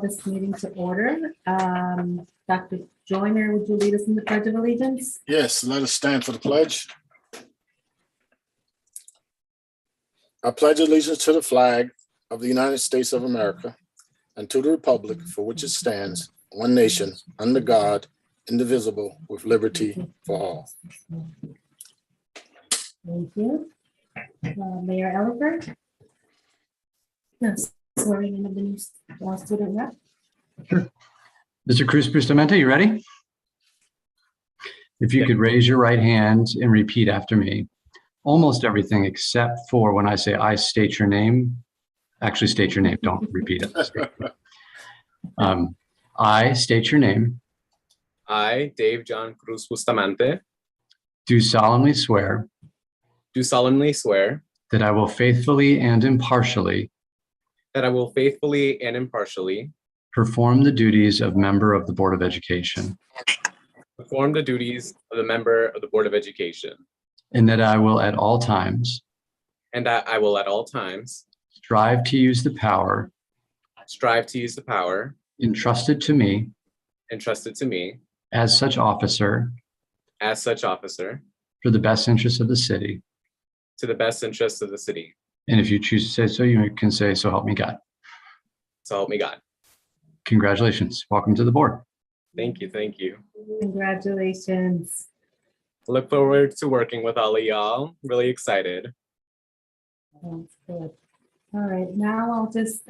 this meeting to order. Dr. Joyner, would you lead us in the Pledge of Allegiance? Yes, let us stand for the pledge. I pledge allegiance to the flag of the United States of America and to the republic for which it stands, one nation, under God, indivisible, with liberty for all. Thank you. Mayor Elifer? Yes, swearing in of the new student rep. Mr. Cruz Bustamante, you ready? If you could raise your right hand and repeat after me. Almost everything except for when I say I state your name. Actually state your name, don't repeat it. I state your name. I, Dave John Cruz Bustamante, Do solemnly swear do solemnly swear that I will faithfully and impartially that I will faithfully and impartially perform the duties of member of the Board of Education, perform the duties of the member of the Board of Education, and that I will at all times and that I will at all times strive to use the power strive to use the power entrusted to me entrusted to me as such officer for the best interests of the city. to the best interests of the city. And if you choose to say so, you can say, so help me God. So help me God. Congratulations. Welcome to the board. Thank you. Thank you. Congratulations. Look forward to working with all of y'all. Really excited. That's good. All right, now I'll just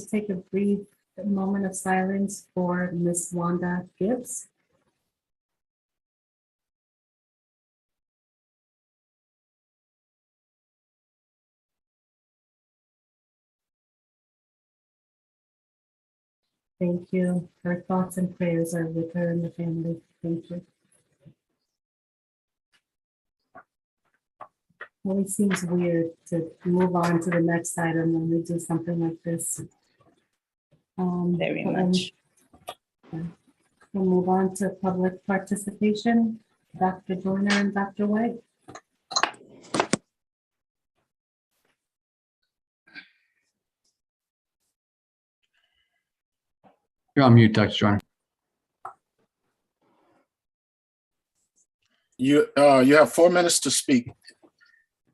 take a brief moment of silence for Miss Wanda Gibbs. Thank you. Her thoughts and prayers are with her and the family. Thank you. Always seems weird to move on to the next item when we do something like this. Very much. We'll move on to public participation. Dr. Joyner and Dr. White. You're on mute, Dr. Joyner. You have 4 minutes to speak.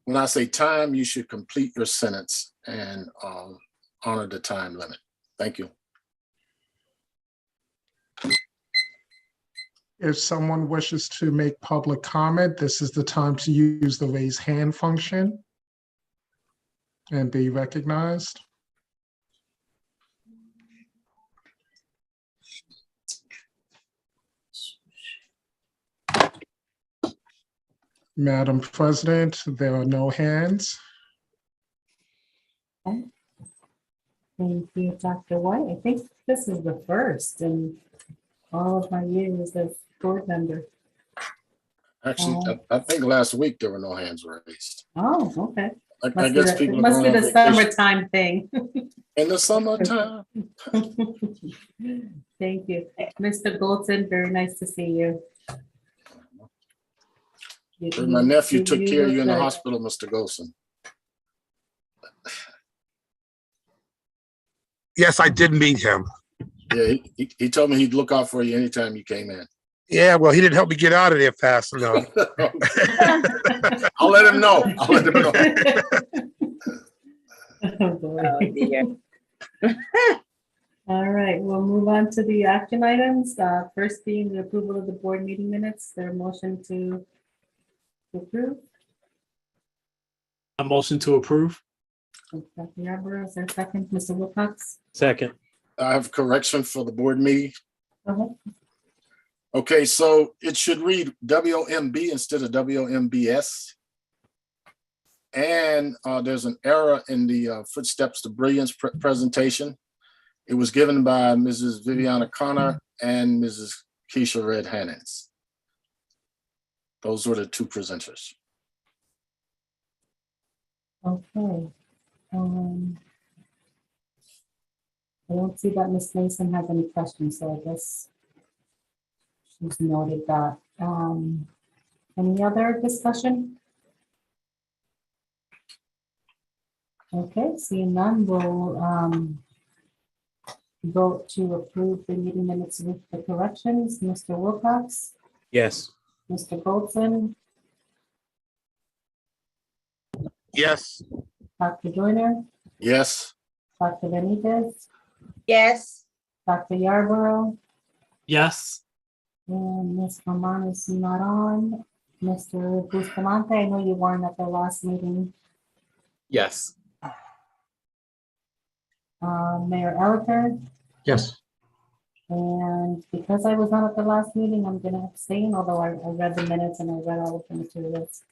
When I say time, you should complete your sentence and honor the time limit. Thank you. If someone wishes to make public comment, this is the time to use the raise hand function and be recognized. Madam President, there are no hands. Thank you, Dr. White. I think this is the first in all of my years as board member. Actually, I think last week there were no hands raised. Oh, okay. I guess people are Must be going the on vacation. summertime thing. In the summertime. Thank you. Mr. Goldson, very nice to see you. My nephew took care of you in the look good. hospital, Mr. Golson. Yes, I did meet him. Yeah, he told me he'd look out for you anytime you came in. Yeah, well, he didn't help me get out of there fast enough. I'll let him know. I'll let him know. Oh, boy. Oh, dear. All right, we'll move on to the action items. First being the approval of the board meeting minutes. Their motion to approve. A motion to approve. Dr. Yarborough, is there a second? Mr. Wilcox? Second. I have correction for the board meeting. Go ahead. Okay, so it should read WMB instead of WMBS. And there's an error in the Footsteps to Brilliance presentation. It was given by Mrs. Viviana Connor and Mrs. Keisha Red Hannans. Those were the two presenters. Okay. I don't see that Ms. Mason has any questions, so I guess she's noted that. Any other discussion? Okay, seeing none, we'll vote to approve the meeting minutes with the corrections. Mr. Wilcox, Yes. Mr. Goldson, Yes, Dr. Joyner, Yes, Dr. Benitez, yes, Dr. Yarborough, Yes. and Ms. Roman is not on. Mr. Bustamante, I know you weren't at the last meeting. Yes. Mayor Elicker, Yes. and because I was not at the last meeting, I'm gonna abstain, although I read the minutes and I read all of the materials.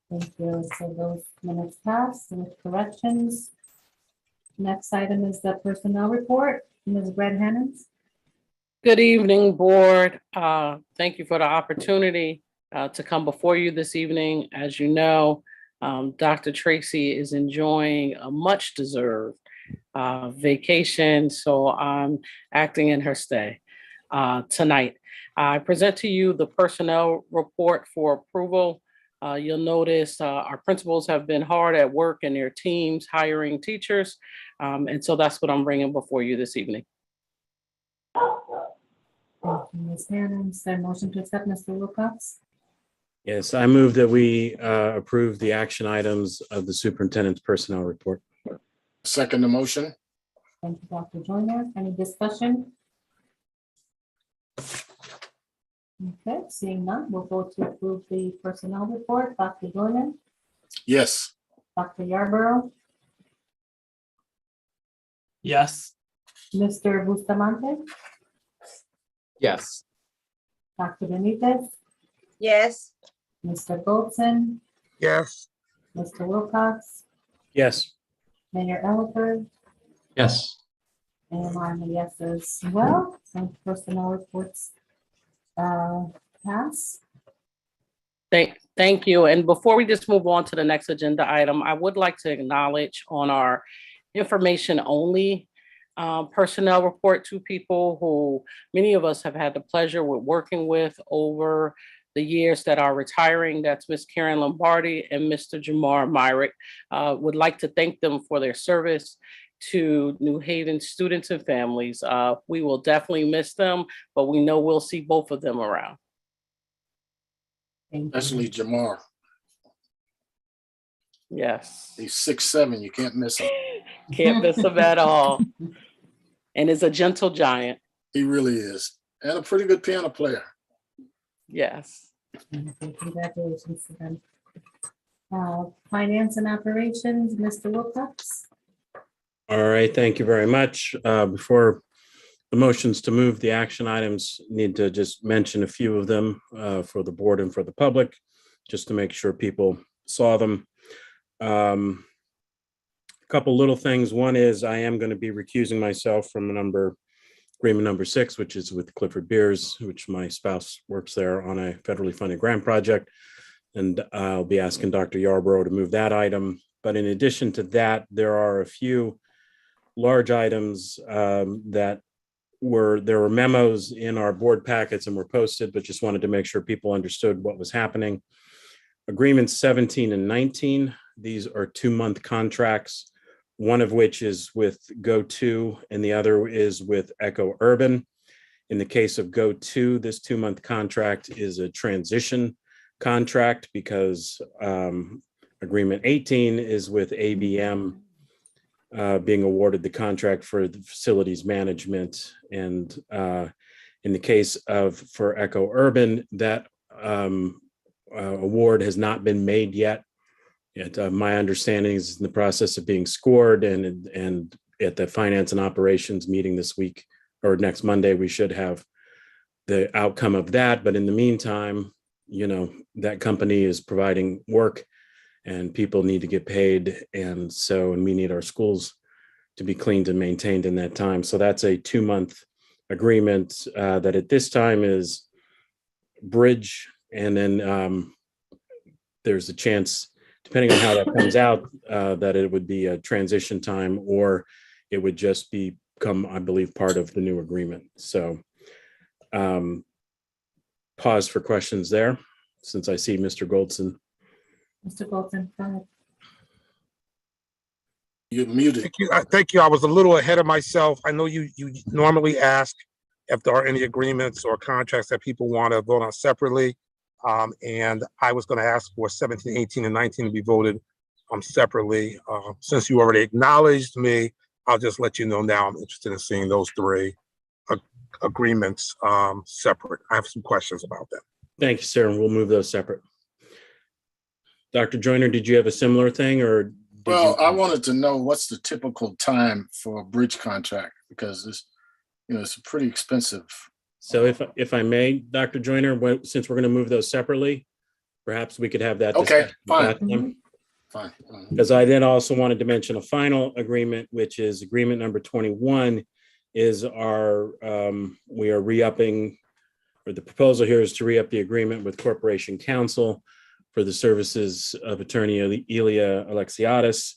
Thank you. So those minutes pass with corrections. Next item is the personnel report. Ms. Brett Hennons. Good evening, Board. Thank you for the opportunity to come before you this evening. As you know, Dr. Tracy is enjoying a much-deserved vacation, so I'm acting in her stay tonight. I present to you the personnel report for approval. You'll notice our principals have been hard at work in their teams hiring teachers, and so that's what I'm bringing before you this evening. Thank you, Ms. Hennons. Then motion to accept, Mr. Wilcox. Yes, I move that we approve the action items of the superintendent's personnel report. second the motion. Thank you, Dr. Joyner. Any discussion? Okay, seeing none, we'll go to approve the personnel report. Dr. Joyner, Yes, Dr. Yarborough, Yes. Mr. Bustamante, Yes. Dr. Benitez, yes, Mr. Goldson, yes, Mr. Wilcox, Yes, Mayor Elicker, Yes. and I'm a yes as well. So personnel reports pass. Thank you. And before we just move on to the next agenda item, I would like to acknowledge on our information only personnel report, two people who many of us have had the pleasure with working with over the years that are retiring. That's Ms. Karen Lombardi and Mr. Jamar Myrick. Would like to thank them for their service to New Haven students and families. We will definitely miss them, but we know we'll see both of them around. Thank you. especially Jamar. Yes. He's 6'7". You can't miss him. Can't miss him at all. And is a gentle giant. He really is. And a pretty good piano player. Yes. Congratulations to them. Finance and operations, Mr. Wilcox. all right, thank you very much. Before the motions to move the action items, need to just mention a few of them for the board and for the public, just to make sure people saw them. A couple little things. One is I am going to be recusing myself from agreement number 6, which is with Clifford Beers, which my spouse works there on a federally funded grant project. And I'll be asking Dr. Yarborough to move that item. But in addition to that, there are a few large items there were memos in our board packets and were posted, but just wanted to make sure people understood what was happening. Agreements 17 and 19, these are 2-month contracts, one of which is with Go2 and the other is with Echo Urban. In the case of Go2, this 2-month contract is a transition contract because agreement 18 is with ABM being awarded the contract for the facilities management. And in the case for Echo Urban, that award has not been made yet. My understanding is in the process of being scored, and at the finance and operations meeting this week or next Monday, we should have the outcome of that. But in the meantime, that company is providing work and people need to get paid. And we need our schools to be cleaned and maintained in that time. So that's a 2-month agreement that at this time is bridge. And then there's a chance, depending on how that comes out, that it would be a transition time, or it would just become, I believe, part of the new agreement. So pause for questions there, since I see Mr. Goldson. Mr. Goldson, go ahead. You're muted. Thank you. Thank you. I was a little ahead of myself. I know you normally ask if there are any agreements or contracts that people want to vote on separately. And I was going to ask for 17, 18, and 19 to be voted separately. Since you already acknowledged me, I'll just let you know now I'm interested in seeing those three agreements separate. I have some questions about that. Thank you, sir. And we'll move those separate. Dr. Joyner, did you have a similar thing or? Well, I wanted to know what's the typical time for a bridge contract, because it's pretty expensive. So if I may, Dr. Joyner, since we're going to move those separately, perhaps we could have that. Okay, discussion fine. at that time. Fine. Because I then also wanted to mention a final agreement, which is agreement number 21 is we are re-upping, or the proposal here is to re-up the agreement with Corporation Counsel for the services of attorney Elia Alexiadis.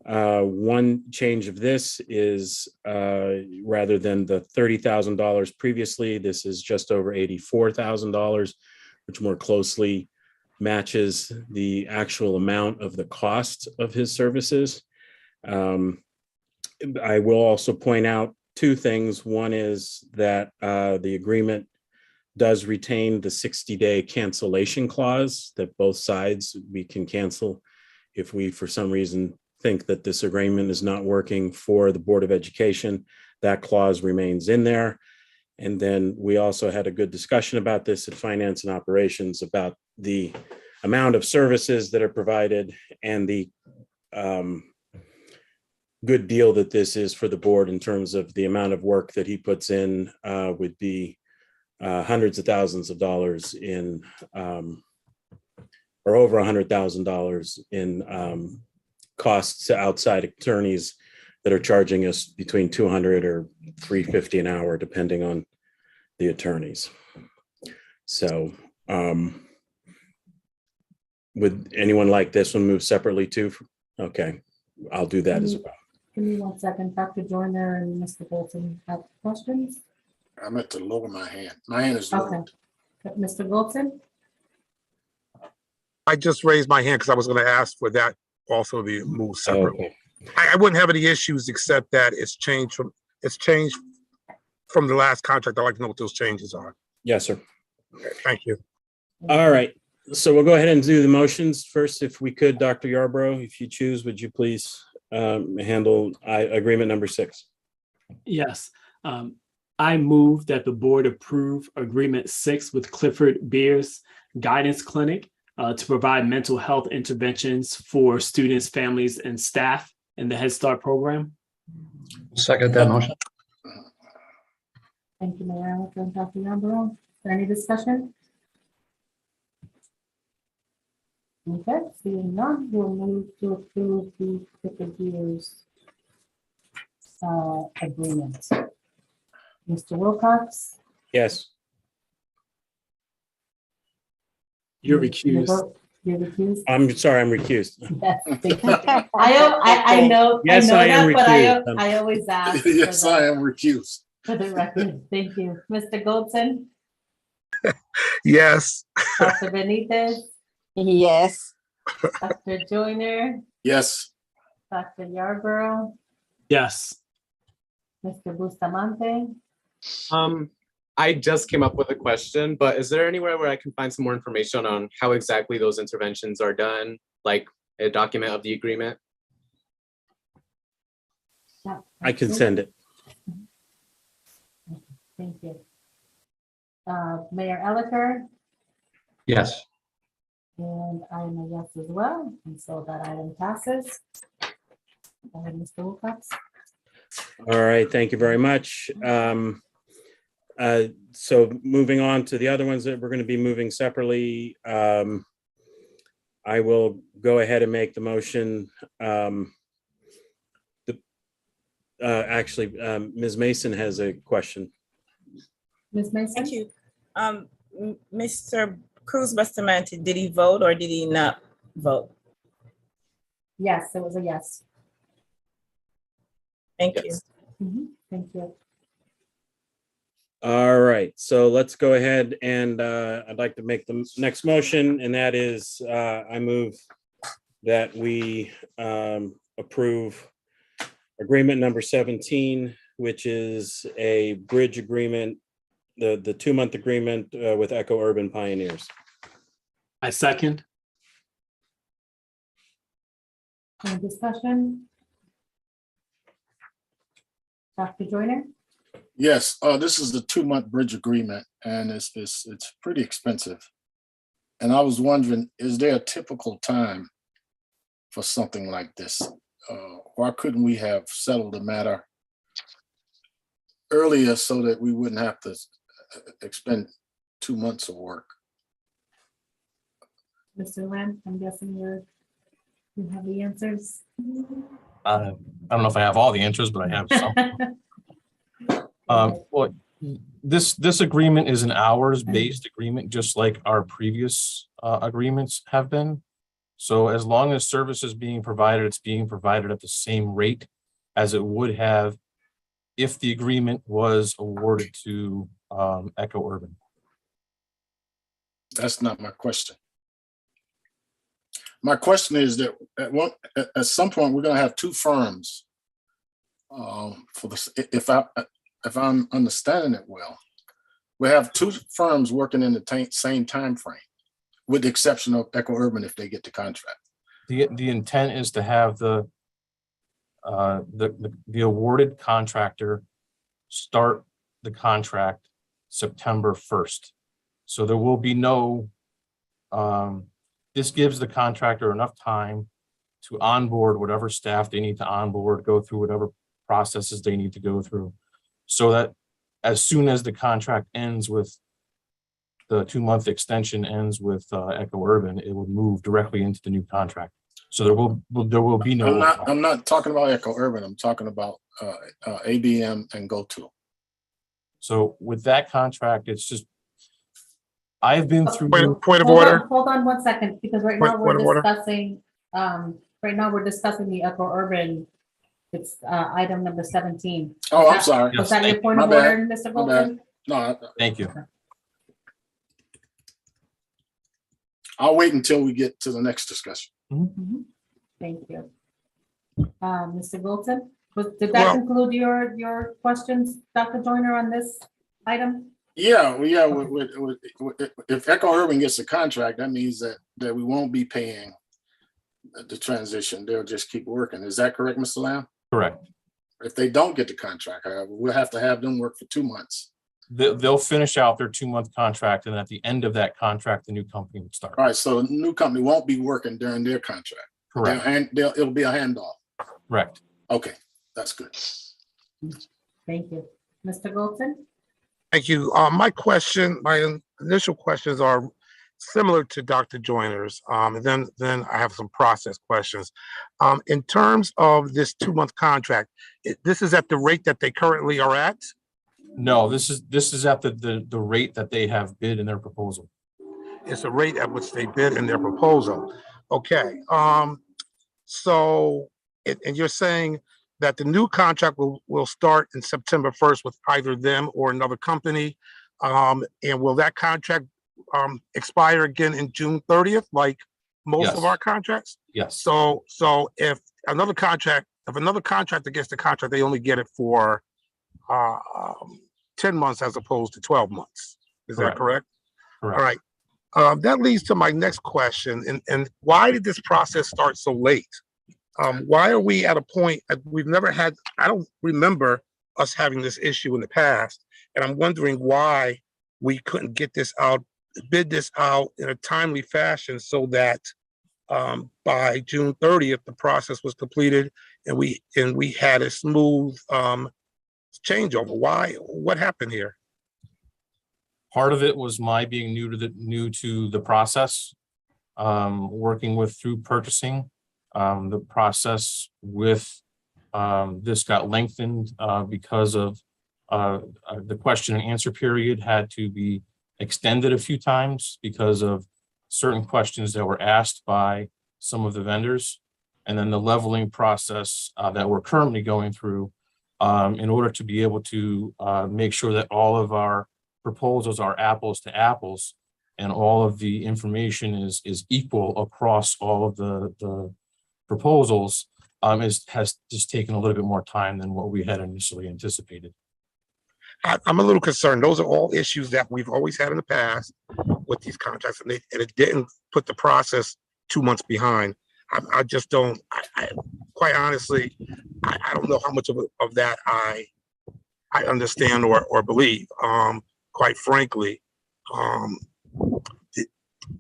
One change of this is rather than the $30,000 previously, this is just over $84,000, which more closely matches the actual amount of the cost of his services. I will also point out two things. One is that the agreement does retain the 60-day cancellation clause that both sides, we can cancel if we, for some reason, think that this agreement is not working for the Board of Education. That clause remains in there. And then we also had a good discussion about this at Finance and Operations about the amount of services that are provided and the good deal that this is for the board in terms of the amount of work that he puts in would be hundreds of thousands of dollars in, or over $100,000 in costs to outside attorneys that are charging us between $200 or $350 an hour, depending on the attorneys. So would anyone like this one move separately too? Okay, I'll do that as well. Give me 1 second. Dr. Joyner and Mr. Bolton have questions? I meant to lower my hand. My hand is lowered. Okay. Mr. Bolton? I just raised my hand because I was going to ask for that also to be moved separately. Okay. I wouldn't have any issues except that it's changed from the last contract. I'd like to know what those changes are. Yes, sir. Okay, thank you. All right. So we'll go ahead and do the motions first. If we could, Dr. Yarborough, if you choose, would you please handle agreement number 6? Yes. I move that the board approve agreement 6 with Clifford Beers Guidance Clinic to provide mental health interventions for students, families, and staff in the Head Start program. Second that motion. Thank you, Mayor Alec and Dr. Yarborough. Is there any discussion? Okay, seeing none, we'll move to approve the Clifford Beers agreement. Mr. Wilcox? Yes. You're recused. You're recused? I'm sorry, I'm recused. Yes, thank you. I know. Yes, I am that, but recused. I always ask. Yes, I am recused. For the record, thank you. Mr. Goldson? Yes. Dr. Benitez? Yes. Dr. Joyner? Yes. Dr. Yarborough? Yes. Mr. Bustamante? I just came up with a question, but is there anywhere where I can find some more information on how exactly those interventions are done, like a document of the agreement? Yeah, I can send it. Thank you. Mayor Elicker? Yes. And I am a yes as well, and so that item passes. Go ahead, Mr. Wilcox. All right, thank you very much. So moving on to the other ones that we're going to be moving separately, I will go ahead and make the motion. Actually, Ms. Mason has a question. Ms. Mason? Thank you. Mr. Cruz Bustamante, did he vote or did he not vote? Yes, it was a yes. Thank you. Yes. Thank you. All right, so let's go ahead and I'd like to make the next motion, and that is I move that we approve agreement number 17, which is a bridge agreement, the 2-month agreement with Echo Urban Pioneers. I second. Any discussion? Dr. Joyner? Yes, this is the 2-month bridge agreement, and it's pretty expensive. And I was wondering, is there a typical time for something like this? Why couldn't we have settled the matter earlier so that we wouldn't have to expend 2 months of work? Mr. Lamb, I'm guessing you have the answers. I don't know if I have all the answers, but I have some. Well, this agreement is an hours-based agreement, just like our previous agreements have been. So as long as service is being provided, it's being provided at the same rate as it would have if the agreement was awarded to Echo Urban. That's not my question. My question is that at some point, we're gonna have 2 firms for this, if I'm understanding it well. We have 2 firms working in the same time frame, with the exception of Echo Urban if they get the contract. The intent is to have the awarded contractor start the contract September 1st. So there will be no, this gives the contractor enough time to onboard whatever staff they need to onboard, go through whatever processes they need to go through, so that as soon as the contract ends with the 2-month extension ends with Echo Urban, it will move directly into the new contract. So there will be no. I'm not talking about Echo Urban. I'm talking about ABM and GoTo. So with that contract, it's just, I've been through. Point of order. Hold on 1 second, because right now Point of order. we're discussing the Echo Urban. It's item number 17. Oh, I'm sorry. Was that your point of My bad. order, Mr. My bad. Bolton? No, Thank you. I'll wait until we get to the next discussion. Mhm. Thank you. Mr. Bolton, did that conclude your questions, Dr. Joyner, on this item? Yeah, if Echo Urban gets a contract, that means that we won't be paying the transition. They'll just keep working. Is that correct, Mr. Lamb? Correct. If they don't get the contract, we'll have to have them work for 2 months. They'll finish out their 2-month contract, and at the end of that contract, the new company would start. All right, so the new company won't be working during their contract. Correct. It'll be a handoff. Correct. Okay, that's good. Thank you. Mr. Bolton? Thank you. My initial questions are similar to Dr. Joyner's. And then I have some process questions. In terms of this 2-month contract, this is at the rate that they currently are at? No, this is at the rate that they have bid in their proposal. It's a rate at which they bid in their proposal. Okay. So, and you're saying that the new contract will start in September 1st with either them or another company. And will that contract expire again in June 30th, like most Yes. of our contracts? Yes. So if another contractor gets the contract, they only get it for 10 months as opposed to 12 months. Is that correct? Correct. All right. That leads to my next question. And why did this process start so late? Why are we at a point we've never had? I don't remember us having this issue in the past. And I'm wondering why we couldn't get this out, bid this out in a timely fashion so that by June 30th, the process was completed and we had a smooth changeover. Why? What happened here? Part of it was my being new to the process, working through purchasing. The process with this got lengthened because of the question and answer period had to be extended a few times because of certain questions that were asked by some of the vendors, and then the leveling process that we're currently going through in order to be able to make sure that all of our proposals are apples to apples and all of the information is equal across all of the proposals. has just taken a little bit more time than what we had initially anticipated. I'm a little concerned. Those are all issues that we've always had in the past with these contracts, and it didn't put the process 2 months behind. I just don't, quite honestly, I don't know how much of that I understand or believe. Quite frankly,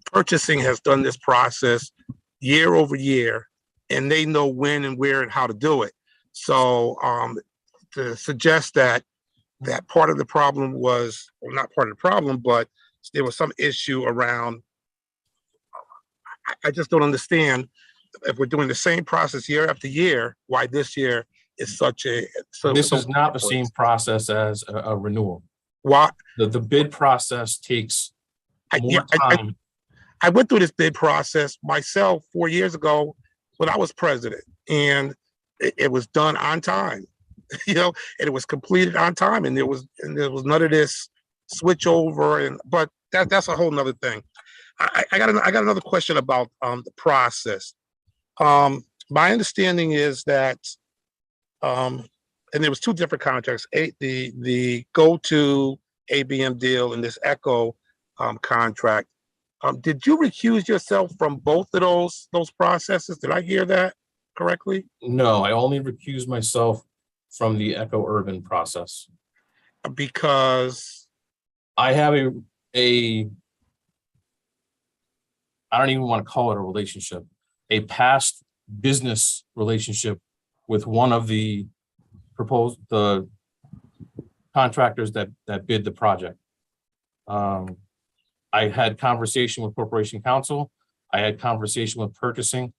purchasing has done this process year over year, and they know when and where and how to do it. So to suggest that part of the problem was, well, not part of the problem, but there was some issue around, I just don't understand, if we're doing the same process year after year, why this year is such a. This is not the same process as a renewal. Why? The bid process takes more time. I went through this bid process myself 4 years ago when I was president, and it was done on time. And it was completed on time, and there was none of this switch over, but that's a whole nother thing. I got another question about the process. My understanding is that, and there was 2 different contracts, the GoTo ABM deal and this Echo contract. Did you recuse yourself from both of those processes? Did I hear that correctly? No, I only recused myself from the Echo Urban process. Because I have I don't even want to call it a relationship, a past business relationship with one of the contractors that bid the project. I had conversation with Corporation Counsel. I had conversation with purchasing.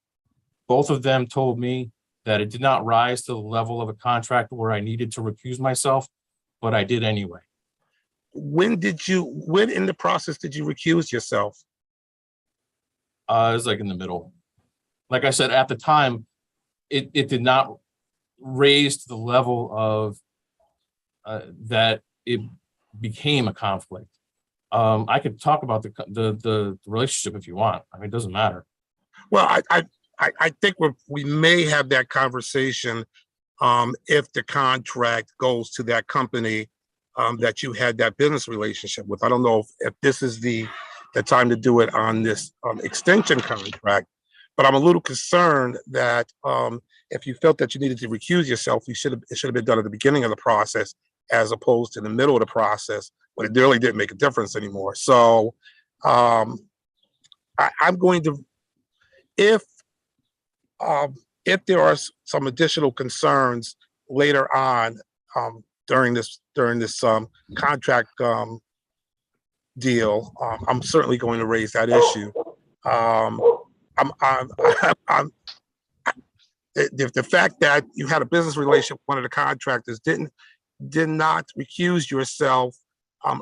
Both of them told me that it did not rise to the level of a contract where I needed to recuse myself, but I did anyway. When in the process did you recuse yourself? It was like in the middle. Like I said, at the time, it did not raise to the level of that it became a conflict. I could talk about the relationship if you want. I mean, it doesn't matter. Well, I think we may have that conversation if the contract goes to that company that you had that business relationship with. I don't know if this is the time to do it on this extension contract, but I'm a little concerned that if you felt that you needed to recuse yourself, it should have been done at the beginning of the process as opposed to the middle of the process when it really didn't make a difference anymore. So I'm going to, if there are some additional concerns later on during this contract deal, I'm certainly going to raise that issue. The fact that you had a business relationship with one of the contractors did not recuse yourself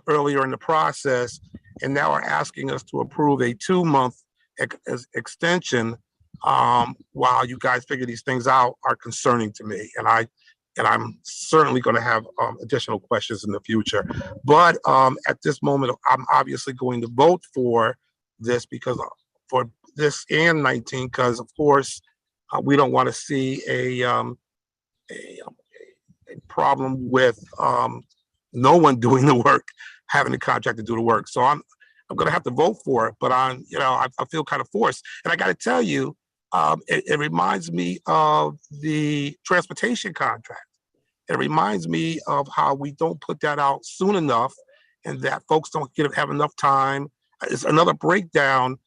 earlier in the process, and now are asking us to approve a 2-month extension while you guys figure these things out are concerning to me, and I'm certainly going to have additional questions in the future. But at this moment, I'm obviously going to vote for this for this and 19, because of course we don't want to see a problem with no one doing the work, having the contractor do the work. So I'm going to have to vote for it, but I feel kind of forced. And I got to tell you, it reminds me of the transportation contract. It reminds me of how we don't put that out soon enough, and that folks don't have enough time. It's another breakdown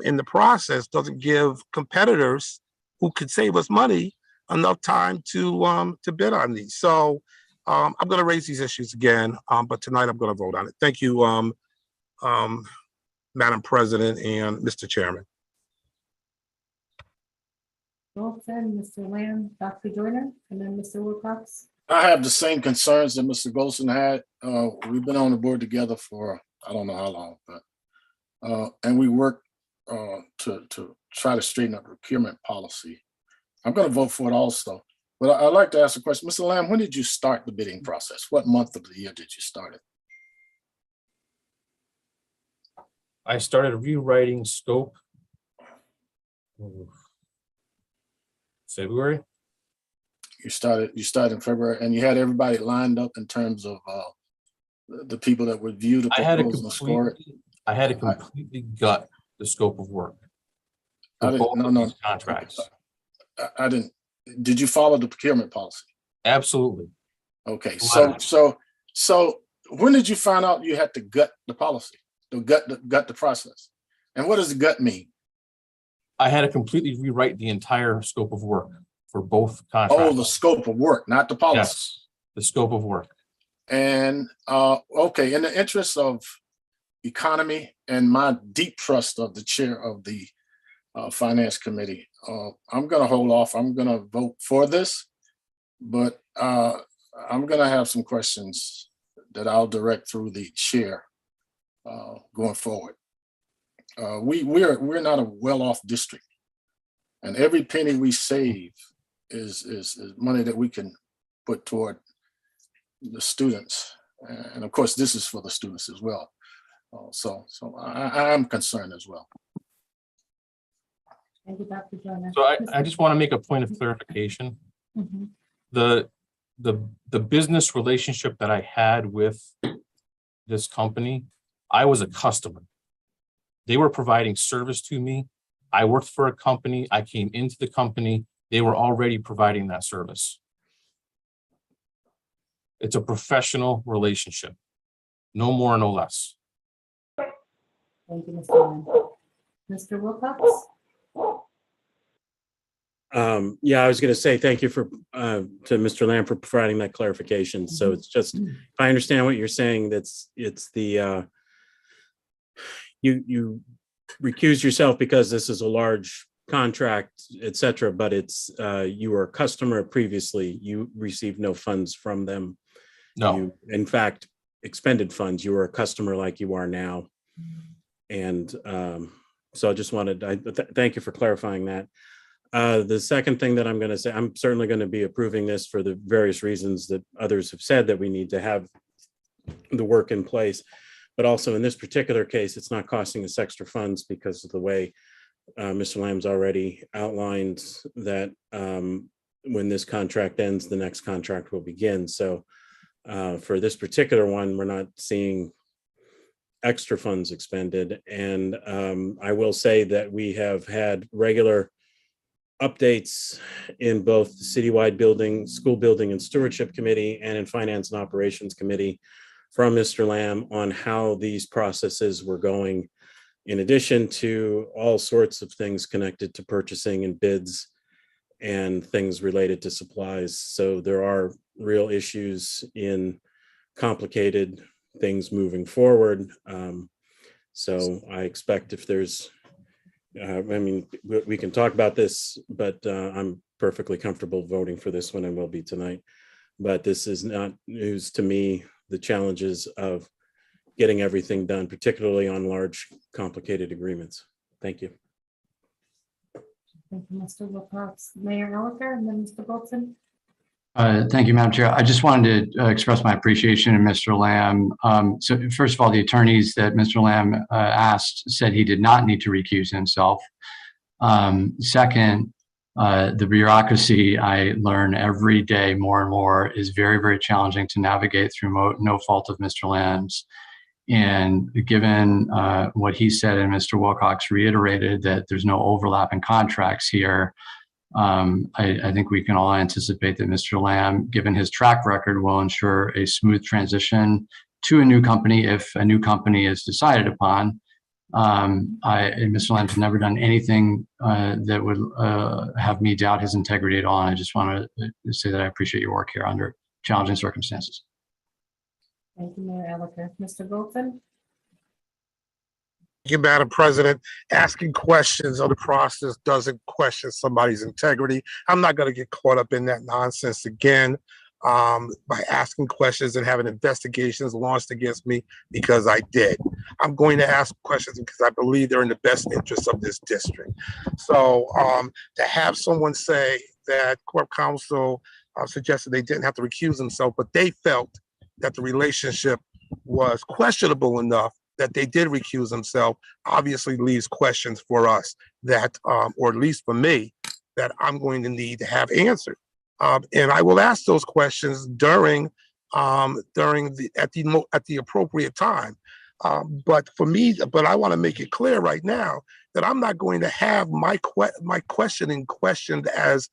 in the process. Doesn't give competitors who could save us money enough time to bid on these. So I'm going to raise these issues again, but tonight I'm going to vote on it. Thank you, Madam President and Mr. Chairman. Wilson, Mr. Lamb, Dr. Joyner, and then Mr. Wilcox. I have the same concerns that Mr. Golson had. We've been on the board together for I don't know how long, but and we work to try to straighten up procurement policy. I'm going to vote for it also. But I'd like to ask a question. Mr. Lamb, when did you start the bidding process? What month of the year did you start it? I started rewriting scope February. You started in February, and you had everybody lined up in terms of the people that would view the I had to proposal and score it. completely gut the scope of work. I For didn't- both no, of no. these contracts. I didn't. Did you follow the procurement policy? Absolutely. Okay, Wow. so when did you find out you had to gut the policy, gut the process? And what does the gut mean? I had to completely rewrite the entire scope of work for both Oh, contracts. the scope of work, not the policy. Yes, the scope of work. And okay, in the interest of economy and my deep trust of the chair of the finance committee, I'm going to hold off. I'm going to vote for this, but I'm going to have some questions that I'll direct through the chair going forward. We're not a well-off district, and every penny we save is money that we can put toward the students, and of course, this is for the students as well. So I'm concerned as well. Thank you, Dr. Joyner. So I just want to make a point of clarification. Mhm. The business relationship that I had with this company, I was a customer. They were providing service to me. I worked for a company. I came into the company. They were already providing that service. It's a professional relationship, no more, no less. Thank you, Mr. Lamb. Mr. Wilcox? Yeah, I was going to say thank you to Mr. Lamb for providing that clarification. So it's just, if I understand what you're saying, it's the you recuse yourself because this is a large contract, et cetera, but it's you were a customer previously. You received no funds from them. No. You, in fact, expended funds. You were a customer like you are now. And so I just wanted, thank you for clarifying that. The second thing that I'm going to say, I'm certainly going to be approving this for the various reasons that others have said that we need to have the work in place. But also in this particular case, it's not costing us extra funds because of the way Mr. Lamb's already outlined that when this contract ends, the next contract will begin. So for this particular one, we're not seeing extra funds expended. And I will say that we have had regular updates in both the citywide building, school building and stewardship committee and in finance and operations committee from Mr. Lamb on how these processes were going, in addition to all sorts of things connected to purchasing and bids and things related to supplies. So there are real issues in complicated things moving forward. So I expect if there's, I mean, we can talk about this, but I'm perfectly comfortable voting for this one and will be tonight. But this is not news to me, the challenges of getting everything done, particularly on large, complicated agreements. Thank you. Thank you, Mr. Wilcox. Mayor Elicker and then Mr. Bolton. Thank you, Madam Chair. I just wanted to express my appreciation to Mr. Lamb. So first of all, the attorneys that Mr. Lamb asked said he did not need to recuse himself. Second, the bureaucracy I learn every day more and more is very, very challenging to navigate through no fault of Mr. Lamb's. And given what he said and Mr. Wilcox reiterated that there's no overlap in contracts here, I think we can all anticipate that Mr. Lamb, given his track record, will ensure a smooth transition to a new company if a new company is decided upon. Mr. Lamb's never done anything that would have me doubt his integrity at all. And I just want to say that I appreciate your work here under challenging circumstances. Thank you, Mayor Elicker. Mr. Bolton. Thank you, Madam President. Asking questions of the process doesn't question somebody's integrity. I'm not going to get caught up in that nonsense again by asking questions and having investigations launched against me because I did. I'm going to ask questions because I believe they're in the best interest of this district. So to have someone say that Corp Counsel suggested they didn't have to recuse themselves, but they felt that the relationship was questionable enough that they did recuse themselves, obviously leaves questions for us that, or at least for me, that I'm going to need to have answered. And I will ask those questions during at the appropriate time. But for me, but I want to make it clear right now that I'm not going to have my questioning questioned as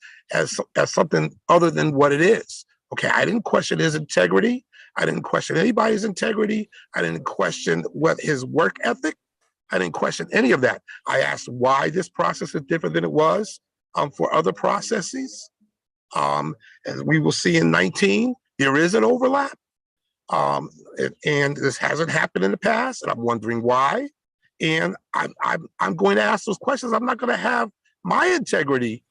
something other than what it is. Okay, I didn't question his integrity. I didn't question anybody's integrity. I didn't question what his work ethic. I didn't question any of that. I asked why this process is different than it was for other processes. As we will see in 19, there is an overlap. And this hasn't happened in the past, and I'm wondering why. And I'm going to ask those questions. I'm not going to have my integrity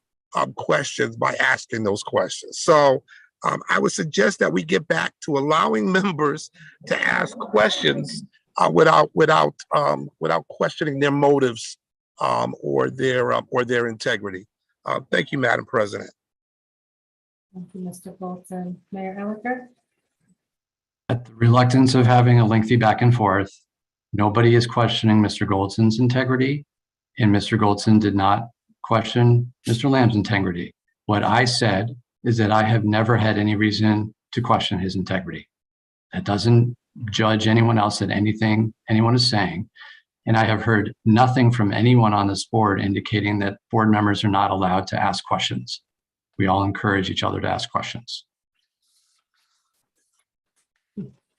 questions by asking those questions. So I would suggest that we get back to allowing members to ask questions without questioning their motives or their integrity. Thank you, Madam President. Thank you, Mr. Bolton. Mayor Elicker? At the reluctance of having a lengthy back and forth, nobody is questioning Mr. Goldson's integrity, and Mr. Goldson did not question Mr. Lamb's integrity. What I said is that I have never had any reason to question his integrity. That doesn't judge anyone else that anything anyone is saying. And I have heard nothing from anyone on this board indicating that board members are not allowed to ask questions. We all encourage each other to ask questions.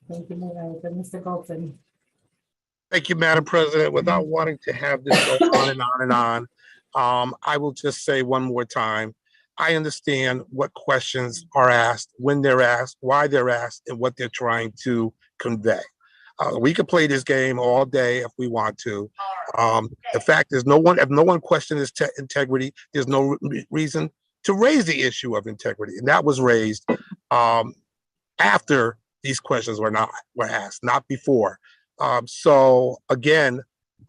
Thank you, Mayor Elicker. Mr. Bolton? Thank you, Madam President. Without wanting to have this go on and on and on, I will just say one more time, I understand what questions are asked, when they're asked, why they're asked, and what they're trying to convey. We could play this game all day if we want to. The fact is, if no one questions his integrity, there's no reason to raise the issue of integrity. And that was raised after these questions were asked, not before. So again,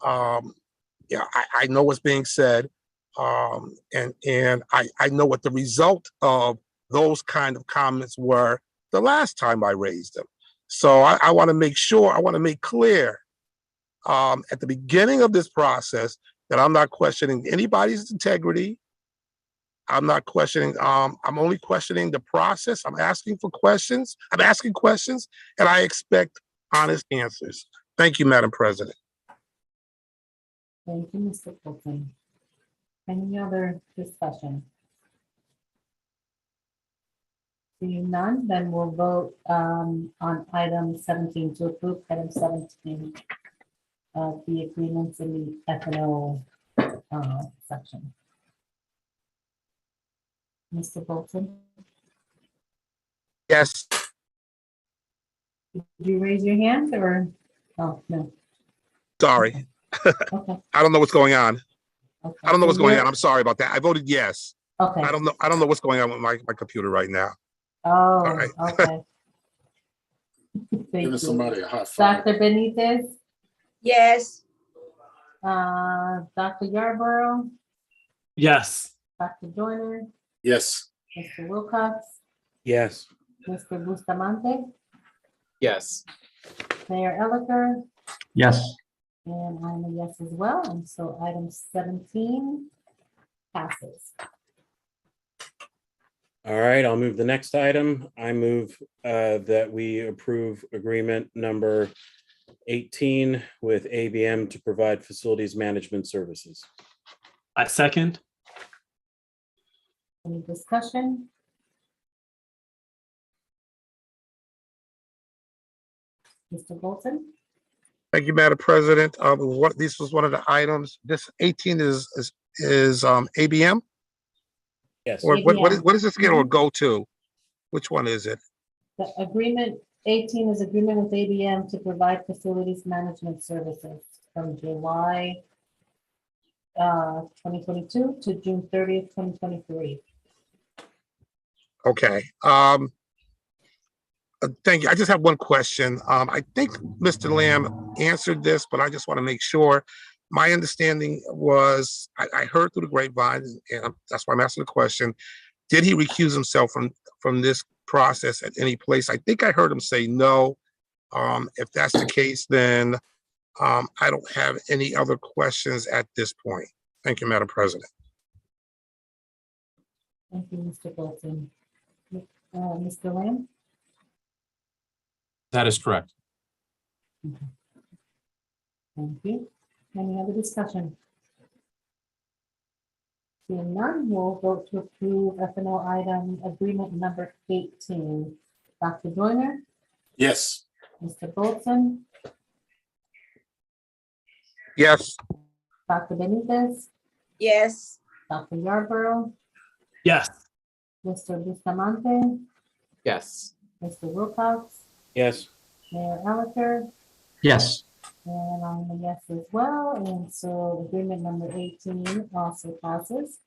yeah, I know what's being said, and I know what the result of those kind of comments were the last time I raised them. So I want to make sure, I want to make clear at the beginning of this process that I'm not questioning anybody's integrity. I'm not questioning, I'm only questioning the process. I'm asking for questions. I'm asking questions, and I expect honest answers. Thank you, Madam President. Thank you, Mr. Bolton. Any other discussion? Seeing none, then we'll vote on item 17 to approve item 17 of the agreements in the F&O section. Mr. Bolton, Yes. did you raise your hand or? Oh, no. Sorry. Okay. I don't know what's going on. Okay. I don't know what's going on. You're- I'm sorry about that. I voted yes. Okay. I don't know what's going on with my computer right now. Oh, right. okay. Thank Giving you. somebody a high five. Dr. Benitez, Yes. Dr. Yarborough, Yes. Dr. Joyner, Yes. Mr. Wilcox, Yes. Mr. Bustamante, Yes. Mayor Elicker, Yes. and I'm a yes as well. And so item 17 passes. All right, I'll move the next item. I move that we approve agreement number 18 with ABM to provide facilities management services. I second. Any discussion? Mr. Bolton? Thank you, Madam President. This was one of the items. This 18 is ABM? Yes. Or what ABM. is this again, or go to? Which one is it? The agreement 18 is agreement with ABM to provide facilities management services from July 2022 to June 30th, 2023. Okay. Thank you. I just have one question. I think Mr. Lamb answered this, but I just want to make sure. My understanding was, I heard through the grapevine, and that's why I'm asking the question. Did he recuse himself from this process at any place? I think I heard him say no. If that's the case, then I don't have any other questions at this point. Thank you, Madam President. Thank you, Mr. Bolton. Mr. Lamb? That is correct. Thank you. Any other discussion? Seeing none, we'll vote to approve FNO item agreement number 18. Dr. Joyner, Yes. Mr. Bolton, Yes. Dr. Benitez, Yes. Dr. Yarborough, Yes. Mr. Bustamante, Yes. Mr. Wilcox, Yes. Mayor Elicker, Yes. and I'm a yes as well. And so agreement number 18 also passes.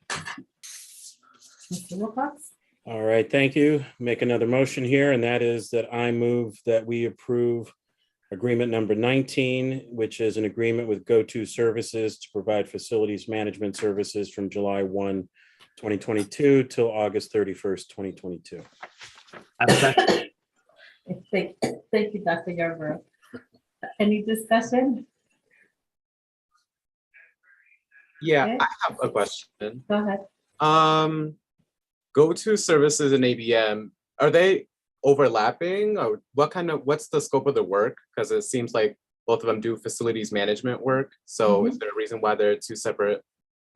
Mr. Wilcox? All right, thank you. Make another motion here, and that is that I move that we approve agreement number 19, which is an agreement with GoTo Services to provide facilities management services from July 1, 2022 till August 31st, 2022. Thank you, Dr. Yarborough. Any discussion? Yeah, Okay. I have a question. Go ahead. GoTo Services and ABM, are they overlapping, or what's the scope of the work? Because it seems like both of them do facilities management work. So is there a reason why they're two separate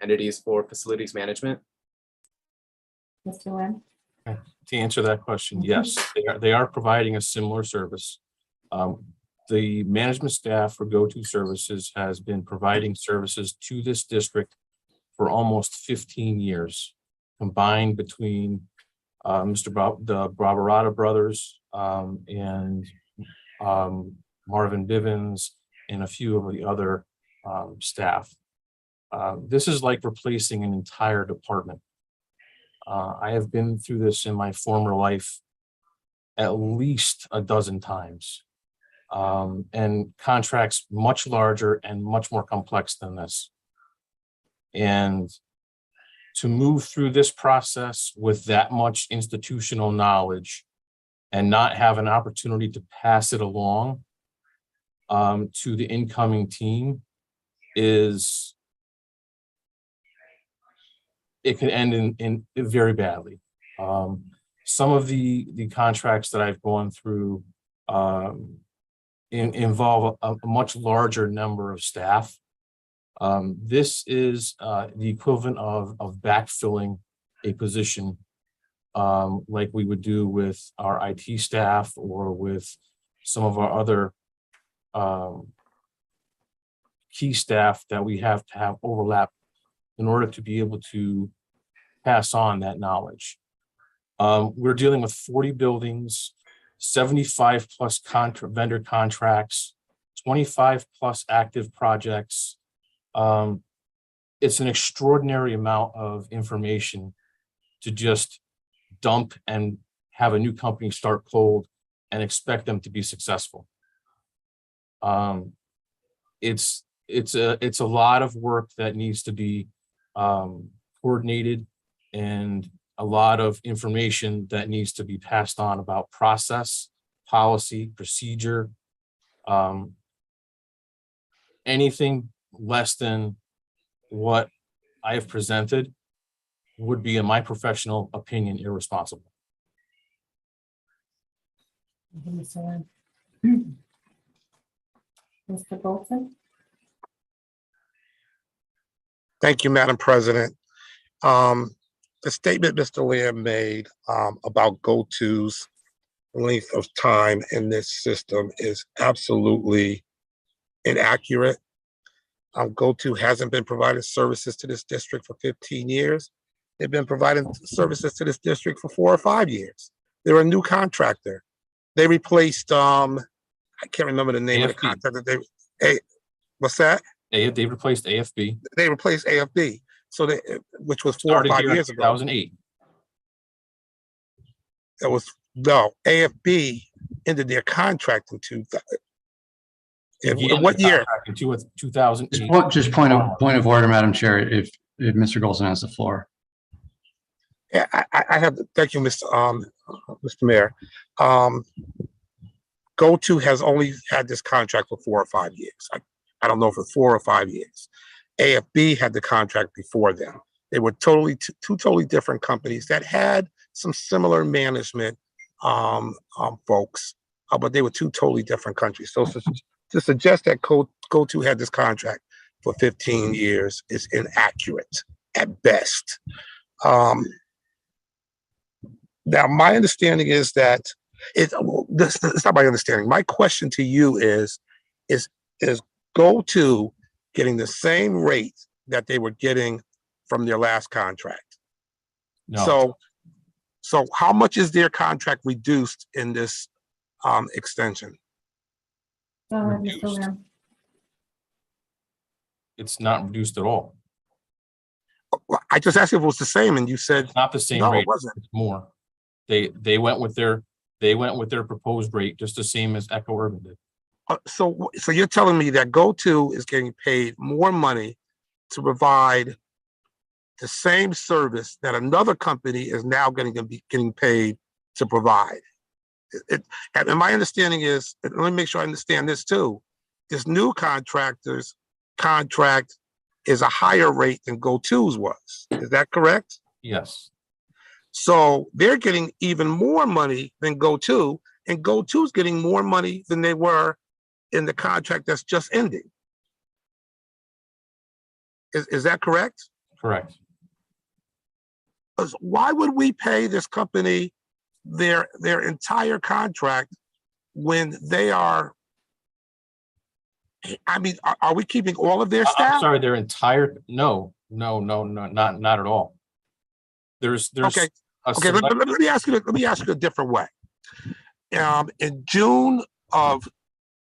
entities for facilities management? Mr. Lamb? To answer that question, yes, they are providing a similar service. The management staff for GoTo Services has been providing services to this district for almost 15 years, combined between the Barbarata brothers and Marvin Bivens and a few of the other staff. This is like replacing an entire department. I have been through this in my former life at least a dozen times, and contracts much larger and much more complex than this. And to move through this process with that much institutional knowledge and not have an opportunity to pass it along to the incoming team it could end in very badly. Some of the contracts that I've gone through involve a much larger number of staff. This is the equivalent of backfilling a position like we would do with our IT staff or with some of our other key staff that we have to have overlap in order to be able to pass on that knowledge. We're dealing with 40 buildings, 75 plus vendor contracts, 25 plus active projects. It's an extraordinary amount of information to just dump and have a new company start cold and expect them to be successful. It's a lot of work that needs to be coordinated, and a lot of information that needs to be passed on about process, policy, procedure. Anything less than what I have presented would be, in my professional opinion, irresponsible. Mr. Lamb. Mr. Bolton? Thank you, Madam President. The statement Mr. Lamb made about GoTo's length of time in this system is absolutely inaccurate. GoTo hasn't been providing services to this district for 15 years. They've been providing services to this district for 4 or 5 years. They're a new contractor. They replaced, I can't remember the name of the contractor. What's that? They replaced AFB. They replaced AFB, so which was 4 or 5 years ago. 2008. That was, no, AFB ended their contract in 2000. What year? In 2008. Just point of order, Madam Chair, if Mr. Golson has the floor. Yeah, I have, thank you, Mr. Mayor. GoTo has only had this contract for 4 or 5 years. I don't know if it's 4 or 5 years. AFB had the contract before them. They were two totally different companies that had some similar management folks, but they were two totally different countries. So to suggest that GoTo had this contract for 15 years is inaccurate at best. Now, my understanding is that it's not my understanding. My question to you is GoTo getting the same rate that they were getting from their last contract? No, So how much is their contract reduced in this extension? Go ahead, Mr. Reduced. Lamb. it's not reduced at all. Well, I just asked if it was the same, and you said It's not the same no, rate. it wasn't. It's more. They went with their proposed rate, just the same as Echo Urban did. So you're telling me that GoTo is getting paid more money to provide the same service that another company is now going to be getting paid to provide? And my understanding is, and let me make sure I understand this too, this new contractor's contract is a higher rate than GoTo's was. Is that correct? Yes, So they're getting even more money than GoTo, and GoTo's getting more money than they were in the contract that's just ending. Is that correct? correct. 'Cause why would we pay this company their entire contract when they are, I mean, are we keeping all of their I'm staff? sorry, their entire, no, not at all. There's Okay, a okay, select- let me ask you a different way. In June of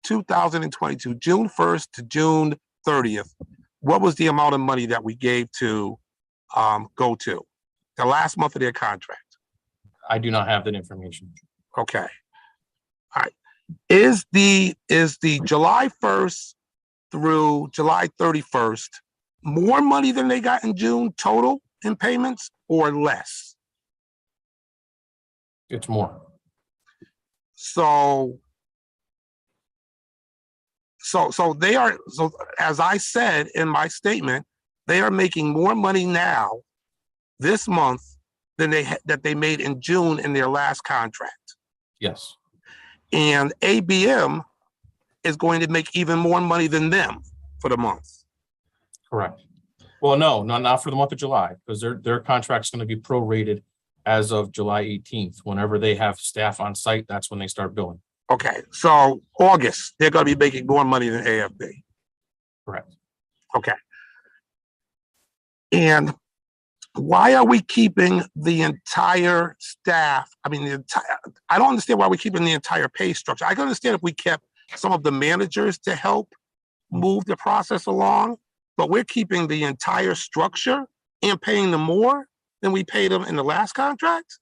2022, June 1st to June 30th, what was the amount of money that we gave to GoTo? The last month of their contract? I do not have that information. Okay. All right. Is the July 1st through July 31st more money than they got in June total in payments or less? It's more. So they are, so as I said in my statement, they are making more money now this month than that they made in June in their last contract. Yes, And ABM is going to make even more money than them for the month. correct. Well, no, not for the month of July, because their contract's going to be prorated as of July 18th. Whenever they have staff on site, that's when they start billing. Okay, so August, they're going to be making more money than AFB. Correct. Okay. And why are we keeping the entire staff? I mean, I don't understand why we're keeping the entire pay structure. I can understand if we kept some of the managers to help move the process along, but we're keeping the entire structure and paying them more than we paid them in the last contract?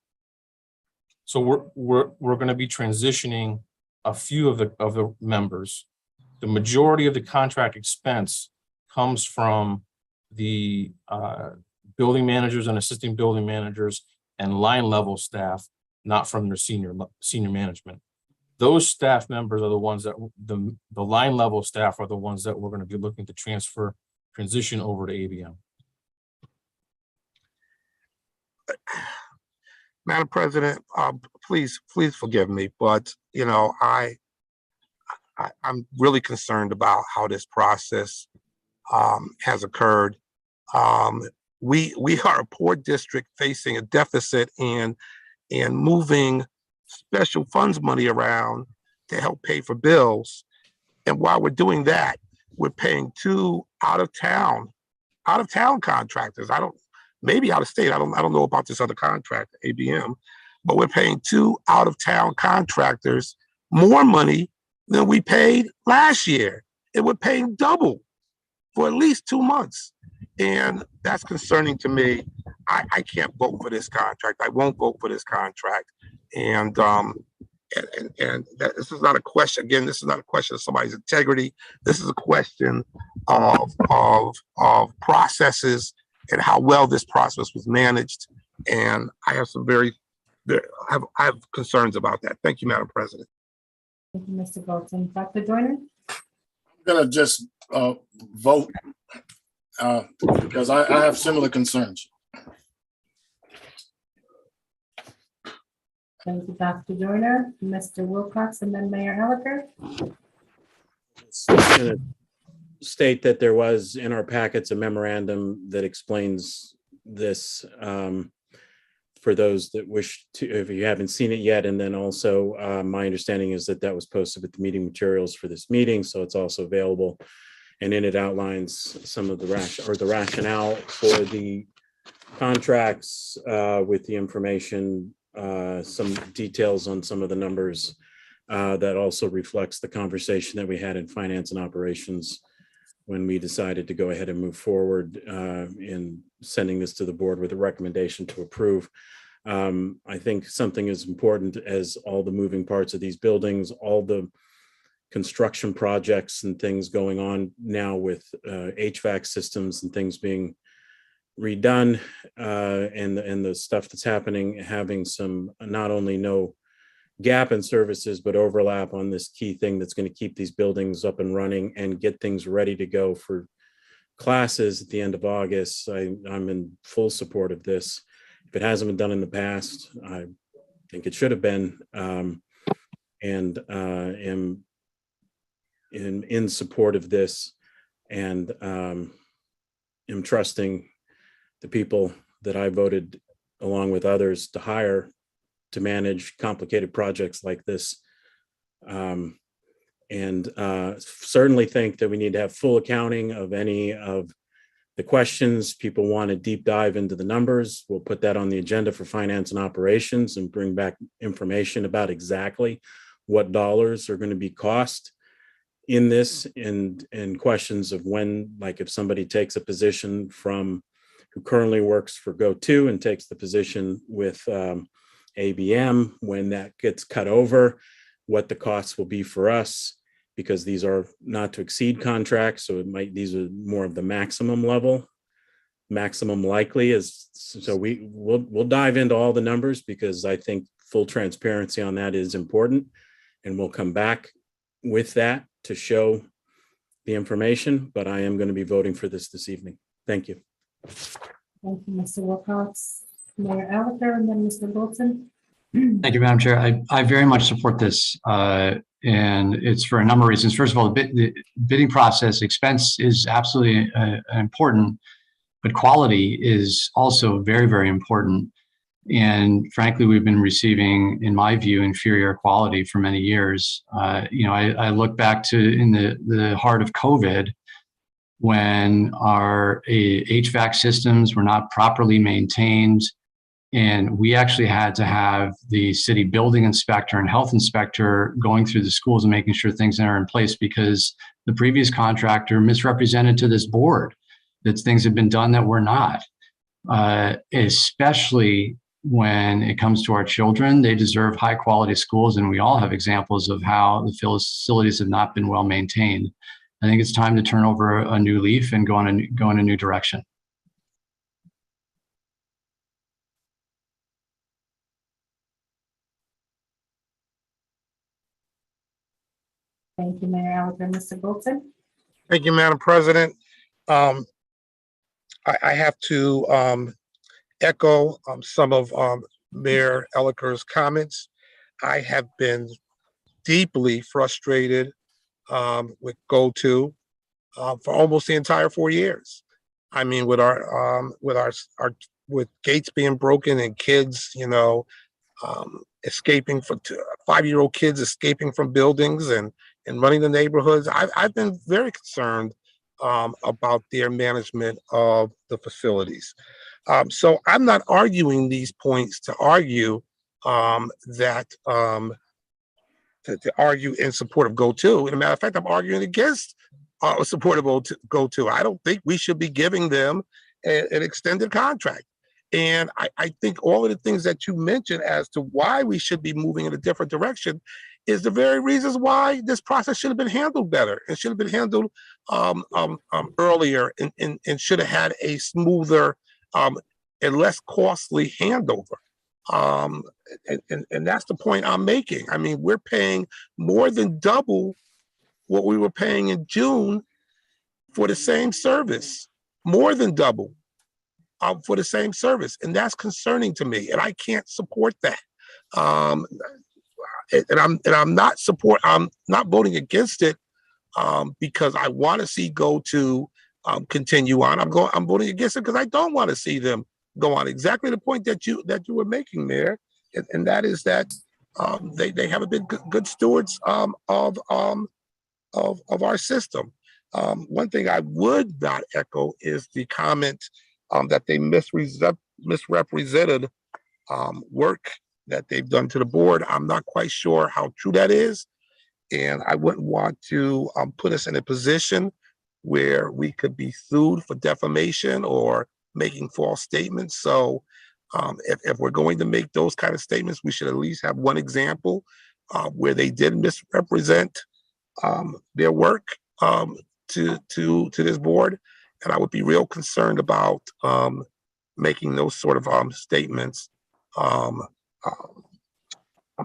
So we're going to be transitioning a few of the members. The majority of the contract expense comes from the building managers and assistant building managers and line level staff, not from their senior management. Those staff members are the ones that the line level staff are the ones that we're going to be looking to transition over to ABM. Madam President, please forgive me, but you know, I'm really concerned about how this process has occurred. We are a poor district facing a deficit and moving special funds money around to help pay for bills. And while we're doing that, we're paying two out of town contractors. Maybe out of state. I don't know about this other contract, ABM, but we're paying two out of town contractors more money than we paid last year. And we're paying double for at least 2 months. And that's concerning to me. I can't vote for this contract. I won't vote for this contract. And this is not a question. Again, this is not a question of somebody's integrity. This is a question of processes and how well this process was managed. And I have I have concerns about that. Thank you, Madam President. Thank you, Mr. Golson. Dr. Joyner? I'm gonna just vote because I have similar concerns. Thank you, Dr. Joyner, Mr. Wilcox, and then Mayor Elicker. Just gonna state that there was in our packets a memorandum that explains this for those that wish to, if you haven't seen it yet. And then also my understanding is that that was posted with the meeting materials for this meeting, so it's also available. And in it outlines some of the rationale for the contracts with the information, some details on some of the numbers that also reflects the conversation that we had in finance and operations when we decided to go ahead and move forward in sending this to the board with a recommendation to approve. I think something as important as all the moving parts of these buildings, all the construction projects and things going on now with HVAC systems and things being redone, and the stuff that's happening, having some not only no gap in services, but overlap on this key thing that's going to keep these buildings up and running and get things ready to go for classes at the end of August. I'm in full support of this. If it hasn't been done in the past, I think it should have been, and am in support of this, and am trusting the people that I voted along with others to hire to manage complicated projects like this. And certainly think that we need to have full accounting of any of the questions. People want a deep dive into the numbers. We'll put that on the agenda for finance and operations and bring back information about exactly what dollars are going to be cost in this, and questions of when, like if somebody takes a position from who currently works for GO2 and takes the position with ABM, when that gets cut over, what the costs will be for us, because these are not to exceed contracts. So these are more of the maximum level, maximum likely is. So we'll dive into all the numbers, because I think full transparency on that is important. And we'll come back with that to show the information, but I am going to be voting for this evening. Thank you. Thank you, Mr. Wilcox, Mayor Elicker, and then Mr. Bolton. Thank you, Madam Chair. I very much support this, and it's for a number of reasons. First of all, the bidding process expense is absolutely important, but quality is also very, very important. And frankly, we've been receiving, in my view, inferior quality for many years. I look back to in the heart of COVID, when our HVAC systems were not properly maintained, and we actually had to have the city building inspector and health inspector going through the schools and making sure things are in place, because the previous contractor misrepresented to this board that things had been done that were not. Especially when it comes to our children, they deserve high quality schools, and we all have examples of how the facilities have not been well maintained. I think it's time to turn over a new leaf and go in a new direction. Thank you, Mayor Elicker. Mr. Bolton. Thank you, Madam President. I have to echo some of Mayor Elicker's comments. I have been deeply frustrated with GO2 for almost the entire 4 years. I mean, with with gates being broken and kids, escaping from 5-year-old kids escaping from buildings and running the neighborhoods. I've been very concerned about their management of the facilities. So I'm not arguing these points to argue to argue in support of GO2. As a matter of fact, I'm arguing against support of GO2. I don't think we should be giving them an extended contract. And I think all of the things that you mentioned as to why we should be moving in a different direction is the very reasons why this process should have been handled better and should have been handled earlier, and should have had a smoother and less costly handover. And that's the point I'm making. I mean, we're paying more than double what we were paying in June for the same service, more than double for the same service. And that's concerning to me. And I can't support that. I'm not voting against it because I want to see go to continue on. I'm voting against it because I don't want to see them go on. Exactly the point that you were making there, and that is that they haven't been good stewards of our system. One thing I would not echo is the comment that they misrepresented work that they've done to the board. I'm not quite sure how true that is. And I wouldn't want to put us in a position where we could be sued for defamation or making false statements. So if we're going to make those kind of statements, we should at least have one example where they did misrepresent their work to this board. And I would be real concerned about making those sort of statements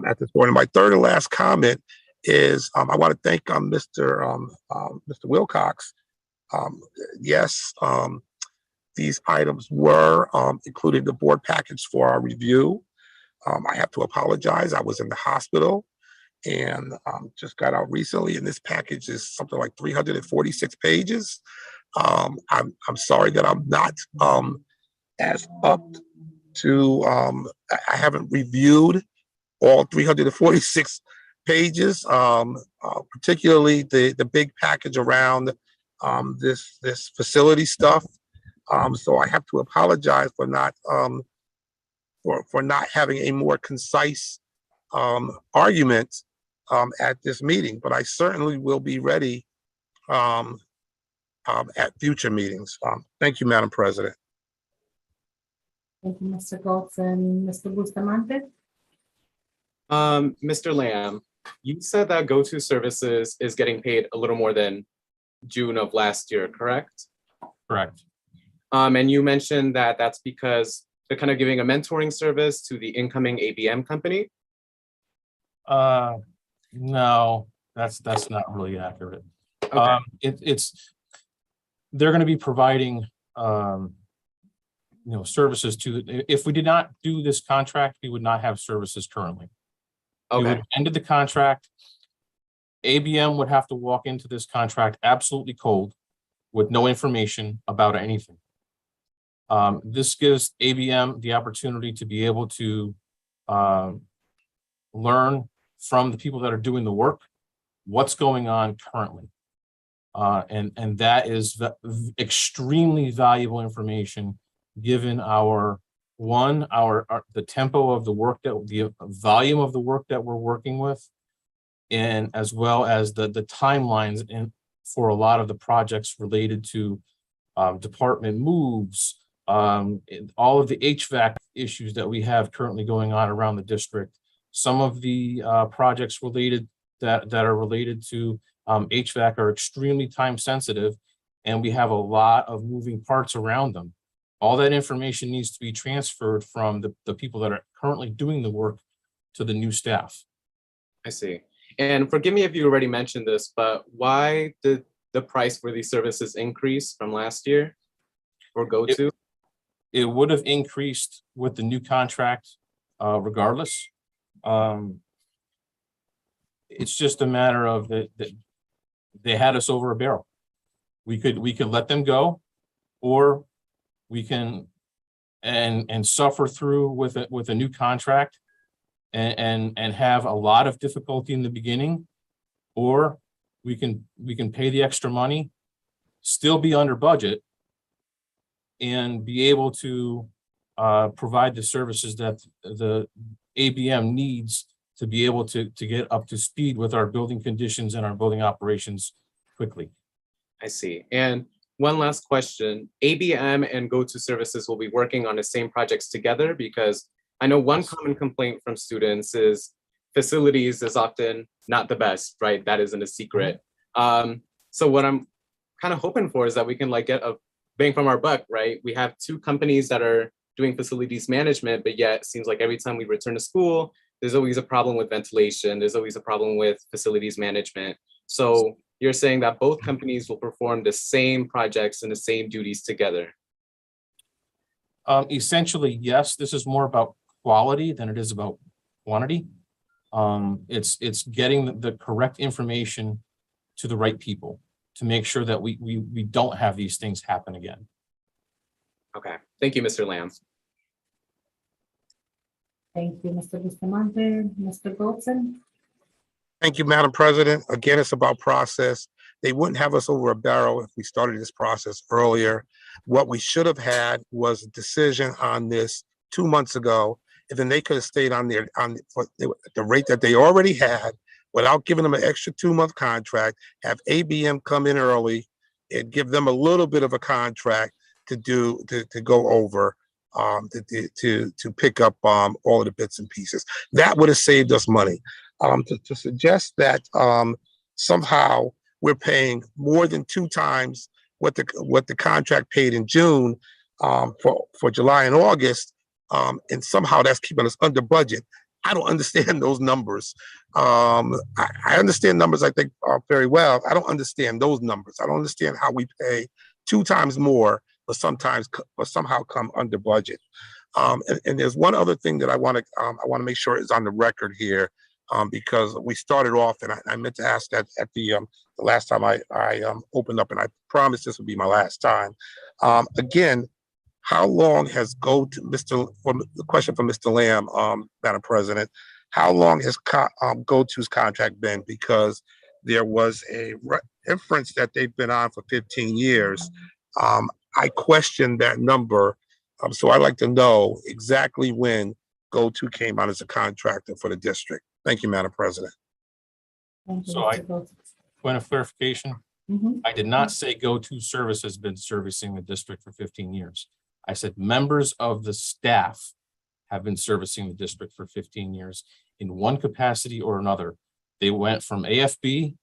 at this point. And my third and last comment is I want to thank Mr. Wilcox. Yes, these items were included in the board package for our review. I have to apologize. I was in the hospital and just got out recently, and this package is something like 346 pages. I'm sorry that I'm not as up to, I haven't reviewed all 346 pages, particularly the big package around this facility stuff. So I have to apologize for not having a more concise argument at this meeting, but I certainly will be ready at future meetings. Thank you, Madam President. Thank you, Mr. Goltz and Mr. Bustamante. Mr. Lamb, you said that Go-To Services is getting paid a little more than June of last year, correct? Correct. And you mentioned that that's because they're kind of giving a mentoring service to the incoming ABM company. No, that's not really accurate. Okay. They're going to be providing services to. If we did not do this contract, we would not have services currently. We would Okay. have ended the contract. ABM would have to walk into this contract absolutely cold with no information about anything. This gives ABM the opportunity to be able to learn from the people that are doing the work, what's going on currently. And that is extremely valuable information given the tempo of the work, the volume of the work that we're working with, and as well as the timelines for a lot of the projects related to department moves, all of the HVAC issues that we have currently going on around the district. Some of the projects related that are related to HVAC are extremely time sensitive, and we have a lot of moving parts around them. All that information needs to be transferred from the people that are currently doing the work to the new staff. I see. And forgive me if you already mentioned this, but why did the price for these services increase from last year for Go-To? It would have increased with the new contract regardless. It's just a matter of that they had us over a barrel. We could let them go, or we can and suffer through with a new contract and have a lot of difficulty in the beginning, or we can pay the extra money, still be under budget, and be able to provide the services that the ABM needs to be able to get up to speed with our building conditions and our building operations quickly. I see. And one last question, ABM and Go-To Services will be working on the same projects together, because I know one common complaint from students is facilities is often not the best, right? That isn't a secret. So what I'm kind of hoping for is that we can get a bang from our buck, right? We have two companies that are doing facilities management, but yet it seems like every time we return to school, there's always a problem with ventilation. There's always a problem with facilities management. So you're saying that both companies will perform the same projects and the same duties together? Essentially, yes. This is more about quality than it is about quantity. It's getting the correct information to the right people to make sure that we don't have these things happen again. Okay, thank you, Mr. Lamb. Thank you, Mr. Bustamante. Mr. Goldson? Thank you, Madam President. Again, it's about process. They wouldn't have us over a barrel if we started this process earlier. What we should have had was a decision on this 2 months ago, and then they could have stayed on the rate that they already had without giving them an extra 2-month contract, have ABM come in early and give them a little bit of a contract to go over, to pick up all of the bits and pieces. That would have saved us money. To suggest that somehow we're paying more than 2 times what the contract paid in June for July and August, and somehow that's keeping us under budget. I don't understand those numbers. I understand numbers, I think, very well. I don't understand those numbers. I don't understand how we pay 2 times more, but somehow come under budget. And there's one other thing that I want to make sure is on the record here, because we started off, and I meant to ask that at the last time I opened up, and I promised this would be my last time. Again, how long has the question for Mr. Lamb, Madam President, how long has GoTo's contract been? Because there was a inference that they've been on for 15 years. I question that number. So I'd like to know exactly when GoTo came out as a contractor for the district. Thank you, Madam President. Thank you, So Mr. Goldson. Point of clarification, Mhm. I did not say GoTo Service has been servicing the district for 15 years. I said members of the staff have been servicing the district for 15 years in one capacity or another. They went from AFB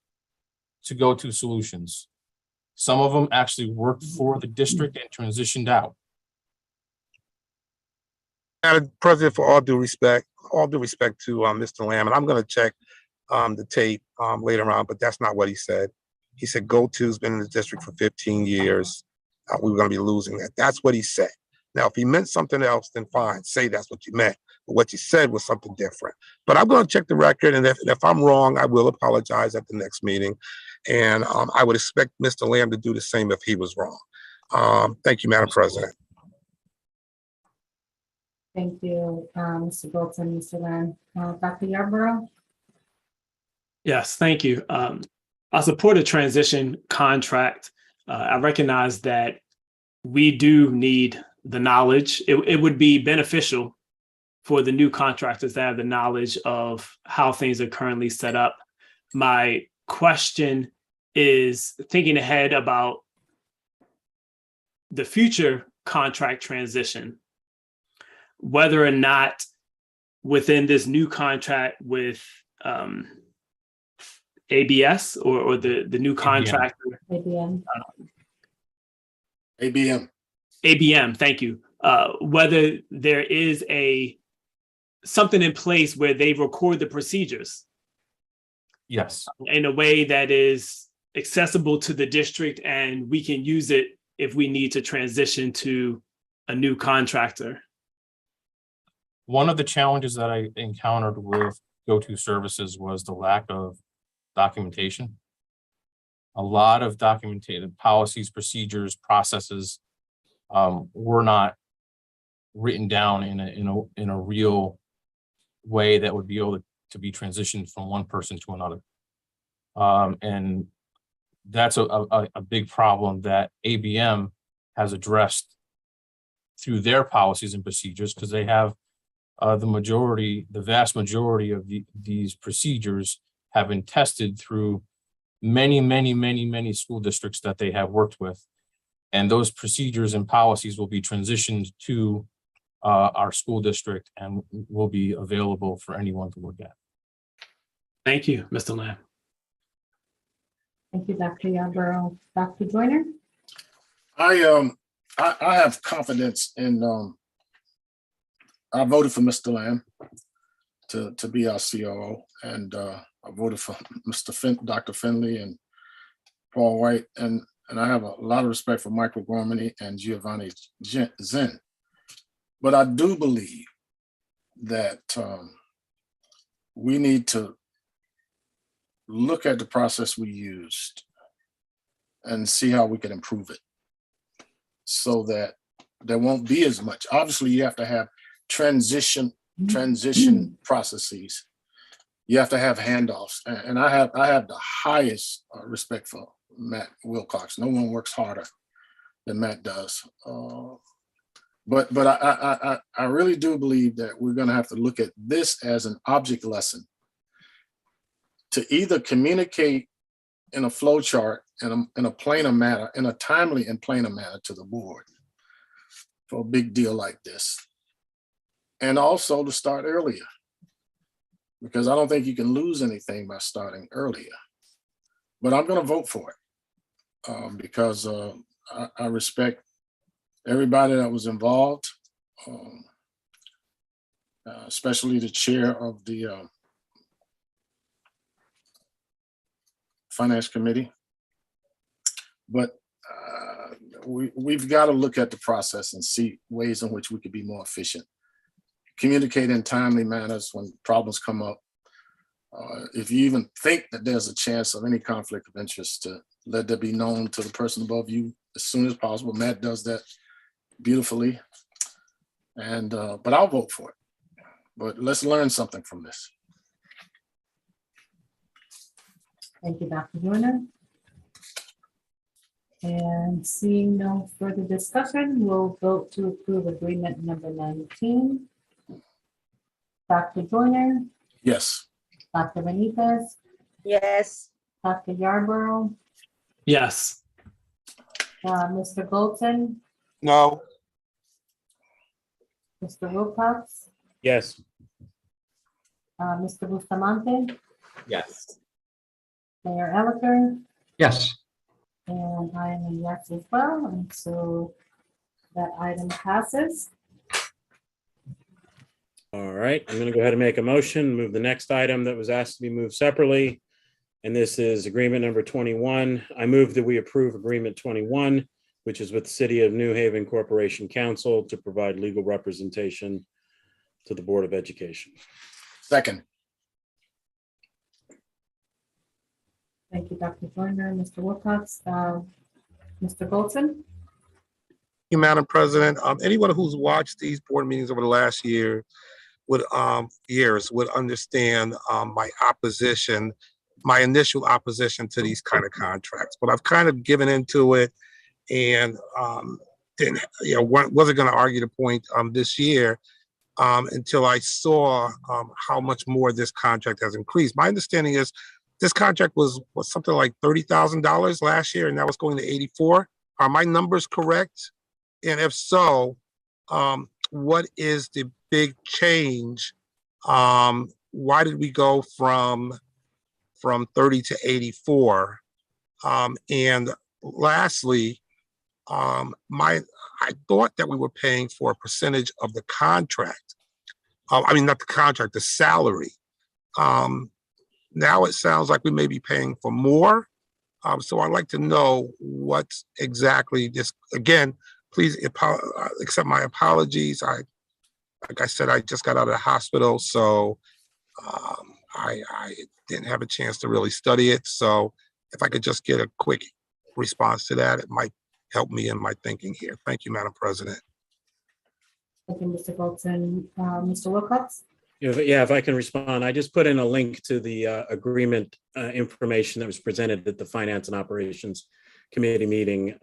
to GoTo Solutions. Some of them actually worked for the district and transitioned out. Madam President, for all due respect to Mr. Lamb, and I'm going to check the tape later on, but that's not what he said. He said GoTo's been in the district for 15 years. We were going to be losing that. That's what he said. Now, if he meant something else, then fine, say that's what you meant. But what you said was something different. But I'm going to check the record, and if I'm wrong, I will apologize at the next meeting. And I would expect Mr. Lamb to do the same if he was wrong. Thank you, Madam President. Thank you, Mr. Goldson, Mr. Lamb. Dr. Yarborough? Yes, thank you. I support a transition contract. I recognize that we do need the knowledge. It would be beneficial for the new contractors to have the knowledge of how things are currently set up. My question is thinking ahead about the future contract transition, whether or not within this new contract with ABS or the new contractor. ABM, thank you. Whether there is something in place where they record the procedures. Yes. In a way that is accessible to the district, and we can use it if we need to transition to a new contractor. One of the challenges that I encountered with GoTo Services was the lack of documentation. A lot of documented policies, procedures, processes were not written down in a real way that would be able to be transitioned from one person to another. And that's a big problem that ABM has addressed through their policies and procedures, because they have the vast majority of these procedures have been tested through many school districts that they have worked with. And those procedures and policies will be transitioned to our school district and will be available for anyone to look at. Thank you, Mr. Lamb. Thank you, Dr. Yarborough. Dr. Joyner? I have confidence in, I voted for Mr. Lamb to be our COO, and I voted for Dr. Finley and Paul White, and I have a lot of respect for Michael Gormany and Giovanni Zinn. But I do believe that we need to look at the process we used and see how we can improve it so that there won't be as much. Obviously, you have to have transition processes. You have to have handoffs. And I have the highest respect for Matt Wilcox. No one works harder than Matt does. But I really do believe that we're going to have to look at this as an object lesson to either communicate in a flow chart in a plainer manner, in a timely and plainer manner to the board for a big deal like this. And also to start earlier, because I don't think you can lose anything by starting earlier. But I'm going to vote for it because I respect everybody that was involved, especially the chair of the Finance Committee. But we've got to look at the process and see ways in which we could be more efficient. Communicate in timely manners when problems come up. If you even think that there's a chance of any conflict of interest, to let that be known to the person above you as soon as possible. Matt does that beautifully. And but I'll vote for it. But let's learn something from this. Thank you, Dr. Joyner. And seeing no further discussion, we'll vote to approve agreement number 19. Dr. Joyner, Yes. Dr. Benitez, Yes. Dr. Yarborough, Yes. Mr. Golson, No. Mr. Wilcox, Yes. Mr. Bustamante, Yes. Mayor Elicker, Yes. and I am a yes as well. And so that item passes. All right, I'm going to go ahead and make a motion, move the next item that was asked to be moved separately. And this is agreement number 21. I move that we approve agreement 21, which is with the City of New Haven Corporation Council to provide legal representation to the Board of Education. Second. Thank you, Dr. Joyner, Mr. Wilcox, Mr. Golson. Madam President, anyone who's watched these board meetings over the last years would understand my initial opposition to these kind of contracts. But I've kind of given into it and wasn't going to argue the point this year until I saw how much more this contract has increased. My understanding is this contract was something like $30,000 last year, and now it's going to 84. Are my numbers correct? And if so, what is the big change? Why did we go from 30 to 84? And lastly, I thought that we were paying for a percentage of the contract. I mean, not the contract, the salary. Now it sounds like we may be paying for more. So I'd like to know what exactly this, again, please accept my apologies. Like I said, I just got out of the hospital, so I didn't have a chance to really study it. So if I could just get a quick response to that, it might help me in my thinking here. Thank you, Madam President. Thank you, Mr. Golson. Mr. Wilcox? If I can respond, I just put in a link to the agreement information that was presented at the Finance and Operations Committee meeting.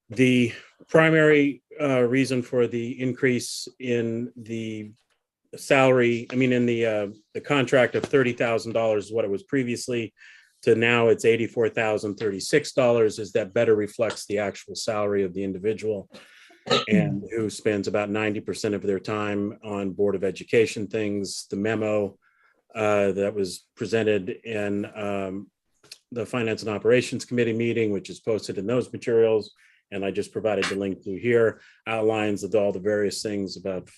The primary reason for the increase in the salary, in the contract of $30,000 is what it was previously, to now it's $84,036, is that better reflects the actual salary of the individual, and who spends about 90% of their time on Board of Education things. The memo that was presented in the Finance and Operations Committee meeting, which is posted in those materials, and I just provided the link to here, outlines of all the various things about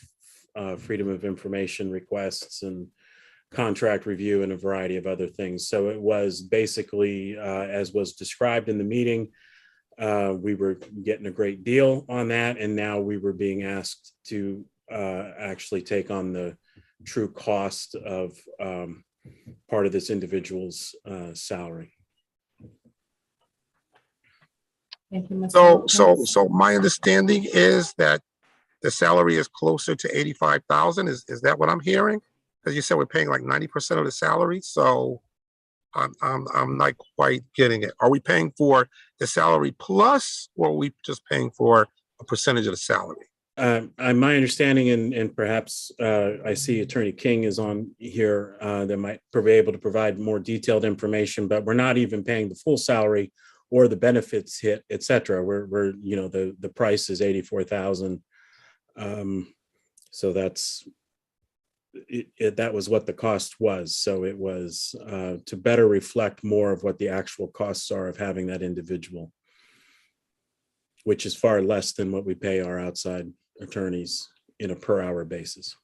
freedom of information requests and contract review and a variety of other things. So it was basically, as was described in the meeting, we were getting a great deal on that, and now we were being asked to actually take on the true cost of part of this individual's salary. Thank you, Mr. So my understanding is that the salary is closer to 85,000. Is that what I'm hearing? Because you said we're paying like 90% of the salary, so I'm not quite getting it. Are we paying for the salary plus, or are we just paying for a percentage of the salary? My understanding, and perhaps I see Attorney King is on here that might be able to provide more detailed information, but we're not even paying the full salary or the benefits hit, et cetera. We're the price is 84,000. So that's that was what the cost was. So it was to better reflect more of what the actual costs are of having that individual, which is far less than what we pay our outside attorneys in a per hour basis.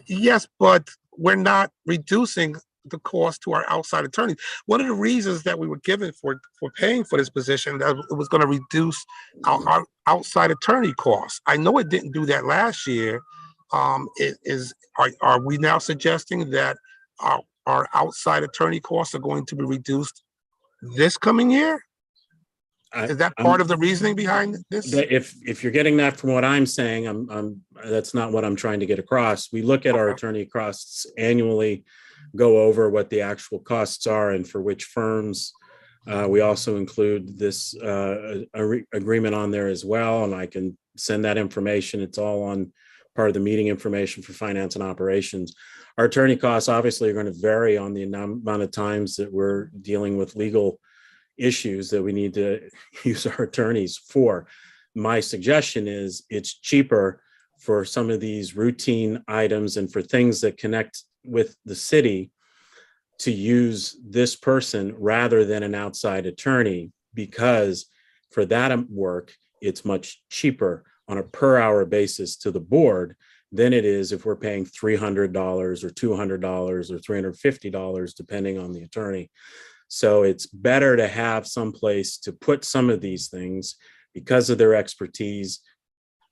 Yes, but we're not reducing the cost to our outside attorneys. One of the reasons that we were given for paying for this position, that it was going to reduce our outside attorney costs. I know it didn't do that last year. Are we now suggesting that our outside attorney costs are going to be reduced this coming year? Is that part of the reasoning behind this? If you're getting that from what I'm saying, that's not what I'm trying to get across. We look at our attorney costs annually, go over what the actual costs are and for which firms. We also include this agreement on there as well, and I can send that information. It's all on part of the meeting information for finance and operations. Our attorney costs obviously are going to vary on the amount of times that we're dealing with legal issues that we need to use our attorneys for. My suggestion is it's cheaper for some of these routine items and for things that connect with the city to use this person rather than an outside attorney, because for that work, it's much cheaper on a per hour basis to the board than it is if we're paying $300 or $200 or $350, depending on the attorney. So it's better to have some place to put some of these things because of their expertise,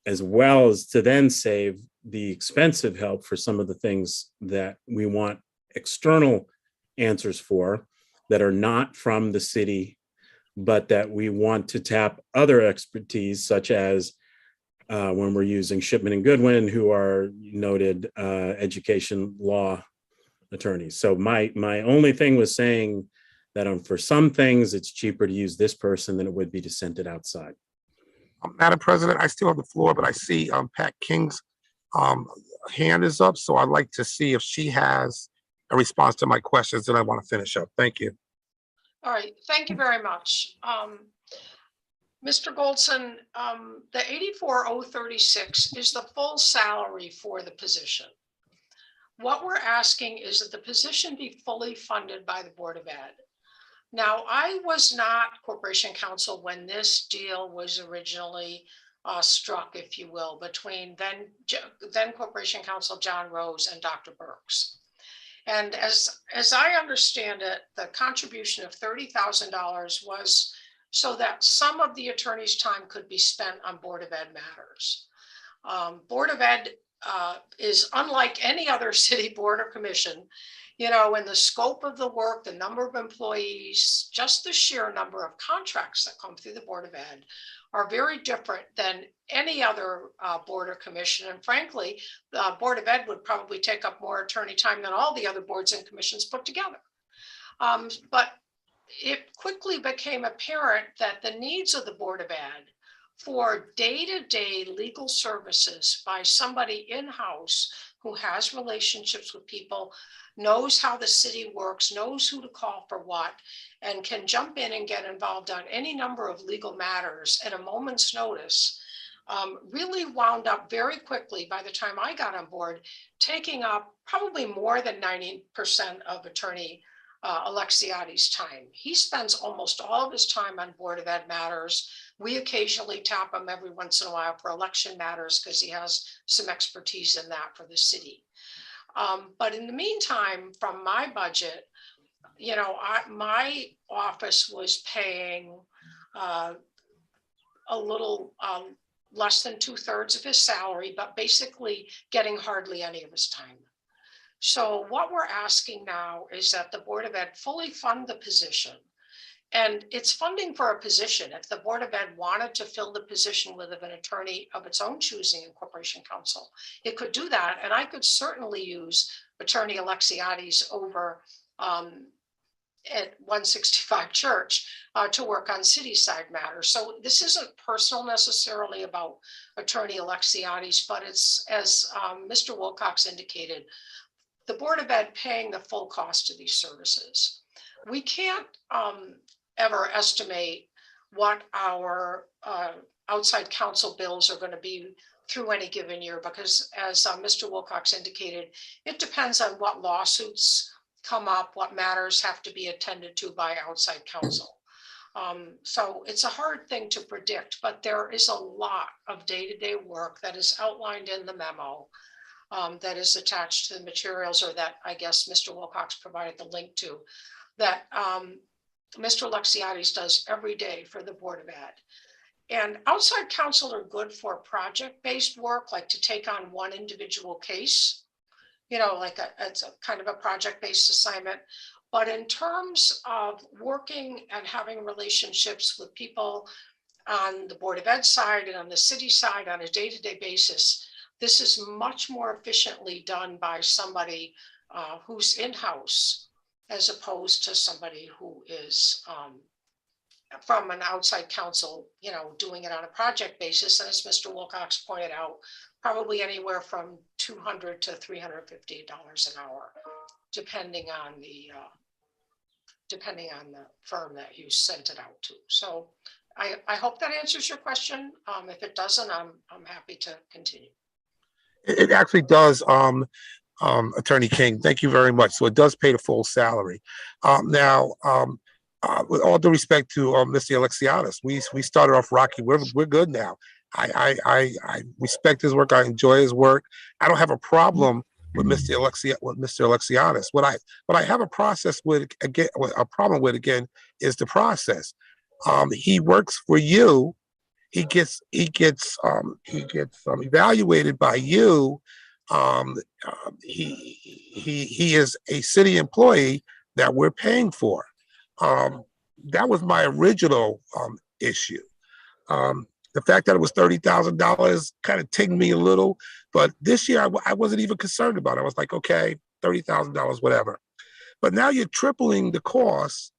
as well as to then save the expensive help for some of the things that we want external answers for that are not from the city, but that we want to tap other expertise, such as when we're using Shipman and Goodwin, who are noted education law attorneys. So my only thing was saying that for some things, it's cheaper to use this person than it would be to send it outside. Madam President, I still have the floor, but I see Pat King's hand is up. So I'd like to see if she has a response to my questions, and I want to finish up. Thank you. All right, thank you very much. Mr. Goldson, the 84,036 is the full salary for the position. What we're asking is that the position be fully funded by the Board of Ed. Now, I was not Corporation Counsel when this deal was originally struck, if you will, between then Corporation Counsel John Rose and Dr. Burks. And as I understand it, the contribution of $30,000 was so that some of the attorney's time could be spent on Board of Ed matters. Board of Ed is unlike any other city board or commission. You know, in the scope of the work, the number of employees, just the sheer number of contracts that come through the Board of Ed are very different than any other board or commission. And frankly, the Board of Ed would probably take up more attorney time than all the other boards and commissions put together. But it quickly became apparent that the needs of the Board of Ed for day-to-day legal services by somebody in-house who has relationships with people, knows how the city works, knows who to call for what, and can jump in and get involved on any number of legal matters at a moment's notice, really wound up very quickly, by the time I got on board, taking up probably more than 90% of Attorney Alexiati's time. He spends almost all of his time on Board of Ed matters. We occasionally tap him every once in a while for election matters because he has some expertise in that for the city. But in the meantime, from my budget, you know, my office was paying a little less than 2/3 of his salary, but basically getting hardly any of his time. So what we're asking now is that the Board of Ed fully fund the position. And it's funding for a position. If the Board of Ed wanted to fill the position with an attorney of its own choosing in Corporation Counsel, it could do that. And I could certainly use Attorney Alexiades over at 165 Church to work on city side matters. So this isn't personal necessarily about Attorney Alexiades, but it's, as Mr. Wilcox indicated, the Board of Ed paying the full cost of these services. We can't ever estimate what our outside counsel bills are going to be through any given year, because as Mr. Wilcox indicated, it depends on what lawsuits come up, what matters have to be attended to by outside counsel. So it's a hard thing to predict, but there is a lot of day-to-day work that is outlined in the memo that is attached to the materials, or that I guess Mr. Wilcox provided the link to, that Mr. Alexiades does every day for the Board of Ed. And outside counsel are good for project-based work, like to take on one individual case, you know, like it's a kind of a project-based assignment. But in terms of working and having relationships with people on the Board of Ed side and on the city side on a day-to-day basis, this is much more efficiently done by somebody who's in-house, as opposed to somebody who is from an outside counsel, you know, doing it on a project basis. And as Mr. Wilcox pointed out, probably anywhere from $200 to $350 an hour, depending on the firm that you sent it out to. So I hope that answers your question. If it doesn't, I'm happy to continue. It actually does, Attorney King. Thank you very much. So it does pay the full salary. Now, with all due respect to Mr. Alexiades, we started off rocky. We're good now. I respect his work. I enjoy his work. I don't have a problem with Mr. Alexiades. What I have a problem with again is the process. He works for you. He gets evaluated by you. He is a city employee that we're paying for. That was my original issue. The fact that it was $30,000 kind of tinged me a little, but this year I wasn't even concerned about it. I was like, okay, $30,000, whatever. But now you're tripling the cost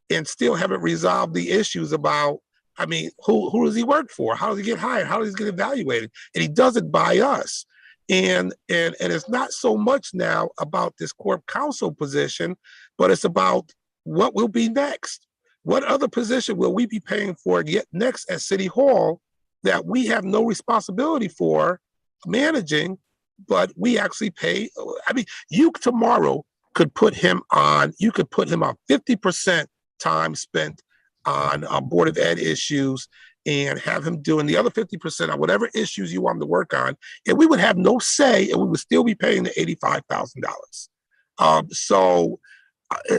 and still haven't resolved the issues about, I mean, who does he work for? How does he get hired? How does he get evaluated? And he does it by us. And it's not so much now about this corp counsel position, but it's about what will be next. What other position will we be paying for yet next at City Hall that we have no responsibility for managing, but we actually pay? I mean, you tomorrow could put him on, 50% time spent on Board of Ed issues and have him doing the other 50% on whatever issues you want him to work on, and we would have no say, and we would still be paying the $85,000. So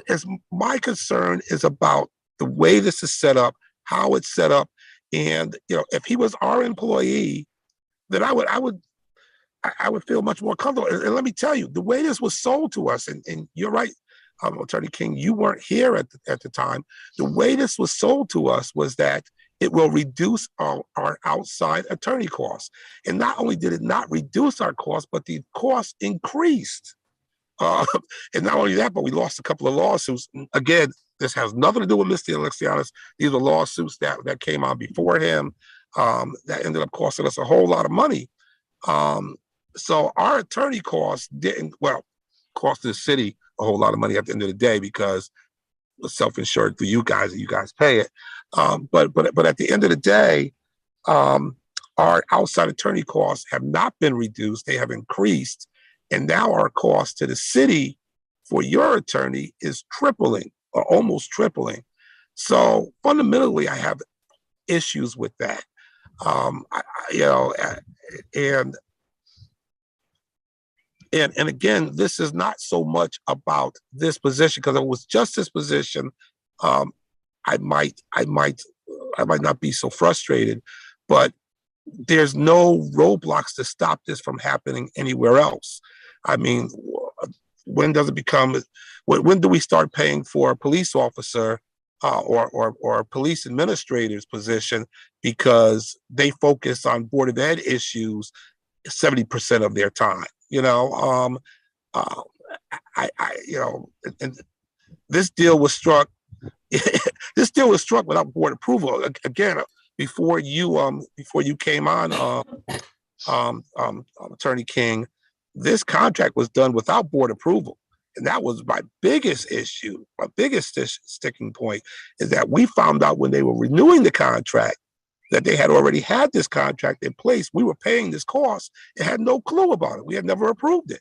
as my concern is about the way this is set up, how it's set up, and you know, if he was our employee, then I would feel much more comfortable. And let me tell you, the way this was sold to us, and you're right, Attorney King, you weren't here at the time. The way this was sold to us was that it will reduce our outside attorney costs. And not only did it not reduce our costs, but the costs increased. And not only that, but we lost a couple of lawsuits. Again, this has nothing to do with Mr. Alexiades. These are lawsuits that came on before him that ended up costing us a whole lot of money. So our attorney costs cost the city a whole lot of money at the end of the day because it's self-insured for you guys and you guys pay it. But at the end of the day, our outside attorney costs have not been reduced, they have increased. And now our cost to the city for your attorney is tripling or almost tripling. So fundamentally, I have issues with that. And again, this is not so much about this position, because if it was just this position, I might not be so frustrated, but there's no roadblocks to stop this from happening anywhere else. I mean, when does it become, when do we start paying for a police officer or a police administrator's position because they focus on Board of Ed issues 70% of their time? And this deal was struck. This deal was struck without board approval. Again, before you came on, Attorney King, this contract was done without board approval. And that was my biggest issue, my biggest sticking point, is that we found out when they were renewing the contract that they had already had this contract in place. We were paying this cost and had no clue about it. We had never approved it.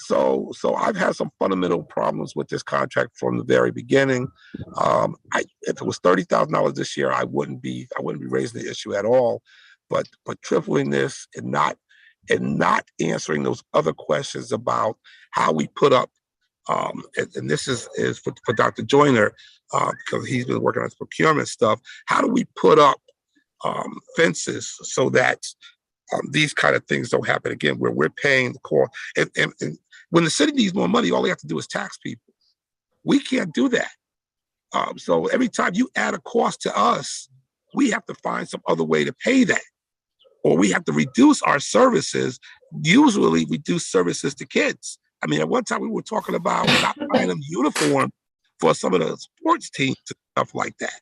So I've had some fundamental problems with this contract from the very beginning. If it was $30,000 this year, I wouldn't be raising the issue at all. But tripling this and not answering those other questions about how we put up, and this is for Dr. Joyner, because he's been working on this procurement stuff. How do we put up fences so that these kind of things don't happen again, where we're paying the cost? And when the city needs more money, all they have to do is tax people. We can't do that. So every time you add a cost to us, we have to find some other way to pay that. Or we have to reduce our services, usually reduce services to kids. I mean, at one time we were talking about not buying them uniform for some of the sports teams and stuff like that.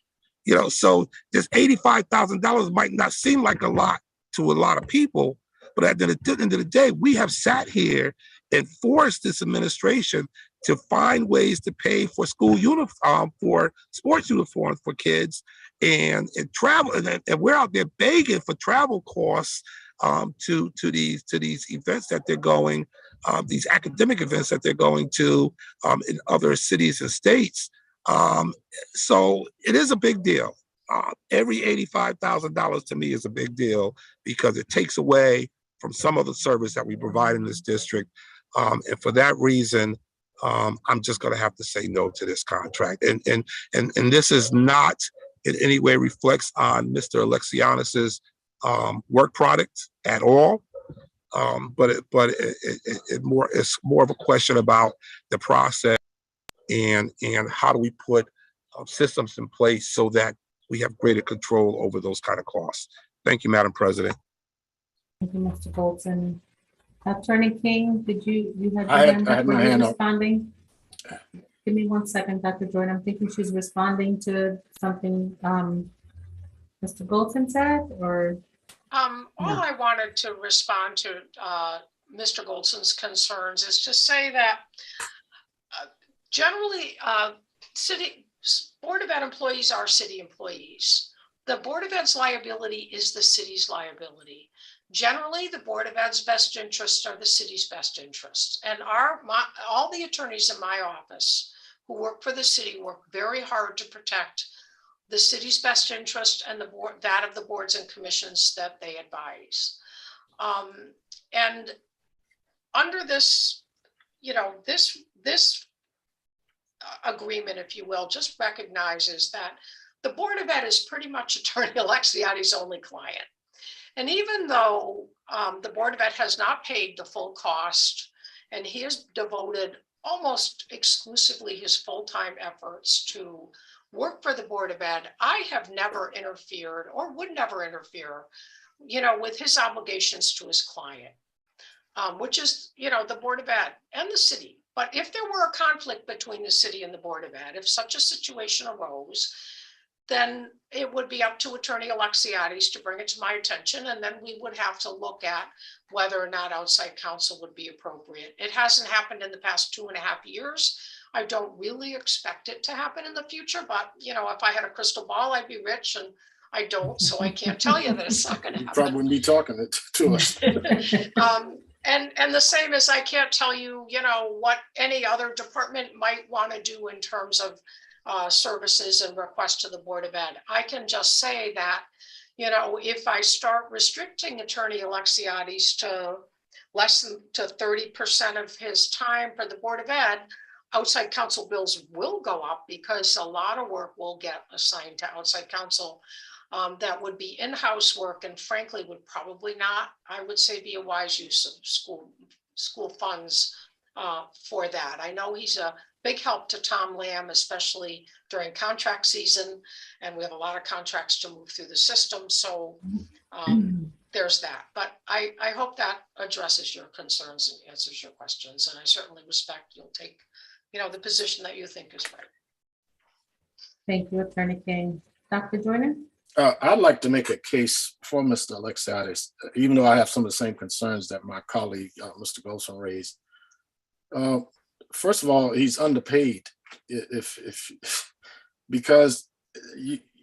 So this $85,000 might not seem like a lot to a lot of people, but at the end of the day, we have sat here and forced this administration to find ways to pay for school uniform, for sports uniforms for kids, and travel, and we're out there begging for travel costs to these events that they're going, these academic events that they're going to in other cities and states. So it is a big deal. Every $85,000 to me is a big deal because it takes away from some of the service that we provide in this district. And for that reason, I'm just going to have to say no to this contract. And this is not in any way reflects on Mr. Alexianis's work product at all. But it's more of a question about the process and how do we put systems in place so that we have greater control over those kind of costs. Thank you, Madam President. Thank you, Mr. Goldson. Attorney King, you had I your had- hand I up? had Were my you hand up. responding? Give me 1 second, Dr. Jordan. I'm thinking she's responding to something Mr. Goldson said, or? All I wanted to respond to Mr. Goldson's concerns is to say that generally Board of Ed employees are city employees. The Board of Ed's liability is the city's liability. Generally, the Board of Ed's best interests are the city's best interests. And all the attorneys in my office who work for the city work very hard to protect the city's best interest and that of the boards and commissions that they advise. And under this, this agreement, if you will, just recognizes that the Board of Ed is pretty much Attorney Alexiadi's only client. And even though the Board of Ed has not paid the full cost, and he has devoted almost exclusively his full-time efforts to work for the Board of Ed, I have never interfered or would never interfere, with his obligations to his client, which is, the Board of Ed and the city. But if there were a conflict between the city and the Board of Ed, if such a situation arose, then it would be up to Attorney Alexiades to bring it to my attention, and then we would have to look at whether or not outside counsel would be appropriate. It hasn't happened in the past 2.5 years. I don't really expect it to happen in the future, but if I had a crystal ball, I'd be rich, and I don't, so I can't tell you that it's not going to You happen. probably wouldn't be talking to us. And the same as I can't tell you, what any other department might want to do in terms of services and requests to the Board of Ed. I can just say that, if I start restricting Attorney Alexiades to less than 30% of his time for the Board of Ed, outside counsel bills will go up because a lot of work will get assigned to outside counsel that would be in-house work and frankly would probably not, I would say, be a wise use of school funds for that. I know he's a big help to Tom Lamb, especially during contract season, and we have a lot of contracts to move through the system. So there's that. But I hope that addresses your concerns and answers your questions. And I certainly respect you'll take, the position that you think is right. Thank you, Attorney King. Dr. Joyner? I'd like to make a case for Mr. Alexiadis, even though I have some of the same concerns that my colleague, Mr. Golson, raised. First of all, he's underpaid. Because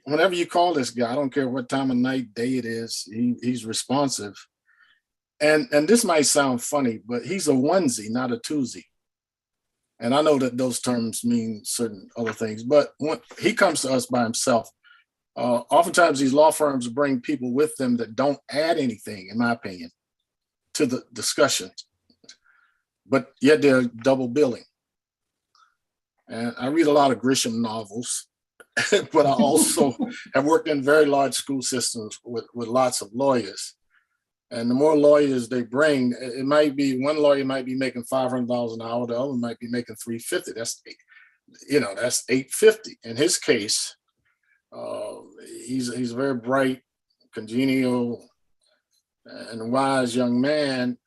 whenever you call this guy, I don't care what time of night, day it is, he's responsive. And this might sound funny, but he's a onesie, not a twosie. And I know that those terms mean certain other things, but when he comes to us by himself, oftentimes these law firms bring people with them that don't add anything, in my opinion, to the discussion, but yet they're double billing. And I read a lot of Grisham novels, but I also have worked in very large school systems with lots of lawyers. And the more lawyers they bring, it might be one lawyer might be making $500 an hour, the other might be making $350. That's $850. In his case, he's a very bright, congenial, and wise young man,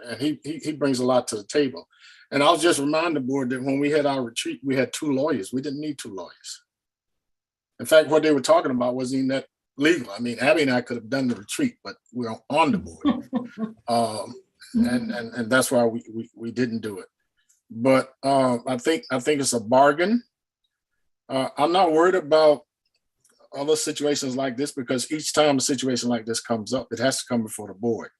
and he brings a lot to the table. And I'll just remind the board that when we had our retreat, we had 2 lawyers. We didn't need 2 lawyers. In fact, what they were talking about wasn't even that legal. I mean, Abby and I could have done the retreat, but we're on the board, and that's why we didn't do it. But I think it's a bargain. I'm not worried about other situations like this, because each time a situation like this comes up, it has to come before the board.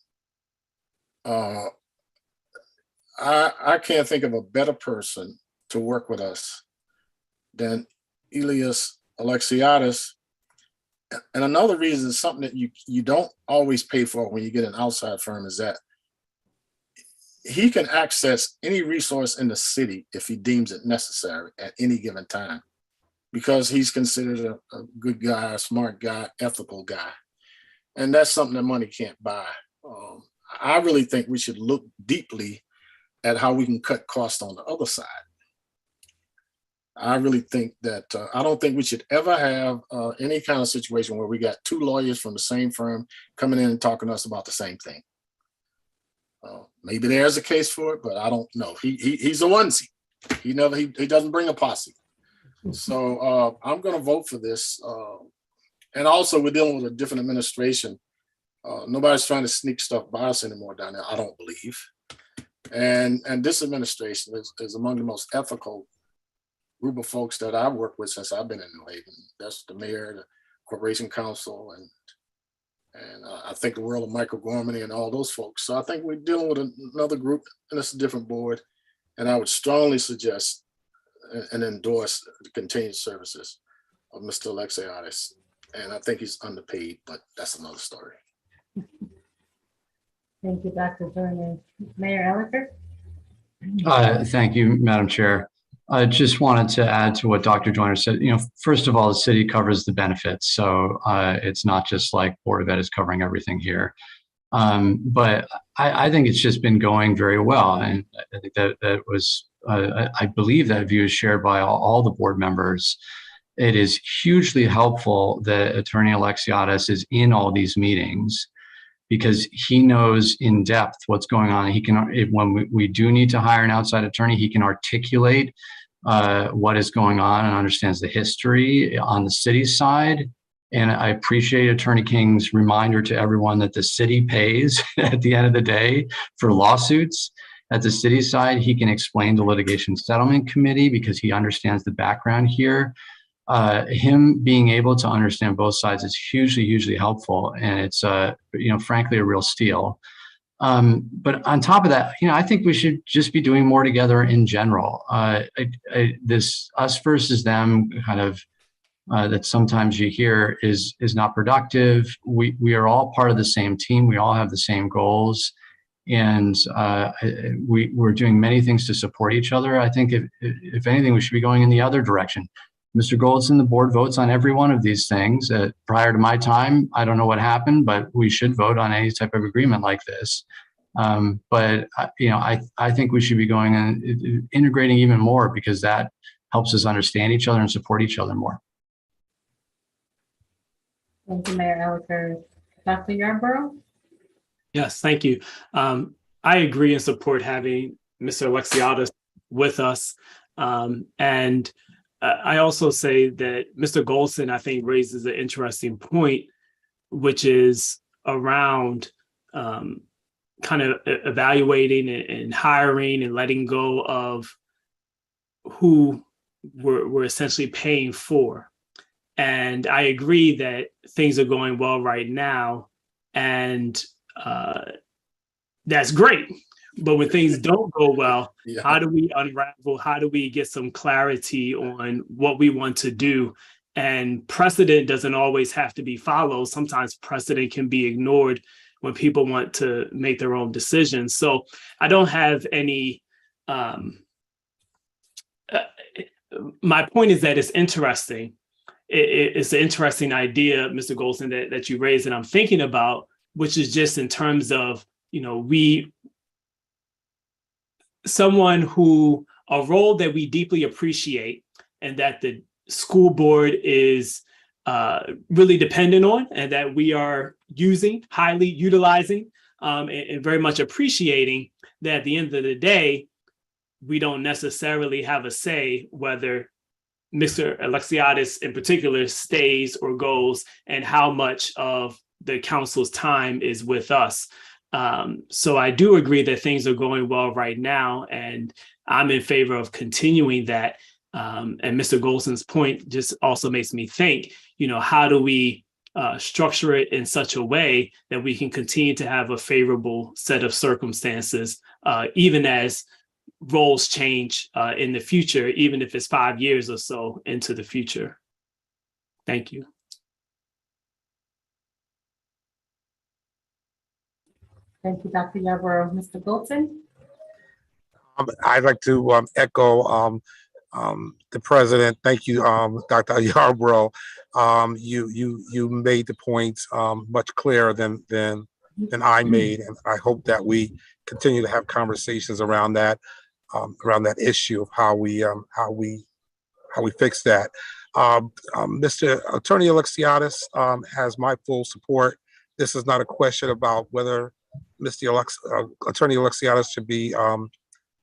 I can't think of a better person to work with us than Elias Alexiadis. And another reason is something that you don't always pay for when you get an outside firm is that he can access any resource in the city if he deems it necessary at any given time, because he's considered a good guy, a smart guy, ethical guy. And that's something that money can't buy. I really think we should look deeply at how we can cut costs on the other side. I really think that, I don't think we should ever have any kind of situation where we got 2 lawyers from the same firm coming in and talking to us about the same thing. Maybe there's a case for it, but I don't know. He's a onesie. He doesn't bring a posse. So I'm going to vote for this. And also, we're dealing with a different administration. Nobody's trying to sneak stuff by us anymore down there, I don't believe. And this administration is among the most ethical group of folks that I've worked with since I've been in New Haven. That's the mayor, the corporation council, and I think the world of Michael Gormany and all those folks. So I think we're dealing with another group, and it's a different board. And I would strongly suggest and endorse the continued services of Mr. Alexiadis. And I think he's underpaid, but that's another story. Thank you, Dr. Joyner. Mayor Elicker? Thank you, Madam Chair. I just wanted to add to what Dr. Joyner said. First of all, the city covers the benefits, so it's not just like Board of Ed is covering everything here. But I think it's just been going very well, and I think that was I believe that view is shared by all the board members. It is hugely helpful that Attorney Alexiadis is in all these meetings, because he knows in depth what's going on. He can, when we do need to hire an outside attorney, he can articulate what is going on and understands the history on the city side. And I appreciate Attorney King's reminder to everyone that the city pays at the end of the day for lawsuits. At the city side, he can explain the litigation settlement committee because he understands the background here. Him being able to understand both sides is hugely, hugely helpful, and it's frankly a real steal. But on top of that, I think we should just be doing more together in general. This us versus them kind of that sometimes you hear is not productive. We are all part of the same team. We all have the same goals, and we're doing many things to support each other. I think if anything, we should be going in the other direction. Mr. Goldson, the board votes on every one of these things. Prior to my time, I don't know what happened, but we should vote on any type of agreement like this. But I think we should be going and integrating even more, because that helps us understand each other and support each other more. Thank you, Mayor Elicker. Dr. Yarborough? Yes, thank you. I agree and support having Mr. Alexiadis with us. And I also say that Mr. Golson, I think, raises an interesting point, which is around kind of evaluating and hiring and letting go of who we're essentially paying for. And I agree that things are going well right now, and that's great. But when things don't go well, how do we unravel? How do we get some clarity on what we want to do? And precedent doesn't always have to be followed. Sometimes precedent can be ignored when people want to make their own decisions. So I don't have any, my point is that it's interesting. It's an interesting idea, Mr. Golson, that you raised, and I'm thinking about, which is just in terms of, someone who, a role that we deeply appreciate and that the school board is really dependent on, and that we are using, highly utilizing, and very much appreciating, that at the end of the day, we don't necessarily have a say whether Mr. Alexiadis in particular stays or goes, and how much of the council's time is with us. So I do agree that things are going well right now, and I'm in favor of continuing that. And Mr. Golson's point just also makes me think, how do we structure it in such a way that we can continue to have a favorable set of circumstances, even as roles change in the future, even if it's 5 years or so into the future. Thank you. Thank you, Dr. Yarborough. Mr. Golson? I'd like to echo the president. Thank you, Dr. Yarborough. You made the points much clearer than I made, and I hope that we continue to have conversations around that issue of how we fix that. Mr. Attorney Alexiadis has my full support. This is not a question about whether Mr. Attorney Alexiadis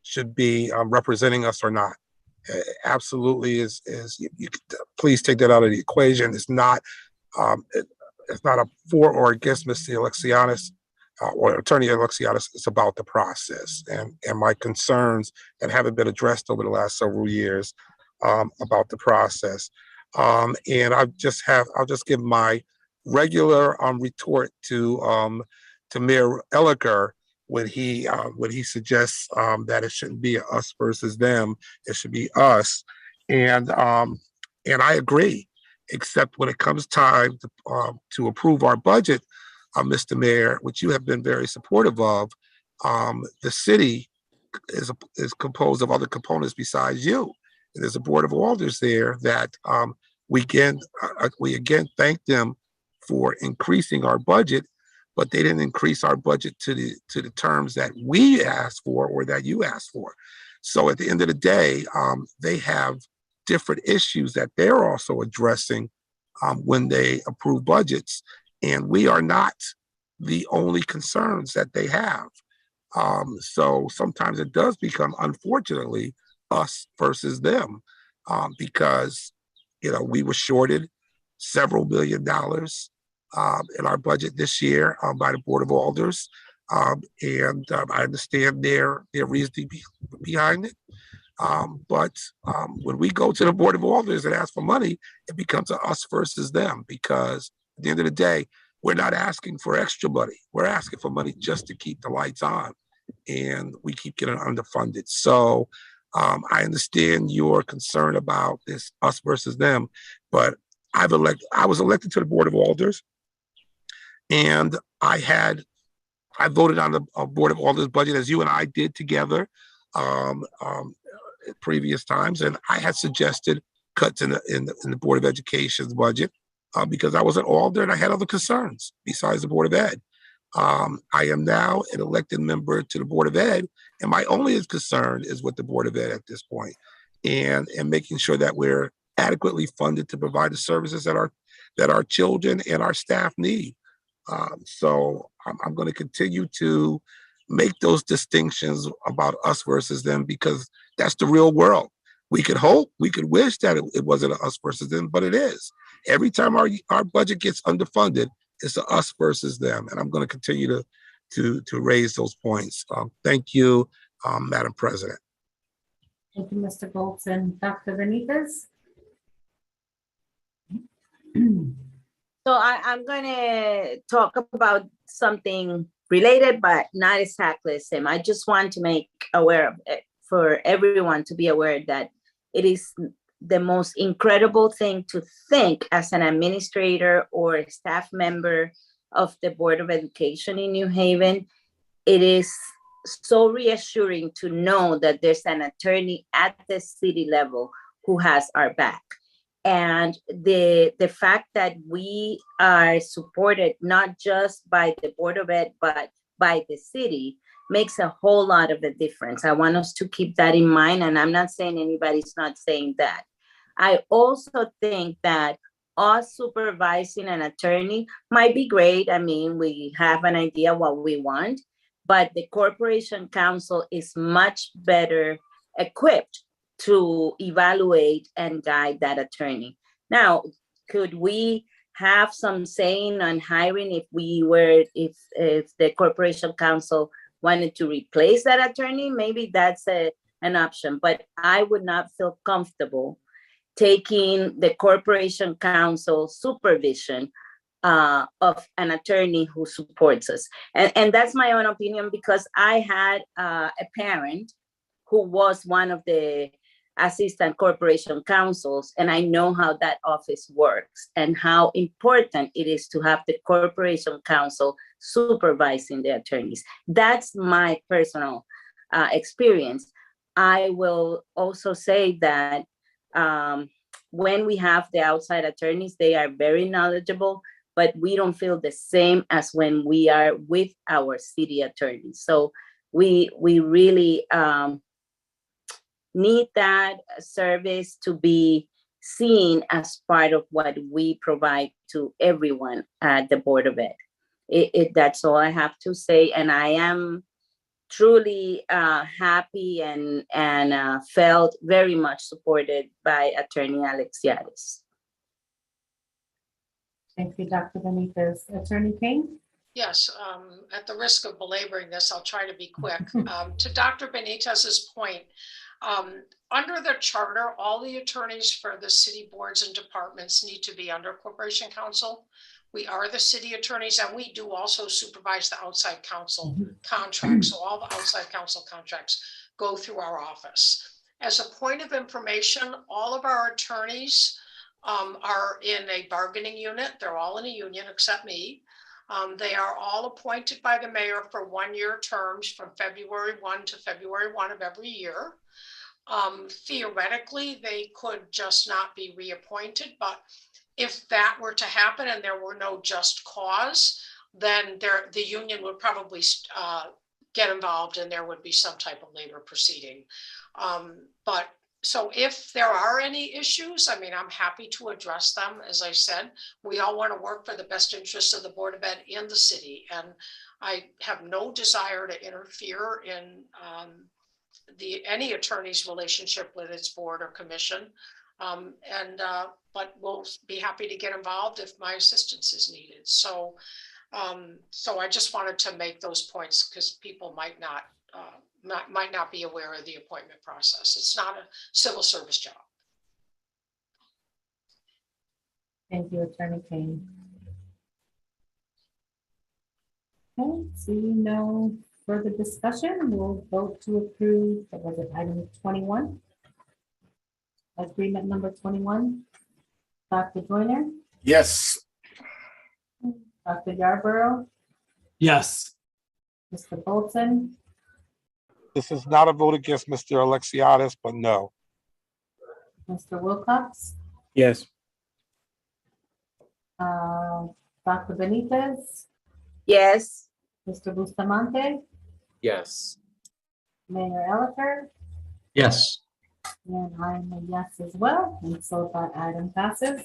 should be representing us or not. Absolutely is you please take that out of the equation. It's not a for or against Mr. Alexiadis or Attorney Alexiadis. It's about the process and my concerns that haven't been addressed over the last several years about the process. And I'll just give my regular retort to Mayor Elicker when he suggests that it shouldn't be us versus them, it should be us. And I agree, except when it comes time to approve our budget, Mr. Mayor, which you have been very supportive of, the city is composed of other components besides you. And there's a board of alders there that we again thank them for increasing our budget, but they didn't increase our budget to the terms that we asked for or that you asked for. So at the end of the day, they have different issues that they're also addressing when they approve budgets, and we are not the only concerns that they have. So sometimes it does become, unfortunately, us versus them, because we were shorted several $1 billion in our budget this year by the Board of Alders, and I understand their reasoning behind it. But when we go to the Board of Alders and ask for money, it becomes a us versus them, because at the end of the day, we're not asking for extra money. We're asking for money just to keep the lights on, and we keep getting underfunded. So I understand your concern about this us versus them, but I was elected to the Board of Alders, and I voted on the Board of Alders budget as you and I did together previous times, and I had suggested cuts in the Board of Education's budget because I was an alder and I had other concerns besides the Board of Ed. I am now an elected member to the Board of Ed, and my only concern is with the Board of Ed at this point, and making sure that we're adequately funded to provide the services that our children and our staff need. So I'm going to continue to make those distinctions about us versus them, because that's the real world. We could hope, we could wish that it wasn't a us versus them, but it is. Every time our budget gets underfunded, it's a us versus them. And I'm going to continue to raise those points. Thank you, Madam President. Thank you, Mr. Goldson. Dr. Benitez? So I'm going to talk about something related, but not exactly the same. I just want to make aware of it, for everyone to be aware that it is the most incredible thing to think as an administrator or a staff member of the Board of Education in New Haven. It is so reassuring to know that there's an attorney at the city level who has our back. And the fact that we are supported not just by the Board of Ed, but by the city makes a whole lot of a difference. I want us to keep that in mind. And I'm not saying anybody's not saying that. I also think that us supervising an attorney might be great. I mean, we have an idea what we want, but the Corporation Counsel is much better equipped to evaluate and guide that attorney. Now, could we have some saying on hiring if the Corporation Counsel wanted to replace that attorney? Maybe that's an option, but I would not feel comfortable taking the Corporation Counsel supervision of an attorney who supports us. And that's my own opinion, because I had a parent who was one of the assistant corporation counsels, and I know how that office works and how important it is to have the Corporation Counsel supervising the attorneys. That's my personal experience. I will also say that when we have the outside attorneys, they are very knowledgeable, but we don't feel the same as when we are with our city attorneys. So we really need that service to be seen as part of what we provide to everyone at the Board of Ed. That's all I have to say. And I am truly happy and felt very much supported by Attorney Alexiades. Thank you, Dr. Benitez. Attorney King? Yes, at the risk of belaboring this, I'll try to be quick. To Dr. Benitez's point, under the charter, all the attorneys for the city boards and departments need to be under Corporation Counsel. We are the city attorneys, and we do also supervise the outside counsel contracts. So all the outside counsel contracts go through our office. As a point of information, all of our attorneys are in a bargaining unit. They're all in a union except me. They are all appointed by the mayor for one-year terms from February 1 to February 1 of every year. Theoretically, they could just not be reappointed, but if that were to happen and there were no just cause, then the union would probably get involved and there would be some type of labor proceeding. But so if there are any issues, I mean, I'm happy to address them. As I said, we all want to work for the best interests of the Board of Ed and the city. And I have no desire to interfere in any attorney's relationship with its board or commission. But we'll be happy to get involved if my assistance is needed. So I just wanted to make those points because people might not be aware of the appointment process. It's not a civil service job. Thank you, Attorney King. Okay, seeing no further discussion, we'll vote to approve, what was it, item 21? Agreement number 21. Dr. Joyner, Yes. Dr. Yarborough, Yes. Mr. Bolton, This is not a vote against Mr. Alexiades, but no. Mr. Wilcox, Yes. Dr. Benitez, Yes. Mr. Bustamante, Yes. Mayor Elicker, Yes. and I'm a yes as well, and so that item passes.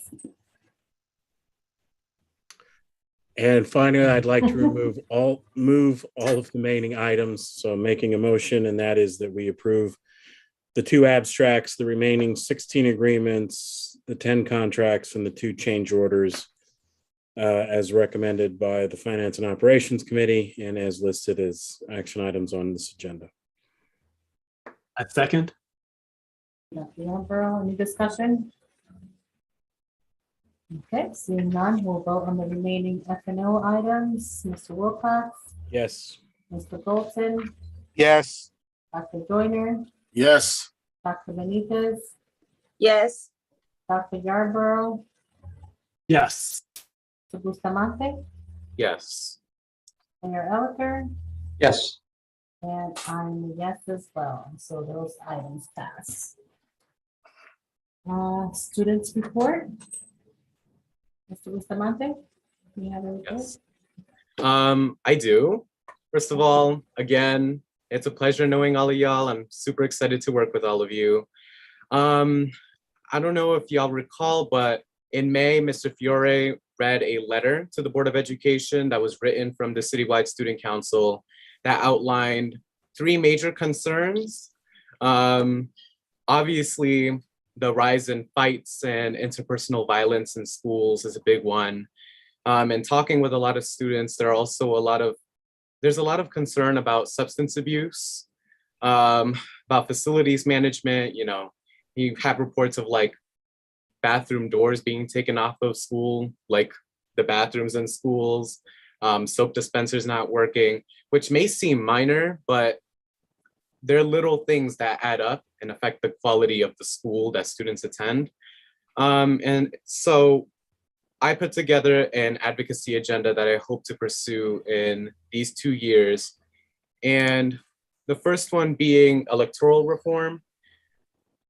And finally, I'd like to move all of the remaining items. So I'm making a motion, and that is that we approve the 2 abstracts, the remaining 16 agreements, the 10 contracts, and the 2 change orders as recommended by the Finance and Operations Committee and as listed as action items on this agenda. I second. Dr. Yarborough, any discussion? Okay, seeing none, we'll vote on the remaining F and O items. Mr. Wilcox, Yes. Mr. Golson, Yes. Dr. Joyner, Yes. Dr. Benitez, Yes. Dr. Yarborough, Yes. Mr. Bustamante, Yes. Mayor Elicker, Yes. and I'm a yes as well. So those items pass. Students report. Mr. Bustamante, you have a report? Yes. I do. First of all, again, it's a pleasure knowing all of y'all. I'm super excited to work with all of you. I don't know if y'all recall, but in May, Mr. Fiore read a letter to the Board of Education that was written from the Citywide Student Council that outlined 3 major concerns. Obviously, the rise in fights and interpersonal violence in schools is a big one. And talking with a lot of students, there's a lot of concern about substance abuse, about facilities management. You know, you have reports of like bathroom doors being taken off of school, like the bathrooms in schools, soap dispensers not working, which may seem minor, but they're little things that add up and affect the quality of the school that students attend. And so I put together an advocacy agenda that I hope to pursue in these 2 years. And the first one being electoral reform.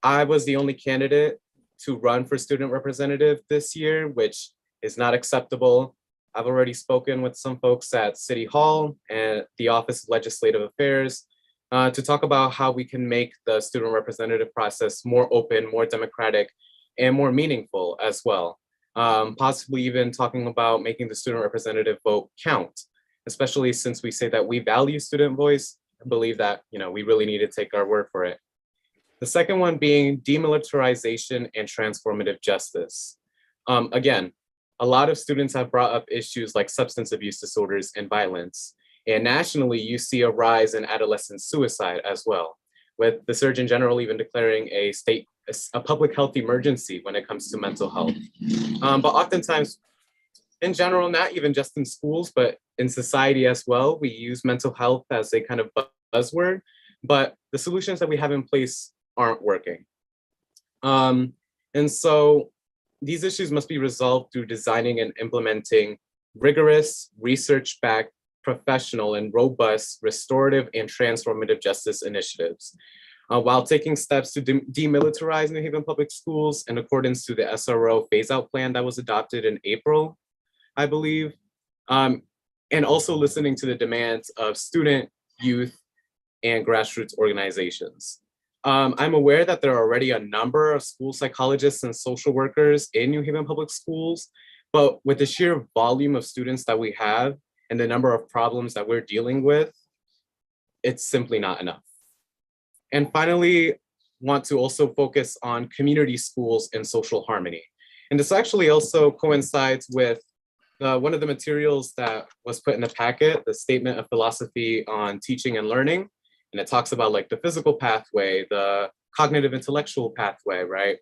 I was the only candidate to run for student representative this year, which is not acceptable. I've already spoken with some folks at City Hall and the Office of Legislative Affairs to talk about how we can make the student representative process more open, more democratic, and more meaningful as well. Possibly even talking about making the student representative vote count, especially since we say that we value student voice. I believe that, you know, we really need to take our word for it. The second one being demilitarization and transformative justice. Again, a lot of students have brought up issues like substance abuse disorders and violence. And nationally, you see a rise in adolescent suicide as well, with the Surgeon General even declaring a public health emergency when it comes to mental health. But oftentimes, in general, not even just in schools, but in society as well, we use mental health as a kind of buzzword, but the solutions that we have in place aren't working. And so these issues must be resolved through designing and implementing rigorous, research-backed, professional, and robust restorative and transformative justice initiatives, while taking steps to demilitarize New Haven Public Schools in accordance to the SRO phase-out plan that was adopted in April, I believe, and also listening to the demands of student, youth, and grassroots organizations. I'm aware that there are already a number of school psychologists and social workers in New Haven Public Schools, but with the sheer volume of students that we have and the number of problems that we're dealing with, it's simply not enough. And finally, want to also focus on community schools and social harmony. And this actually also coincides with one of the materials that was put in the packet, the Statement of Philosophy on Teaching and Learning. And it talks about like the physical pathway, the cognitive intellectual pathway, right?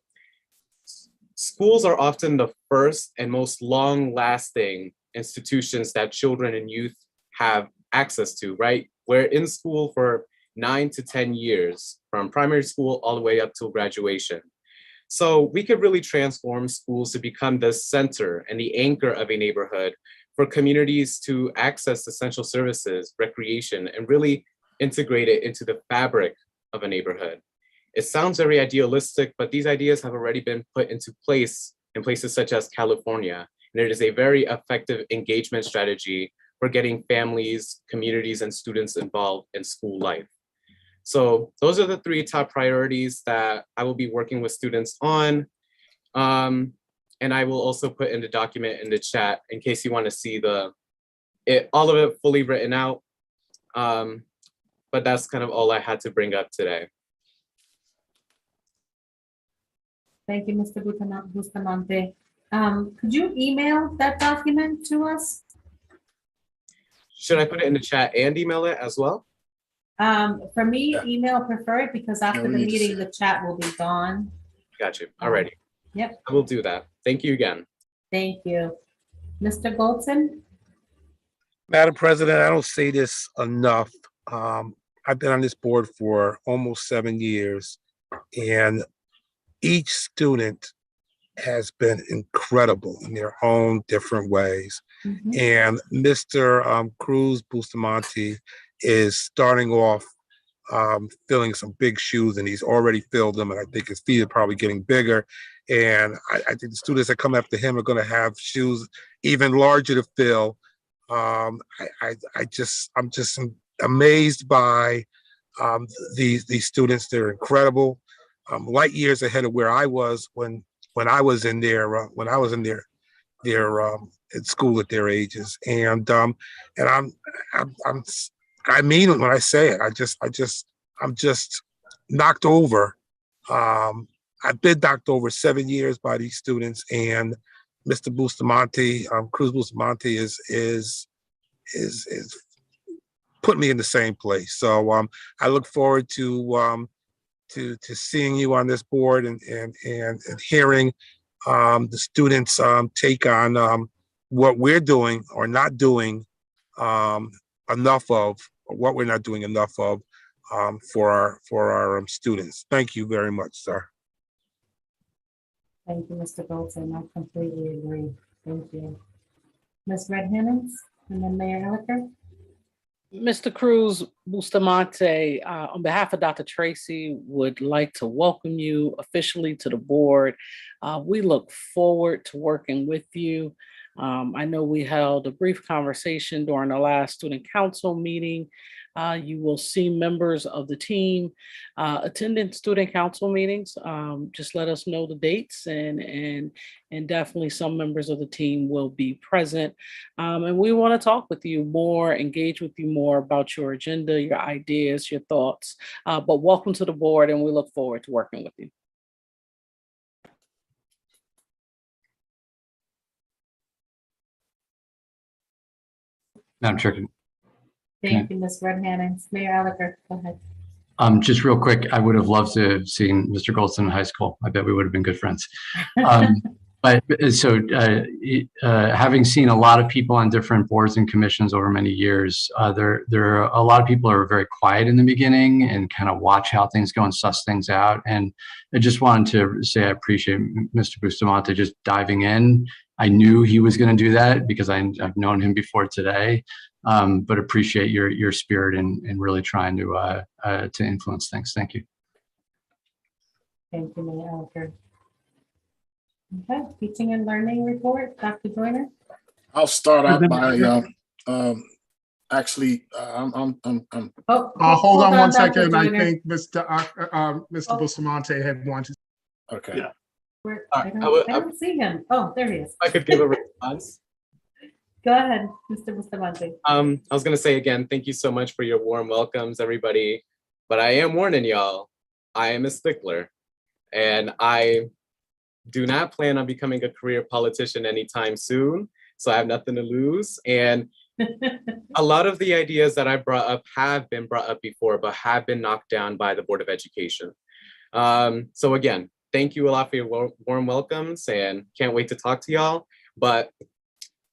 Schools are often the first and most long-lasting institutions that children and youth have access to, right? We're in school for 9 to 10 years, from primary school all the way up till graduation. So we could really transform schools to become the center and the anchor of a neighborhood for communities to access essential services, recreation, and really integrate it into the fabric of a neighborhood. It sounds very idealistic, but these ideas have already been put into place in places such as California. And it is a very effective engagement strategy for getting families, communities, and students involved in school life. So those are the 3 top priorities that I will be working with students on. And I will also put in the document in the chat in case you want to see all of it fully written out. But that's kind of all I had to bring up today. Thank you, Mr. Bustamante. Could you email that document to us? Should I put it in the chat and email it as well? For me, email preferred because after we the need to see meeting, the chat will be gone. Got you. Alrighty. Yep, I will do that. Thank you again. thank you. Mr. Goldson? Madam President, I don't say this enough. I've been on this board for almost 7 years, and each student has been incredible in their own different ways. Mhm. And Mr. Cruz Bustamante is starting off filling some big shoes, and he's already filled them, and I think his feet are probably getting bigger. And I think the students that come after him are going to have shoes even larger to fill. I'm just amazed by these students. They're incredible, light years ahead of where I was when I was in their at school at their ages. And I mean it when I say it. I'm just knocked over. I've been knocked over 7 years by these students, and Mr. Bustamante, Cruz Bustamante is put me in the same place. So I look forward to seeing you on this board and hearing the students take on what we're doing or not doing enough of, or what we're not doing enough of for our students. Thank you very much, sir. Thank you, Mr. Goldson. I completely agree. Thank you. Ms. Red Hannons, and then Mayor Elicker. Mr. Cruz Bustamante, on behalf of Dr. Tracy, would like to welcome you officially to the board. We look forward to working with you. I know we held a brief conversation during the last student council meeting. You will see members of the team attending student council meetings. Just let us know the dates, and definitely some members of the team will be present. And we want to talk with you more, engage with you more about your agenda, your ideas, your thoughts. But welcome to the board, and we look forward to working with you. Madam Chair, Thank you, Ms. Red Hannons. Mayor Elicker, go ahead. just real quick, I would have loved to have seen Mr. Goldson in high school. I bet we would have been good friends. But so having seen a lot of people on different boards and commissions over many years, there are a lot of people who are very quiet in the beginning and kind of watch how things go and suss things out. And I just wanted to say I appreciate Mr. Bustamante just diving in. I knew he was going to do that because I've known him before today, but appreciate your spirit and really trying to influence things. Thank you. Thank you, Mayor Elicker. Okay, teaching and learning report, Dr. Joyner. I'll start out by actually, I'm Hold on one Dr. second. I Joyner. think Mr. Bustamante had wanted. okay. Yeah. I don't see him. Oh, there he is. I could give a response. Go ahead, Mr. Bustamante. I was gonna say again, thank you so much for your warm welcomes, everybody. But I am warning y'all, I am a stickler, and I do not plan on becoming a career politician anytime soon. So I have nothing to lose. And a lot of the ideas that I brought up have been brought up before, but have been knocked down by the Board of Education. So again, thank you a lot for your warm welcomes, and can't wait to talk to y'all. But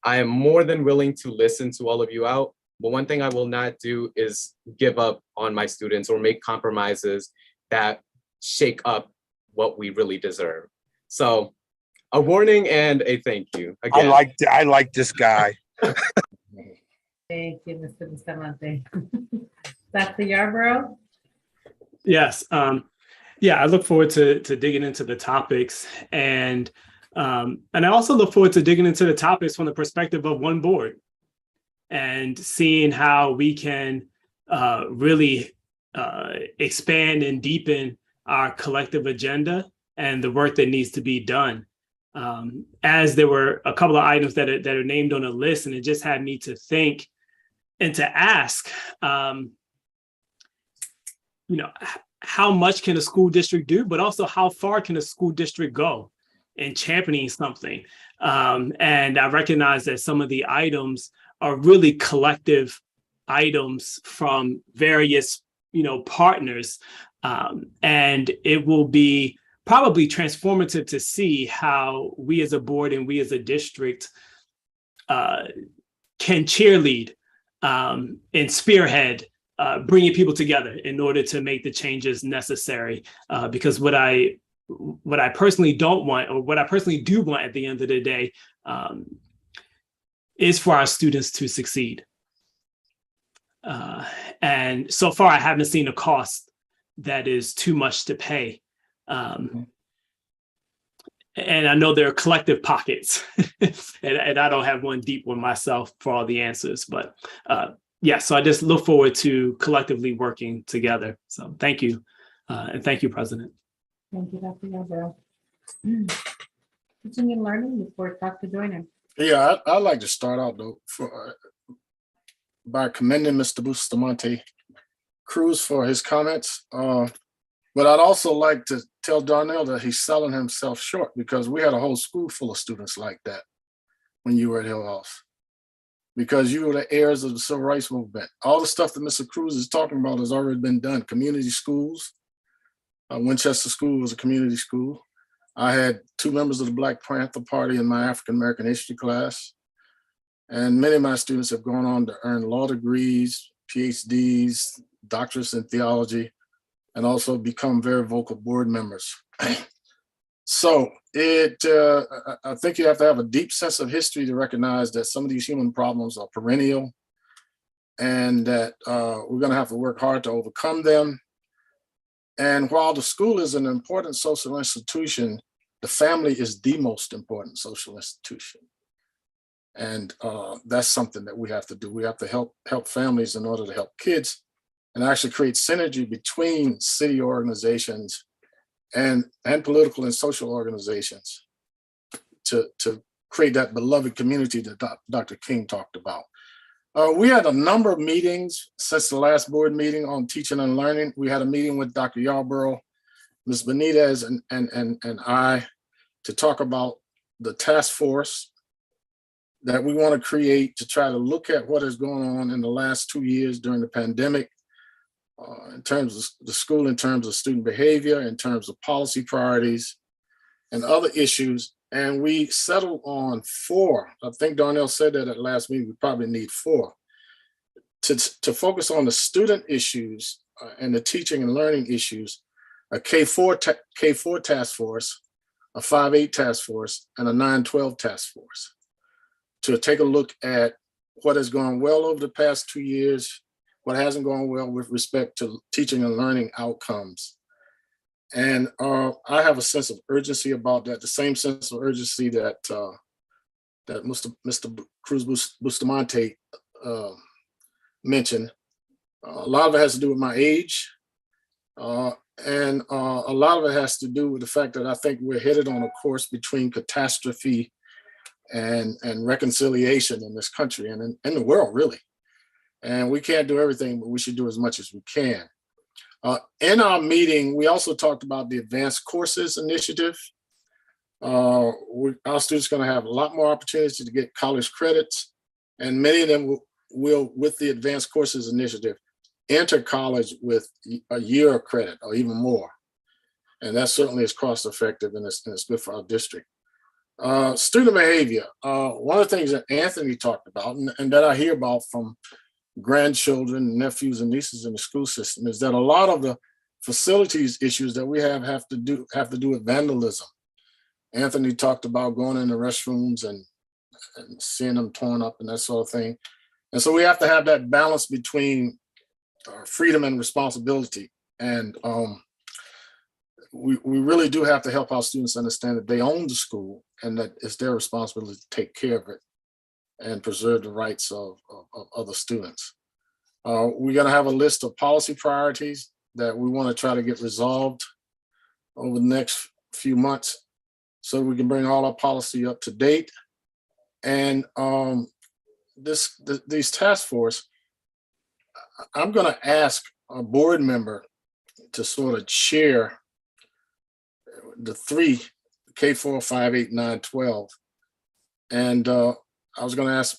I am more than willing to listen to all of you out. But one thing I will not do is give up on my students or make compromises that shake up what we really deserve. So a warning and a thank you. Again. I like this guy. Thank you, Mr. Bustamante. Dr. Yarborough? Yes. Yeah, I look forward to digging into the topics, and I also look forward to digging into the topics from the perspective of one board. and seeing how we can really expand and deepen our collective agenda and the work that needs to be done. As there were a couple of items that are named on a list, and it just had me to think and to ask, how much can a school district do, but also how far can a school district go in championing something? And I recognize that some of the items are really collective items from various, partners. And it will be probably transformative to see how we as a board and we as a district can cheerlead and spearhead bringing people together in order to make the changes necessary. Because what I personally don't want, or what I personally do want at the end of the day, is for our students to succeed. And so far, I haven't seen a cost that is too much to pay. And I know there are collective pockets, and I don't have one deep one myself for all the answers, but so I just look forward to collectively working together. So thank you. And thank you, President. Thank you, Dr. Yarborough. Continuing learning before Dr. Joyner. Yeah, I'd like to start out though by commending Mr. Bustamante Cruz for his comments. But I'd also like to tell Darnell that he's selling himself short, because we had a whole school full of students like that when you were at Hill House, because you were the heirs of the Civil Rights Movement. All the stuff that Mr. Cruz is talking about has already been done. Community schools. Winchester School was a community school. I had 2 members of the Black Panther Party in my African American history class. And many of my students have gone on to earn law degrees, PhDs, doctorates in theology, and also become very vocal board members. So I think you have to have a deep sense of history to recognize that some of these human problems are perennial, and that we're going to have to work hard to overcome them. And while the school is an important social institution, the family is the most important social institution. And that's something that we have to do. We have to help families in order to help kids, and actually create synergy between city organizations and political and social organizations to create that beloved community that Dr. King talked about. We had a number of meetings since the last board meeting on teaching and learning. We had a meeting with Dr. Yarborough, Ms. Benitez, and I to talk about the task force that we want to create to try to look at what is going on in the last 2 years during the pandemic, in terms of the school, in terms of student behavior, in terms of policy priorities and other issues. And we settled on 4. I think Darnell said that at last meeting, we probably need 4 to focus on the student issues and the teaching and learning issues, a K4 task force, a 5-8 task force, and a 9-12 task force, to take a look at what has gone well over the past 2 years, what hasn't gone well with respect to teaching and learning outcomes. And I have a sense of urgency about that, the same sense of urgency that Mr. Cruz Bustamante mentioned. A lot of it has to do with my age. And a lot of it has to do with the fact that I think we're headed on a course between catastrophe and reconciliation in this country and in the world, really. And we can't do everything, but we should do as much as we can. In our meeting, we also talked about the Advanced Courses Initiative. Our students are going to have a lot more opportunities to get college credits, and many of them will, with the Advanced Courses Initiative, enter college with a year of credit or even more. And that certainly is cost effective, and it's good for our district. Student behavior. One of the things that Anthony talked about, and that I hear about from grandchildren, nephews, and nieces in the school system, is that a lot of the facilities issues that we have to do with vandalism. Anthony talked about going in the restrooms and seeing them torn up and that sort of thing. And so we have to have that balance between freedom and responsibility. And we really do have to help our students understand that they own the school and that it's their responsibility to take care of it. and preserve the rights of other students. We're gonna have a list of policy priorities that we want to try to get resolved over the next few months so we can bring all our policy up to date. And these task force, I'm gonna ask a board member to sort of chair the three, K4, 5, 8, 9, 12. And I was gonna ask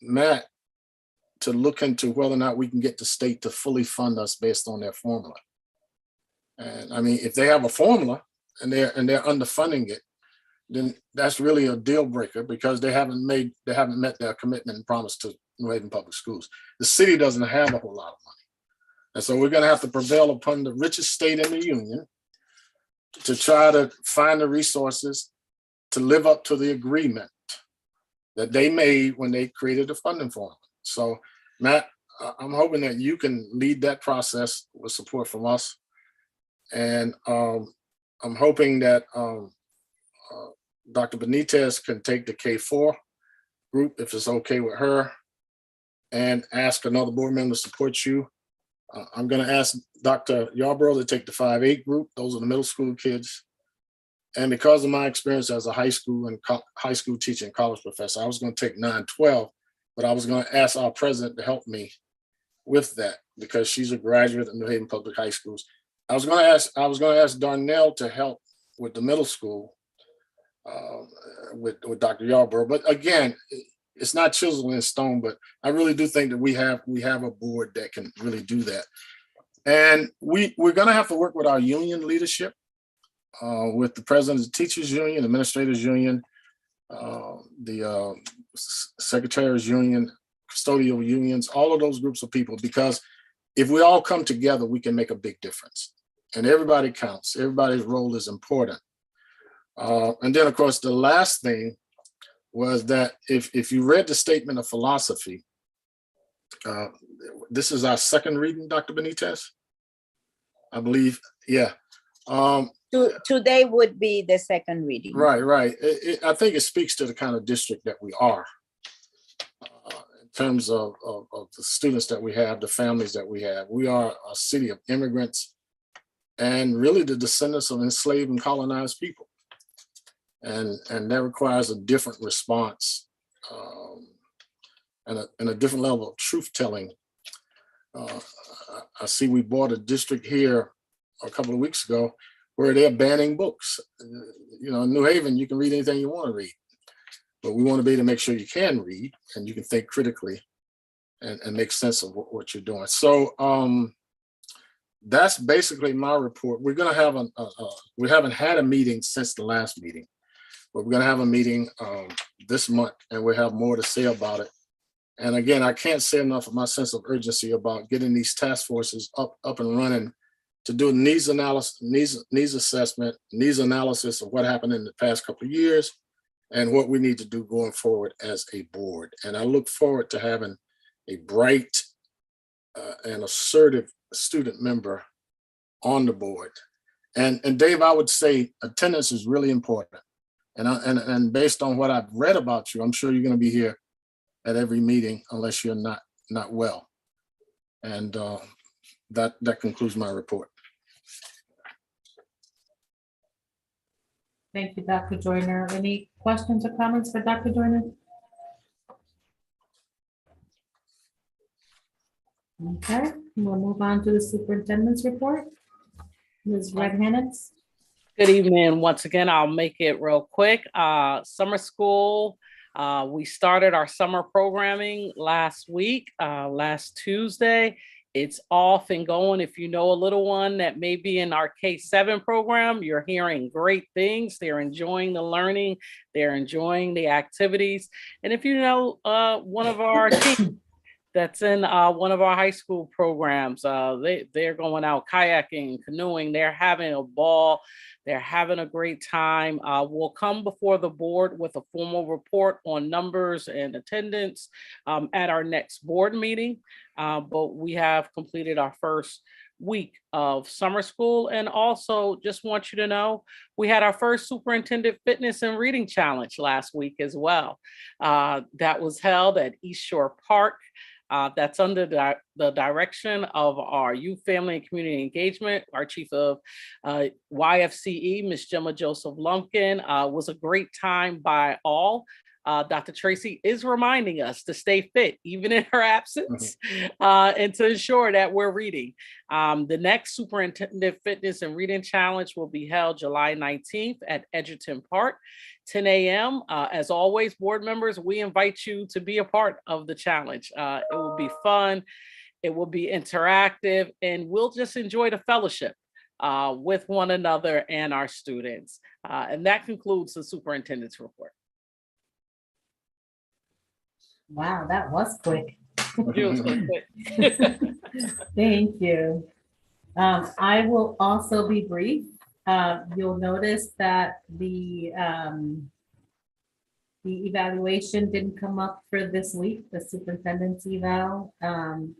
Matt to look into whether or not we can get the state to fully fund us based on their formula. And I mean, if they have a formula and they're underfunding it, then that's really a deal breaker because they haven't met their commitment and promise to New Haven Public Schools. The city doesn't have a whole lot of money. And so we're gonna have to prevail upon the richest state in the union to try to find the resources to live up to the agreement that they made when they created the funding formula. So Matt, I'm hoping that you can lead that process with support from us. And I'm hoping that Dr. Benitez can take the K4 group, if it's okay with her, and ask another board member to support you. I'm gonna ask Dr. Yarborough to take the 5-8 group. Those are the middle school kids. And because of my experience as a high school teacher and college professor, I was gonna take 9-12, but I was gonna ask our president to help me with that because she's a graduate of New Haven Public High Schools. I was gonna ask Darnell to help with the middle school with Dr. Yarborough. But again, it's not chiseled in stone, but I really do think that we have a board that can really do that. And we're gonna have to work with our union leadership, with the president of the teachers union, administrators union, the secretaries union, custodial unions, all of those groups of people, because if we all come together, we can make a big difference. And everybody counts. Everybody's role is important. And then, of course, the last thing was that if you read the statement of philosophy, this is our second reading, Dr. Benitez, I believe. Yeah. Today would be the second reading. Right. I think it speaks to the kind of district that we are in terms of the students that we have, the families that we have. We are a city of immigrants and really the descendants of enslaved and colonized people. And that requires a different response and a different level of truth telling. I see we bought a district here a couple of weeks ago where they're banning books. You know, in New Haven, you can read anything you want to read, but we want to be able to make sure you can read and you can think critically and make sense of what you're doing. So that's basically my report. We're going to have we haven't had a meeting since the last meeting, but we're going to have a meeting this month and we'll have more to say about it. And again, I can't say enough of my sense of urgency about getting these task forces up and running to do needs analysis, needs assessment, needs analysis of what happened in the past couple of years and what we need to do going forward as a board. And I look forward to having a bright and assertive student member on the board. And Dave, I would say attendance is really important. And based on what I've read about you, I'm sure you're going to be here at every meeting unless you're not well. And that concludes my report. Thank you, Dr. Joyner. Any questions or comments for Dr. Joyner? Okay, we'll move on to the superintendent's report. Ms. Red-Hennets. Good evening. Once again, I'll make it real quick. Summer school, we started our summer programming last week, last Tuesday. It's off and going. If you know a little one that may be in our K-7 program, you're hearing great things. They're enjoying the learning. They're enjoying the activities. And if you know one of our teams that's in one of our high school programs, they're going out kayaking, canoeing. They're having a ball. They're having a great time. We'll come before the board with a formal report on numbers and attendance at our next board meeting. But we have completed our first week of summer school. And also just want you to know, we had our first Superintendent Fitness and Reading Challenge last week as well. That was held at East Shore Park. That's under the direction of our Youth, Family, and Community Engagement. Our Chief of YFCE, Ms. Gemma Joseph Lumpkin. Was a great time by all. Dr. Tracy is reminding us to stay fit, even in her absence, and to ensure that we're reading. The next Superintendent Fitness and Reading Challenge will be held July 19th at Edgerton Park, 10 a.m. As always, board members, we invite you to be a part of the challenge. It will be fun, it will be interactive, and we'll just enjoy the fellowship with one another and our students. And that concludes the superintendent's report. Wow, that was quick. Beautiful. Thank you. I will also be brief. You'll notice that the evaluation didn't come up for this week, the superintendent's eval. And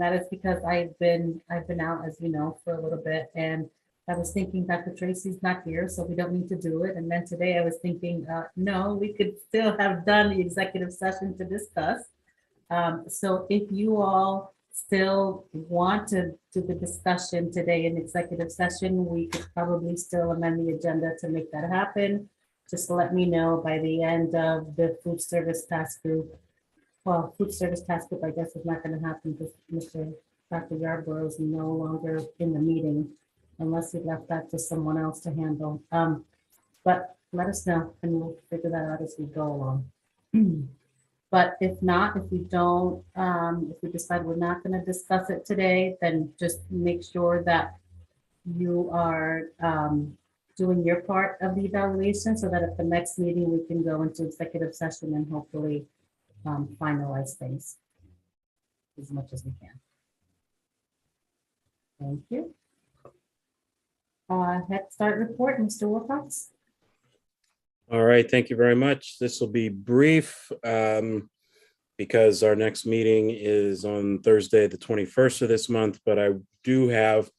that is because I've been out, as you know, for a little bit, and I was thinking Dr. Tracy's not here, so we don't need to do it. And then today I was thinking, no, we could still have done the executive session to discuss. So if you all still want to do the discussion today in executive session, we could probably still amend the agenda to make that happen. Just let me know by the end of the food service task group. Well, food service task group, I guess, is not going to happen because Dr. Yarborough is no longer in the meeting, unless you left that to someone else to handle. But let us know and we'll figure that out as we go along. But if not, if we don't, if we decide we're not going to discuss it today, then just make sure that you are doing your part of the evaluation so that at the next meeting we can go into executive session and hopefully finalize things as much as we can. Thank you. Head Start report, Mr. Wilcox. All right, thank you very much. This will be brief because our next meeting is on Thursday, the 21st of this month, but I do have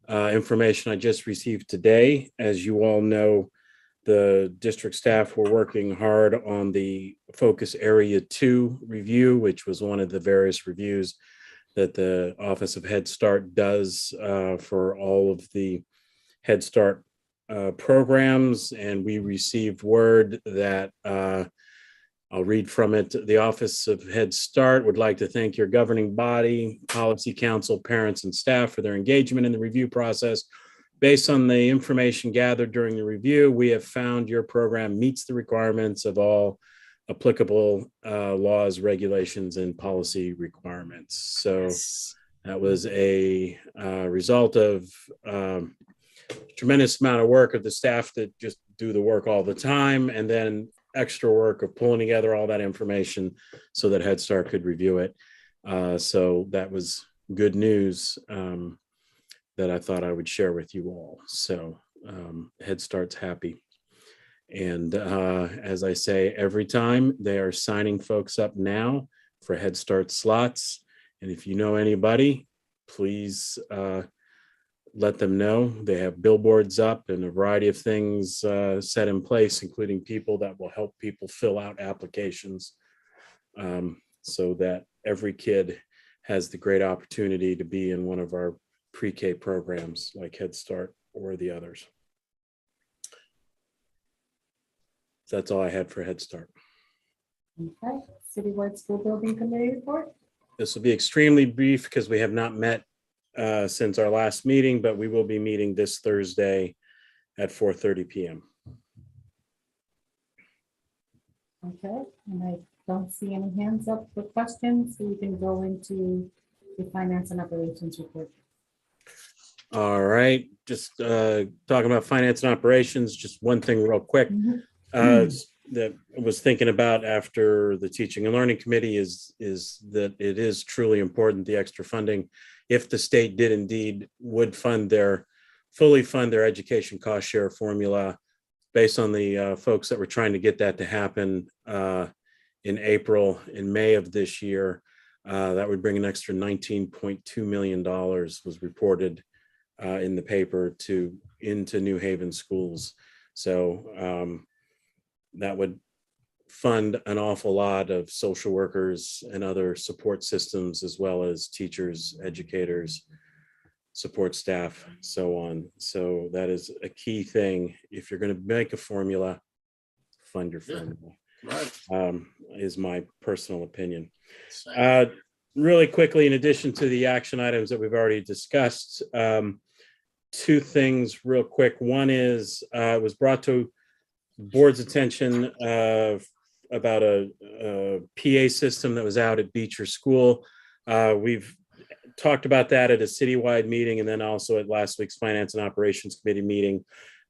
information I just received today. As you all know, the district staff were working hard on the Focus Area 2 review, which was one of the various reviews that the Office of Head Start does for all of the Head Start programs, and we received word that I'll read from it. The Office of Head Start would like to thank your governing body, policy council, parents, and staff for their engagement in the review process. Based on the information gathered during the review, we have found your program meets the requirements of all applicable laws, regulations, and policy requirements. So that was a result of tremendous amount of work of the staff that just do the work all the time, and then extra work of pulling together all that information so that Head Start could review it. So that was good news that I thought I would share with you all. So Head Start's happy. And as I say every time, they are signing folks up now for Head Start slots. And if you know anybody, please let them know. They have billboards up and a variety of things set in place, including people that will help people fill out applications so that every kid has the great opportunity to be in one of our pre-K programs like Head Start or the others. That's all I had for Head Start. Okay, Citywide School Building Committee report. This will be extremely brief because we have not met since our last meeting, but we will be meeting this Thursday at 4:30 p.m. Okay, and I don't see any hands up for questions, so we can go into the finance and operations report. All right, just talking about finance and operations, just one thing real quick. That I was thinking about after the Teaching and Learning Committee is that it is truly important, the extra funding. If the state did indeed would fully fund their education cost share formula, based on the folks that were trying to get that to happen in May of this year, That would bring an extra $19.2 million was reported in the paper into New Haven schools. So that would fund an awful lot of social workers and other support systems, as well as teachers, educators, support staff, so on. So that is a key thing. If you're going to make a formula, fund your formula, Right. is my personal opinion. Same. Really quickly, in addition to the action items that we've already discussed, two things real quick. One is it was brought to board's attention about a PA system that was out at Beecher School. We've talked about that at a citywide meeting, and then also at last week's Finance and Operations Committee meeting.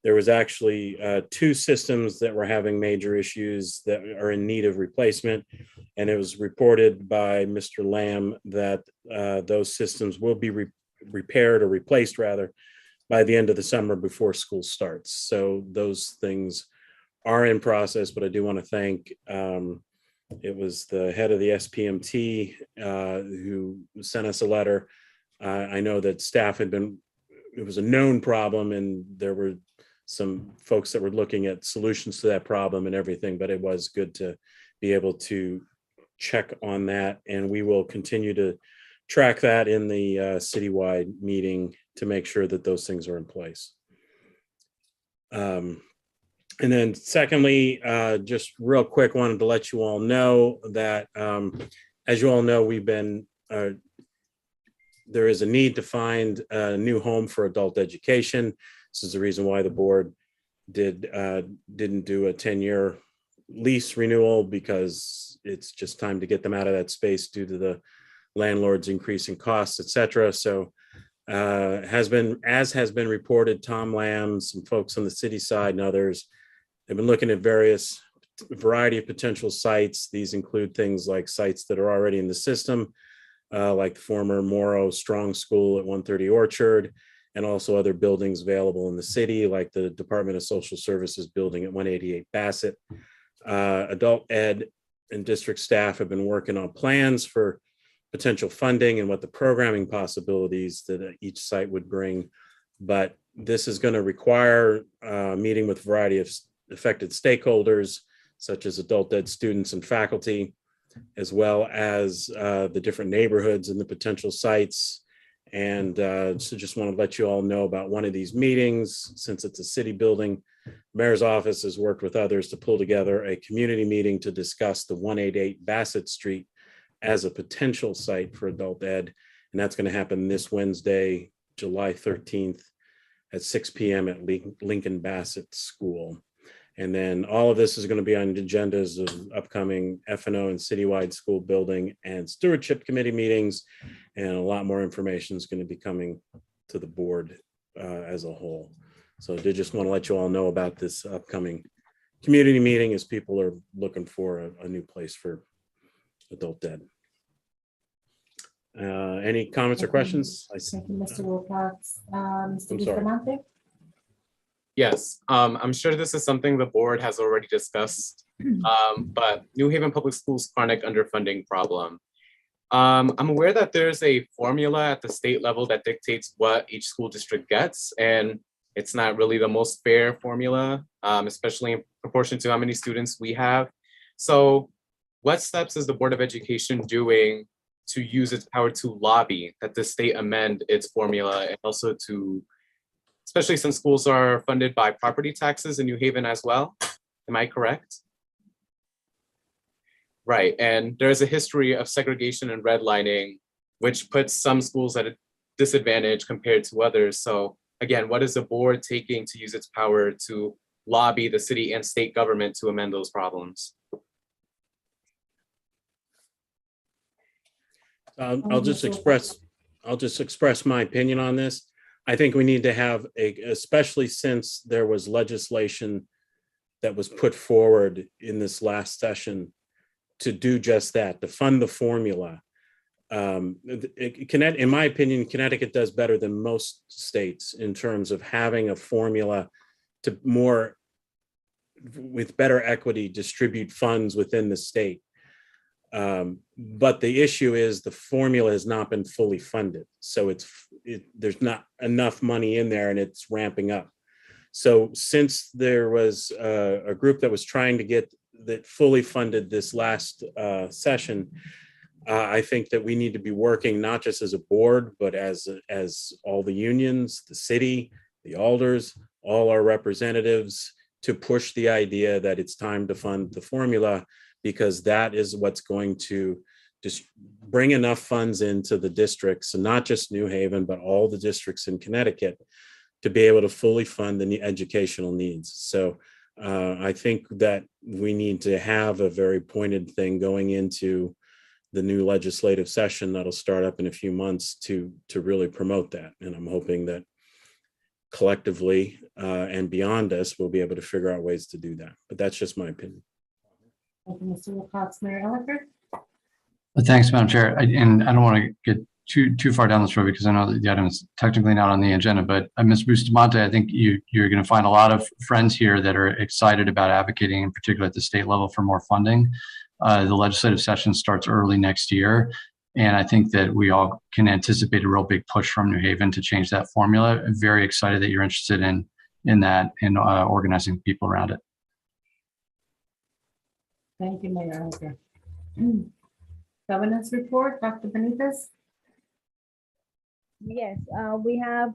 There was actually two systems that were having major issues that are in need of replacement. And it was reported by Mr. Lamb that those systems will be repaired or replaced rather by the end of the summer before school starts. So those things are in process, but I do want to thank, it was the head of the SPMT who sent us a letter. I know that staff had been, it was a known problem and there were some folks that were looking at solutions to that problem and everything, but it was good to be able to check on that. And we will continue to track that in the citywide meeting to make sure that those things are in place. And then secondly, just real quick, wanted to let you all know that, as you all know, we've been, there is a need to find a new home for adult education. This is the reason why the board didn't do a 10-year lease renewal, because it's just time to get them out of that space due to the landlord's increasing costs, et cetera. So has been reported, Tom Lamb, some folks on the city side and others have been looking at variety of potential sites. These include things like sites that are already in the system, like the former Morrow Strong School at 130 Orchard, and also other buildings available in the city, like the Department of Social Services building at 188 Bassett. Adult ed and district staff have been working on plans for potential funding and what the programming possibilities that each site would bring. But this is going to require a meeting with a variety of affected stakeholders, such as adult ed students and faculty, as well as the different neighborhoods and the potential sites. And so just want to let you all know about one of these meetings. Since it's a city building, Mayor's office has worked with others to pull together a community meeting to discuss the 188 Bassett Street as a potential site for adult ed. And that's going to happen this Wednesday, July 13th at 6 p.m. at Lincoln Bassett School. And then all of this is going to be on the agendas of upcoming F&O and citywide school building and stewardship committee meetings. And a lot more information is going to be coming to the board as a whole. So I did just want to let you all know about this upcoming community meeting as people are looking for a new place for adult ed. Any comments or questions? Thank you, Mr. Wilcox. Mr. I'm sorry. Bustamante? Yes, I'm sure this is something the board has already discussed, but New Haven Public Schools chronic underfunding problem. I'm aware that there's a formula at the state level that dictates what each school district gets, and it's not really the most fair formula, especially in proportion to how many students we have. So what steps is the Board of Education doing to use its power to lobby that the state amend its formula, and also to, especially since schools are funded by property taxes in New Haven as well? Am I correct? Right, and there's a history of segregation and redlining, which puts some schools at a disadvantage compared to others. So again, what is the board taking to use its power to lobby the city and state government to amend those problems? I'll just express my opinion on this. I think we need to have especially since there was legislation that was put forward in this last session to do just that, to fund the formula. In my opinion, Connecticut does better than most states in terms of having a formula to with better equity, distribute funds within the state. But the issue is the formula has not been fully funded. So there's not enough money in there and it's ramping up. So since there was a group that was trying to get that fully funded this last session, I think that we need to be working not just as a board, but as all the unions, the city, the alders, all our representatives to push the idea that it's time to fund the formula, because that is what's going to just bring enough funds into the districts, and not just New Haven, but all the districts in Connecticut, to be able to fully fund the educational needs. So I think that we need to have a very pointed thing going into the new legislative session that'll start up in a few months to really promote that. And I'm hoping that collectively and beyond us, we'll be able to figure out ways to do that. But that's just my opinion. Thank you, Mr. Wilcox. Mayor Elicker? Thanks, Madam Chair. And I don't want to get too far down this road because I know that the item is technically not on the agenda, but Ms. Bustamante, I think you're going to find a lot of friends here that are excited about advocating, in particular at the state level, for more funding. The legislative session starts early next year, and I think that we all can anticipate a real big push from New Haven to change that formula. I'm very excited that you're interested in that and organizing people around it. Thank you, Mayor Elicker. Governance report, Dr. Benitez? Yes, we have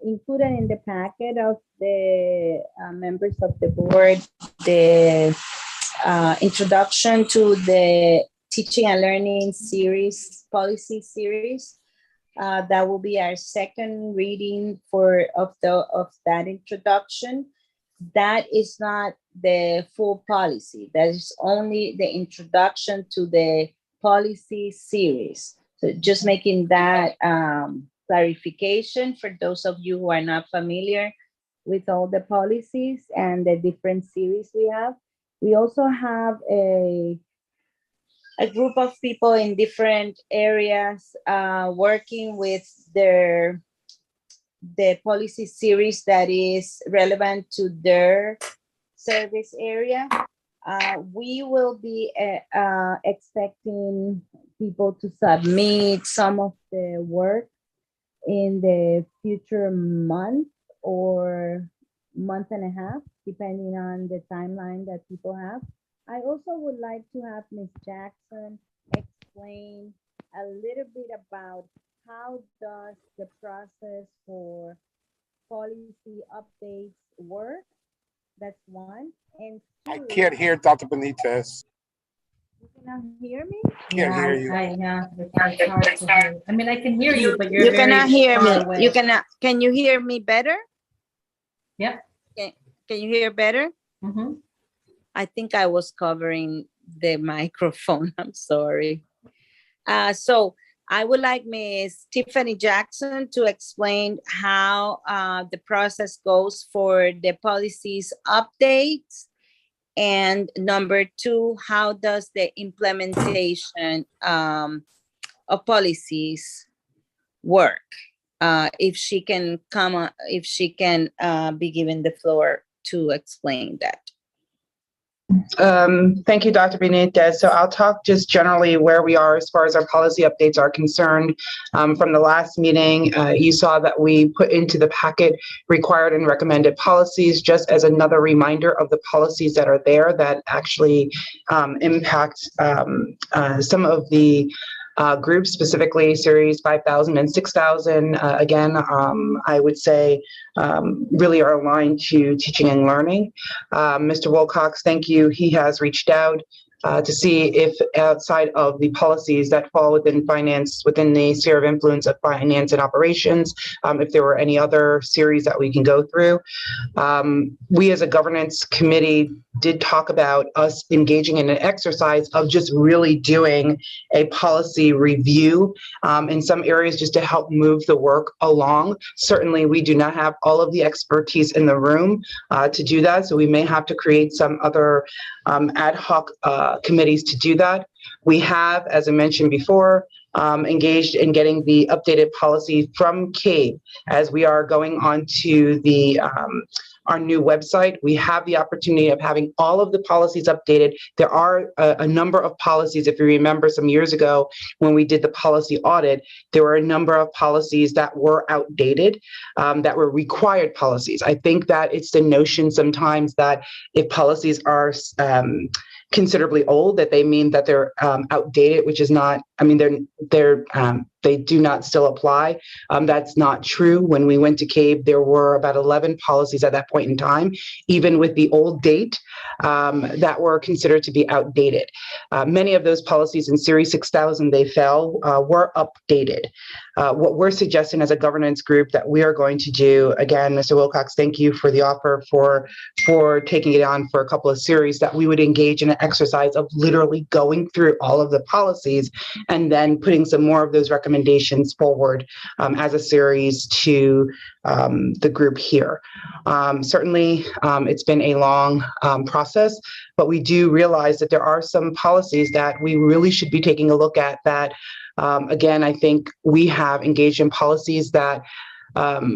included in the packet of the members of the board, the introduction to the teaching and learning series, policy series. That will be our second reading of that introduction. That is not the full policy. That is only the introduction to the policy series. So just making that clarification for those of you who are not familiar with all the policies and the different series we have. We also have a group of people in different areas working with the policy series that is relevant to their service area. We will be expecting people to submit some of the work in the future month or month and a half, depending on the timeline that people have. I also would like to have Ms. Jackson explain a little bit about how does the process for policy updates work. That's one. And I two, can't hear Dr. Benitez. you cannot hear me? Can't hear you. It's hard to hear. I mean, I can hear you, but you're You very cannot hear far me. away. You cannot. Can you hear me better? Yep. Can you hear better? Mhm. I think I was covering the microphone. I'm sorry. So I would like Ms. Tiffany Jackson to explain how the process goes for the policies updates. And number two, how does the implementation of policies work? If she can be given the floor to explain that. Thank you, Dr. Benitez. So I'll talk just generally where we are as far as our policy updates are concerned. From the last meeting, you saw that we put into the packet required and recommended policies, just as another reminder of the policies that are there that actually impact some of the groups, specifically Series 5000 and 6000. Again, I would say really are aligned to teaching and learning. Mr. Wilcox, thank you. He has reached out to see if outside of the policies that fall within finance, within the sphere of influence of finance and operations, if there were any other series that we can go through. We as a governance committee did talk about us engaging in an exercise of just really doing a policy review in some areas just to help move the work along. Certainly, we do not have all of the expertise in the room to do that, so we may have to create some other ad hoc committees to do that. We have, as I mentioned before, engaged in getting the updated policy from CABE as we are going on to the our new website. We have the opportunity of having all of the policies updated. There are a number of policies, if you remember some years ago when we did the policy audit, there were a number of policies that were outdated, that were required policies. I think that it's the notion sometimes that if policies are considerably old, that they mean that they're outdated, which is not, I mean, they do not still apply. That's not true. When we went to CABE, there were about 11 policies at that point in time, even with the old date, that were considered to be outdated. Many of those policies in Series 6000, they fell, were updated. What we're suggesting as a governance group that we are going to do, again, Mr. Wilcox, thank you for the offer for taking it on for a couple of series, that we would engage in an exercise of literally going through all of the policies and then putting some more of those recommendations forward as a series to the group here. Certainly, it's been a long process, but we do realize that there are some policies that we really should be taking a look at that, again, I think we have engaged in policies that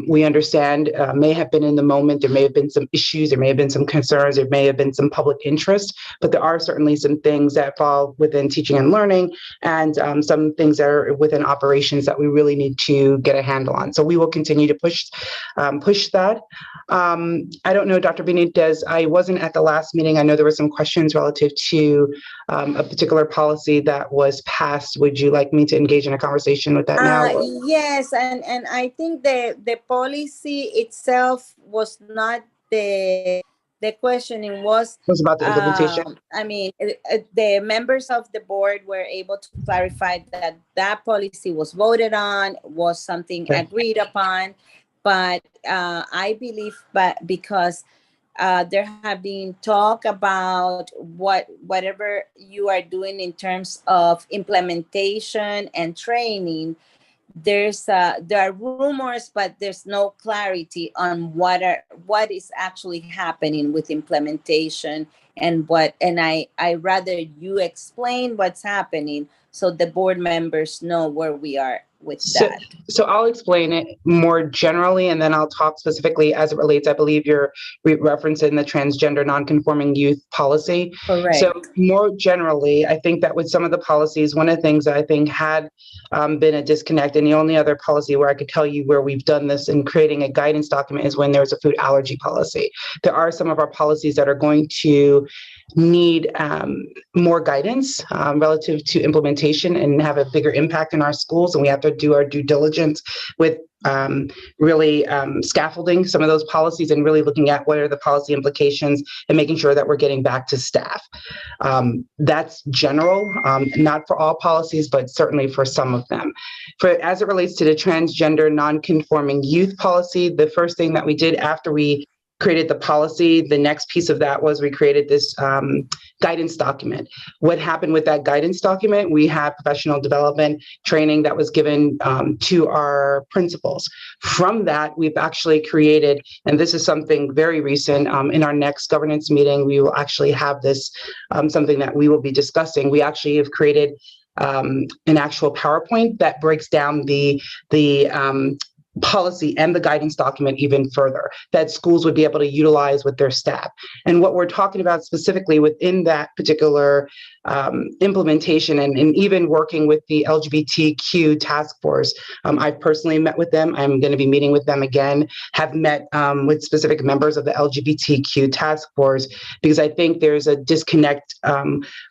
we understand may have been in the moment. There may have been some issues, there may have been some concerns, there may have been some public interest, but there are certainly some things that fall within teaching and learning and some things that are within operations that we really need to get a handle on. So we will continue to push that. I don't know, Dr. Benitez, I wasn't at the last meeting. I know there were some questions relative to a particular policy that was passed. Would you like me to engage in a conversation with that now? Yes, and I think the policy itself was not the questioning was about the implementation. I mean, the members of the board were able to clarify that that policy was voted on, was something agreed upon, but I believe, but because there have been talk about whatever you are doing in terms of implementation and training, there are rumors, but there's no clarity on what is actually happening with implementation and I rather you explain what's happening so the board members know where we are with that. So I'll explain it more generally, and then I'll talk specifically as it relates. I believe you're referencing the transgender nonconforming youth policy. Correct. So more generally, I think that with some of the policies, one of the things that I think had been a disconnect, and the only other policy where I could tell you where we've done this in creating a guidance document is when there's a food allergy policy. There are some of our policies that are going to need more guidance relative to implementation and have a bigger impact in our schools, and we have to do our due diligence with really scaffolding some of those policies and really looking at what are the policy implications and making sure that we're getting back to staff. That's general, not for all policies, but certainly for some of them. As it relates to the transgender nonconforming youth policy, the first thing that we did after we created the policy, the next piece of that was we created this guidance document. What happened with that guidance document? We had professional development training that was given to our principals. From that, we've actually created, and this is something very recent, in our next governance meeting, we will actually have this, something that we will be discussing. We actually have created an actual PowerPoint that breaks down the policy and the guidance document even further that schools would be able to utilize with their staff. And what we're talking about specifically within that particular implementation and even working with the LGBTQ task force, I've personally met with them. I'm going to be meeting with them again, have met with specific members of the LGBTQ task force, because I think there's a disconnect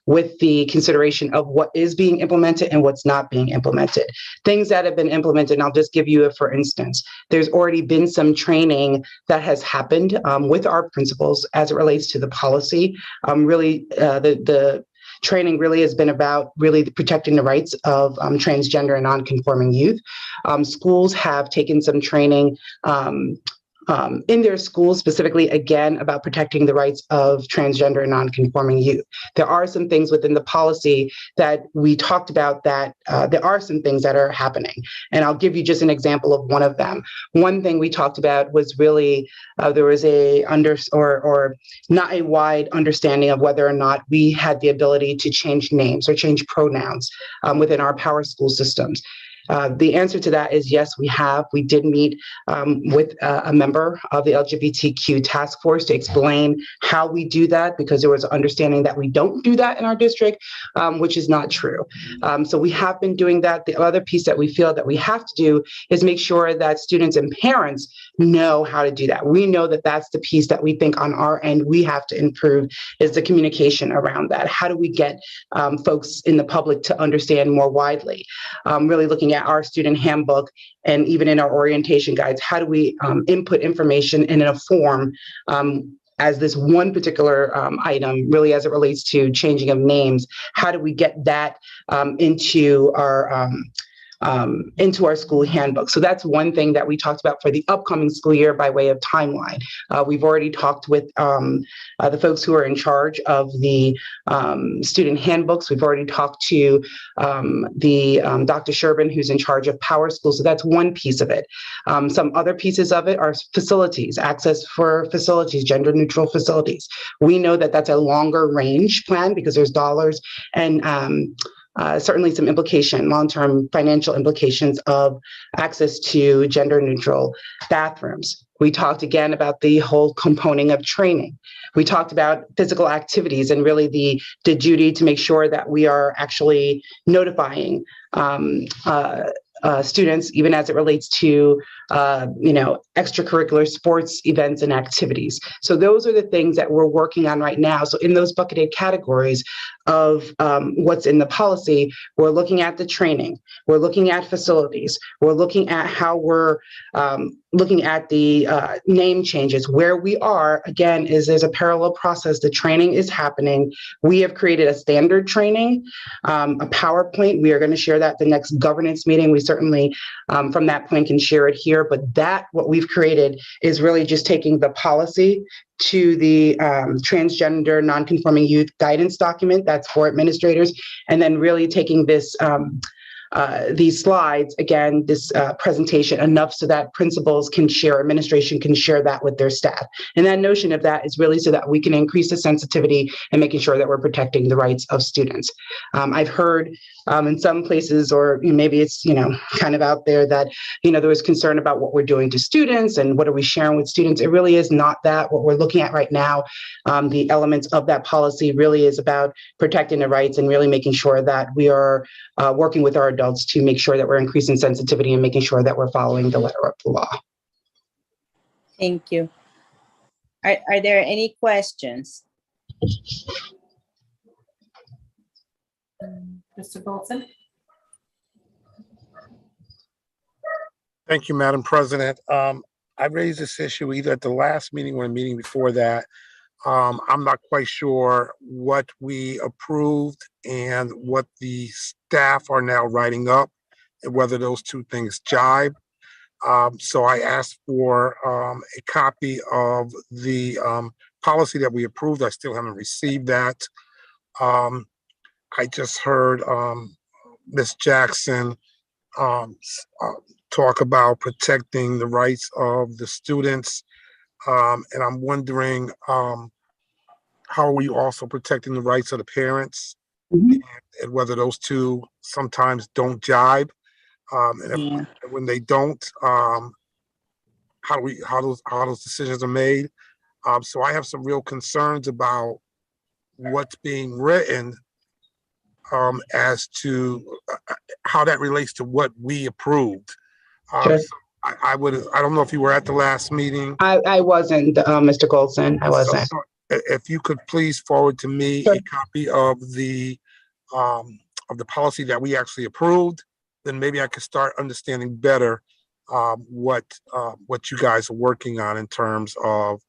with the consideration of what is being implemented and what's not being implemented. Things that have been implemented, and I'll just give you a for instance, there's already been some training that has happened with our principals as it relates to the policy. The training really has been about really protecting the rights of transgender and non-conforming youth. Schools have taken some training in their schools specifically, again, about protecting the rights of transgender and non-conforming youth. There are some things within the policy that we talked about that there are some things that are happening. And I'll give you just an example of one of them. One thing we talked about was really there was not a wide understanding of whether or not we had the ability to change names or change pronouns within our power school systems. The answer to that is yes, we have. We did meet with a member of the LGBTQ task force to explain how we do that, because there was an understanding that we don't do that in our district, which is not true. So we have been doing that. The other piece that we feel that we have to do is make sure that students and parents know how to do that. We know that that's the piece that we think on our end we have to improve, is the communication around that. How do we get folks in the public to understand more widely? Really looking at our student handbook and even in our orientation guides, how do we input information in a form as this one particular item, really as it relates to changing of names? How do we get that into our school handbook? So that's one thing that we talked about for the upcoming school year by way of timeline. We've already talked with the folks who are in charge of the student handbooks. We've already talked to Dr. Sherbin, who's in charge of Power School. So that's one piece of it. Some other pieces of it are facilities, access for facilities, gender neutral facilities. We know that that's a longer range plan because there's dollars and certainly some long-term financial implications of access to gender neutral bathrooms. We talked again about the whole component of training. We talked about physical activities and really the duty to make sure that we are actually notifying students, even as it relates to extracurricular sports events and activities. So those are the things that we're working on right now. So in those bucketed categories of what's in the policy, we're looking at the training, we're looking at facilities, we're looking at how we're looking at the name changes. Where we are, again, is there's a parallel process. The training is happening. We have created a standard training, a PowerPoint. We are going to share that at the next governance meeting. We certainly, from that point, can share it here. But what we've created is really just taking the policy to the transgender nonconforming youth guidance document that's for administrators, and then really taking this these slides, again, this presentation enough so that principals can share, administration can share that with their staff. And that notion of that is really so that we can increase the sensitivity and making sure that we're protecting the rights of students. I've heard in some places, or maybe it's, kind of out there that, there was concern about what we're doing to students and what are we sharing with students. It really is not that. What we're looking at right now, the elements of that policy really is about protecting the rights and really making sure that we are working with our adults to make sure that we're increasing sensitivity and making sure that we're following the letter of the law. Thank you. Are there any questions? Mr. Goldson? Thank you, Madam President. I raised this issue either at the last meeting or a meeting before that. I'm not quite sure what we approved and what the staff are now writing up, and whether those two things jibe. So I asked for a copy of the policy that we approved. I still haven't received that. I just heard Ms. Jackson talk about protecting the rights of the students. And I'm wondering, how are we also protecting the rights of the parents? And whether those two sometimes don't jibe. And when they don't, how those decisions are made. So I have some real concerns about what's being written as to how that relates to what we approved. Sure. So I don't know if you were at the last meeting. I wasn't, Mr. Goldson. I wasn't. So if you could please forward to me Sure. a copy of the policy that we actually approved, then maybe I could start understanding better what you guys are working on in terms of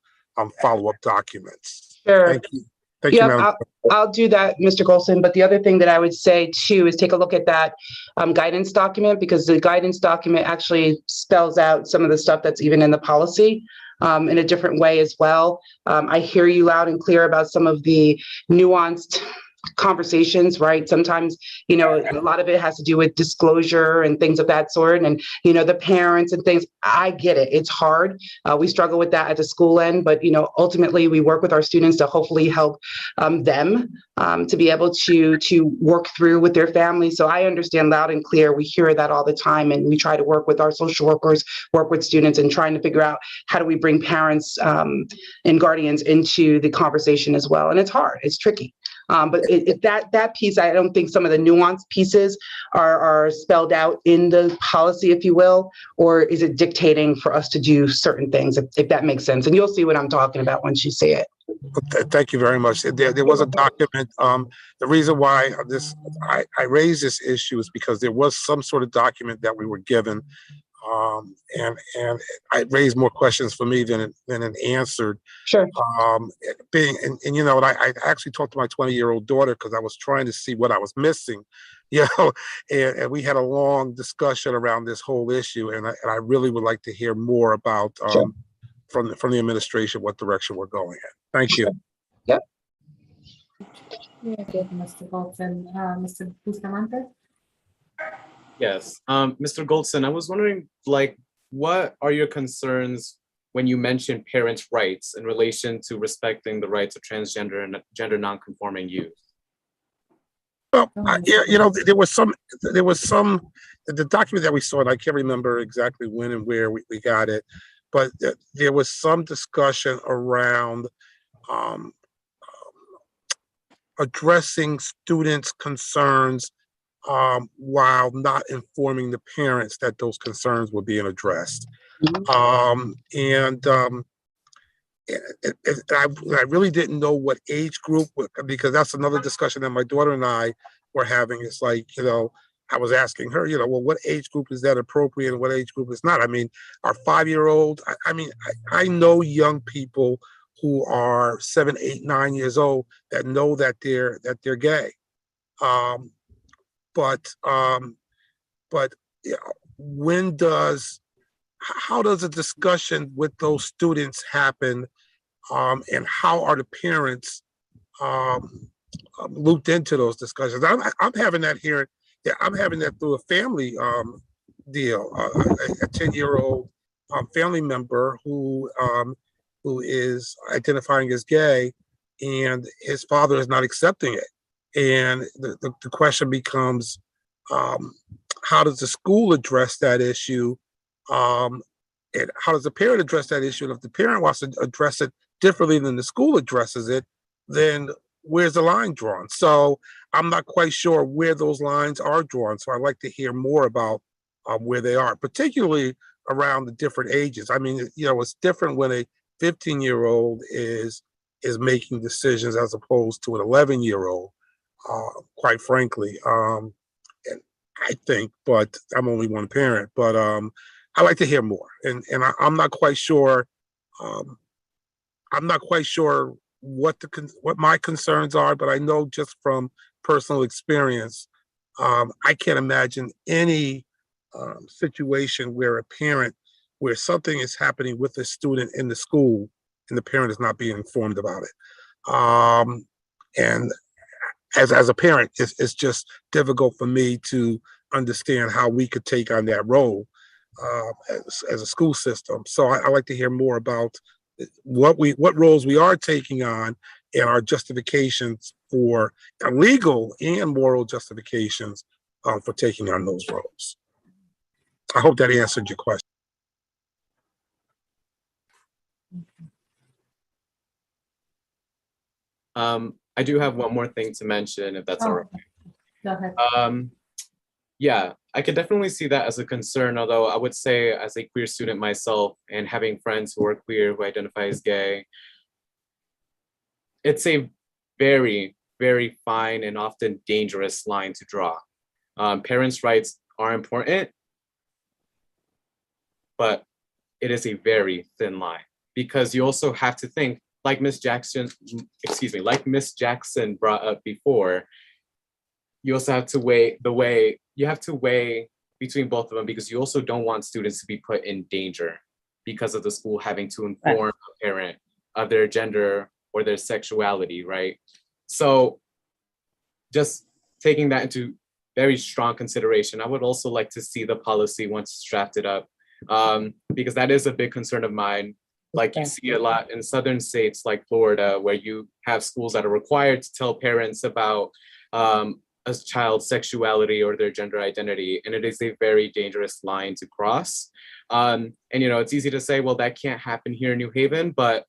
follow-up documents. Sure. Thank you. Thank you, Madam. I'll do that, Mr. Golson. But the other thing that I would say too is take a look at that guidance document, because the guidance document actually spells out some of the stuff that's even in the policy in a different way as well. I hear you loud and clear about some of the nuanced conversations, right? Sometimes, you know, a lot of it has to do with disclosure and things of that sort. And, you know, the parents and things, I get it. It's hard. We struggle with that at the school end, but, you know, ultimately we work with our students to hopefully help them to be able to work through with their family. So I understand loud and clear. We hear that all the time, and we try to work with our social workers, work with students, and trying to figure out how do we bring parents and guardians into the conversation as well. And it's hard. It's tricky. But that piece, I don't think some of the nuanced pieces are spelled out in the policy, if you will, or is it dictating for us to do certain things, if that makes sense. And you'll see what I'm talking about once you see it. Thank you very much. There was a document. The reason why I raised this issue is because there was some sort of document that we were given, and it raised more questions for me than it answered. Sure. And you know, I actually talked to my 20-year-old daughter because I was trying to see what I was missing, you know, and we had a long discussion around this whole issue, and I really would like to hear more about Sure. from the administration what direction we're going in. Thank you. Yep. Yeah, good, Mr. Goldson. Mr. Bustamante? Yes, Mr. Goldson, I was wondering, like, what are your concerns when you mention parents' rights in relation to respecting the rights of transgender and gender nonconforming youth? Well, you know, there was some the document that we saw, and I can't remember exactly when and where we got it, but there was some discussion around addressing students' concerns while not informing the parents that those concerns were being addressed. I really didn't know what age group, because that's another discussion that my daughter and I were having. It's like, you know, I was asking her, you know, well, what age group is that appropriate and what age group is not? I mean, our 5-year-old, I know young people who are 7, 8, 9 years old that know that they're gay. But you know, how does a discussion with those students happen, and how are the parents looped into those discussions? I'm having that here. Yeah, I'm having that through a family deal. A 10-year-old family member who is identifying as gay, and his father is not accepting it. And the question becomes, how does the school address that issue? And how does the parent address that issue? And if the parent wants to address it differently than the school addresses it, then where's the line drawn? So I'm not quite sure where those lines are drawn. So I'd like to hear more about where they are, particularly around the different ages. I mean, you know, it's different when a 15-year-old is making decisions as opposed to an 11-year-old. Quite frankly, and I think, but I'm only one parent, but I like to hear more, and I'm not quite sure. I'm not quite sure what my concerns are, but I know just from personal experience, I can't imagine any situation where where something is happening with a student in the school and the parent is not being informed about it. And as a parent, it's just difficult for me to understand how we could take on that role as a school system. So I like to hear more about what roles we are taking on and our justifications for legal and moral justifications for taking on those roles. I hope that answered your question. I do have one more thing to mention, if that's all right. Go ahead. Yeah, I can definitely see that as a concern, although I would say as a queer student myself and having friends who are queer, who identify as gay, it's a very, very fine and often dangerous line to draw. Parents' rights are important, but it is a very thin line because you also have to think, like Miss Jackson brought up before, you also have to weigh between both of them, because you also don't want students to be put in danger because of the school having to inform a parent of their gender or their sexuality, right? So just taking that into very strong consideration, I would also like to see the policy once it's drafted up, because that is a big concern of mine. Like you see a lot in southern states like Florida, where you have schools that are required to tell parents about a child's sexuality or their gender identity. And it is a very dangerous line to cross. And, you know, it's easy to say, well, that can't happen here in New Haven, but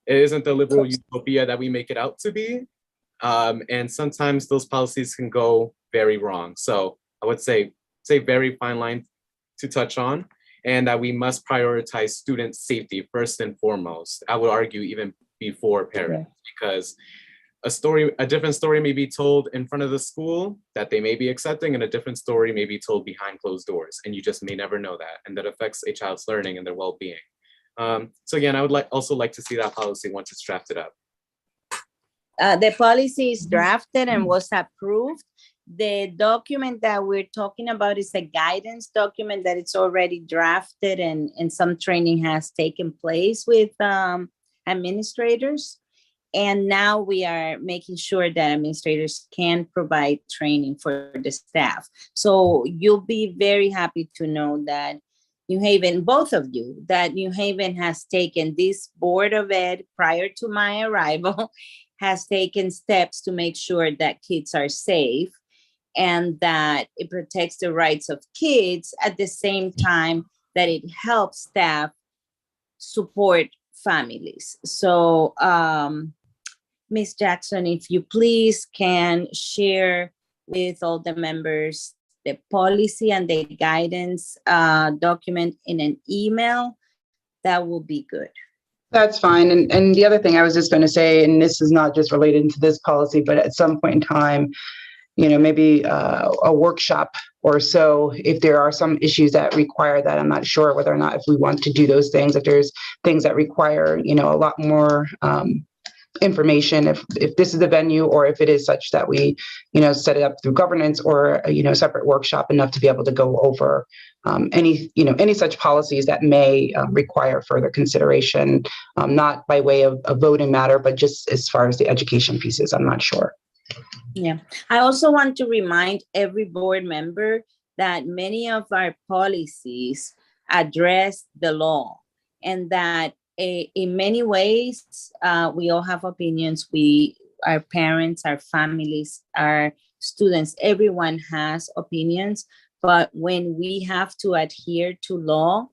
it isn't the liberal utopia that we make it out to be. And sometimes those policies can go very wrong. So I would say it's a very fine line to touch on, and that we must prioritize student safety first and foremost. I would argue even before parents, because a different story may be told in front of the school that they may be accepting, and a different story may be told behind closed doors, and you just may never know that, and that affects a child's learning and their well-being. So again, I would also like to see that policy once it's drafted up. The policy is drafted and was approved. The document that we're talking about is a guidance document that it's already drafted, and some training has taken place with administrators. And now we are making sure that administrators can provide training for the staff. So you'll be very happy to know that New Haven, both of you, that New Haven has taken this Board of Ed prior to my arrival, has taken steps to make sure that kids are safe and that it protects the rights of kids at the same time that it helps staff support families. So, Ms. Jackson, if you please can share with all the members the policy and the guidance document in an email, that will be good. That's fine. And the other thing I was just going to say, and this is not just related to this policy, but at some point in time, you know, maybe a workshop or so, if there are some issues that require that. I'm not sure whether or not if we want to do those things, if there's things that require, you know, a lot more information, if this is the venue, or if it is such that we, you know, set it up through governance or, you know, separate workshop enough to be able to go over any such policies that may require further consideration, not by way of a voting matter, but just as far as the education pieces. I'm not sure. Yeah, I also want to remind every board member that many of our policies address the law, and that in many ways, we all have opinions. Our parents, our families, our students, everyone has opinions. But when we have to adhere to law,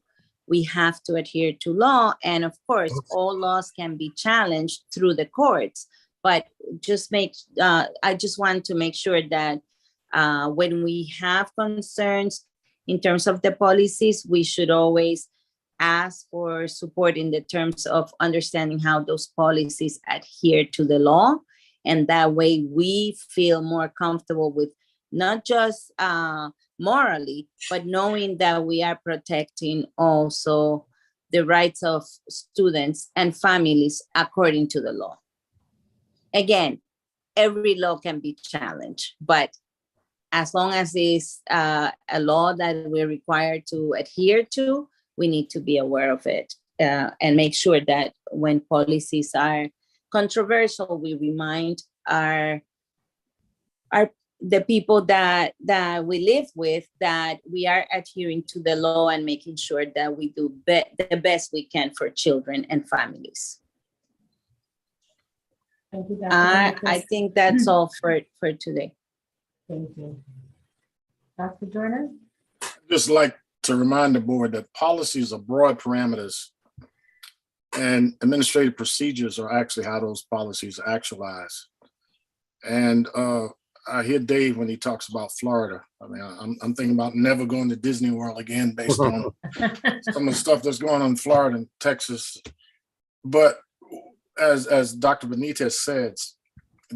we have to adhere to law. And of course, all laws can be challenged through the courts. But I just want to make sure that when we have concerns in terms of the policies, we should always ask for support in the terms of understanding how those policies adhere to the law. And that way we feel more comfortable with not just morally, but knowing that we are protecting also the rights of students and families according to the law. Again, every law can be challenged, but as long as it's a law that we're required to adhere to, we need to be aware of it and make sure that when policies are controversial, we remind the people that we live with that we are adhering to the law and making sure that we do the best we can for children and families. Thank you, Dr. I Benitez. think that's all for today. Thank you. Dr. Joyner? Just like to remind the board that policies are broad parameters, and administrative procedures are actually how those policies are actualized. And I hear Dave when he talks about Florida. I mean, I'm thinking about never going to Disney World again based on some of the stuff that's going on in Florida and Texas. But as Dr. Benitez says,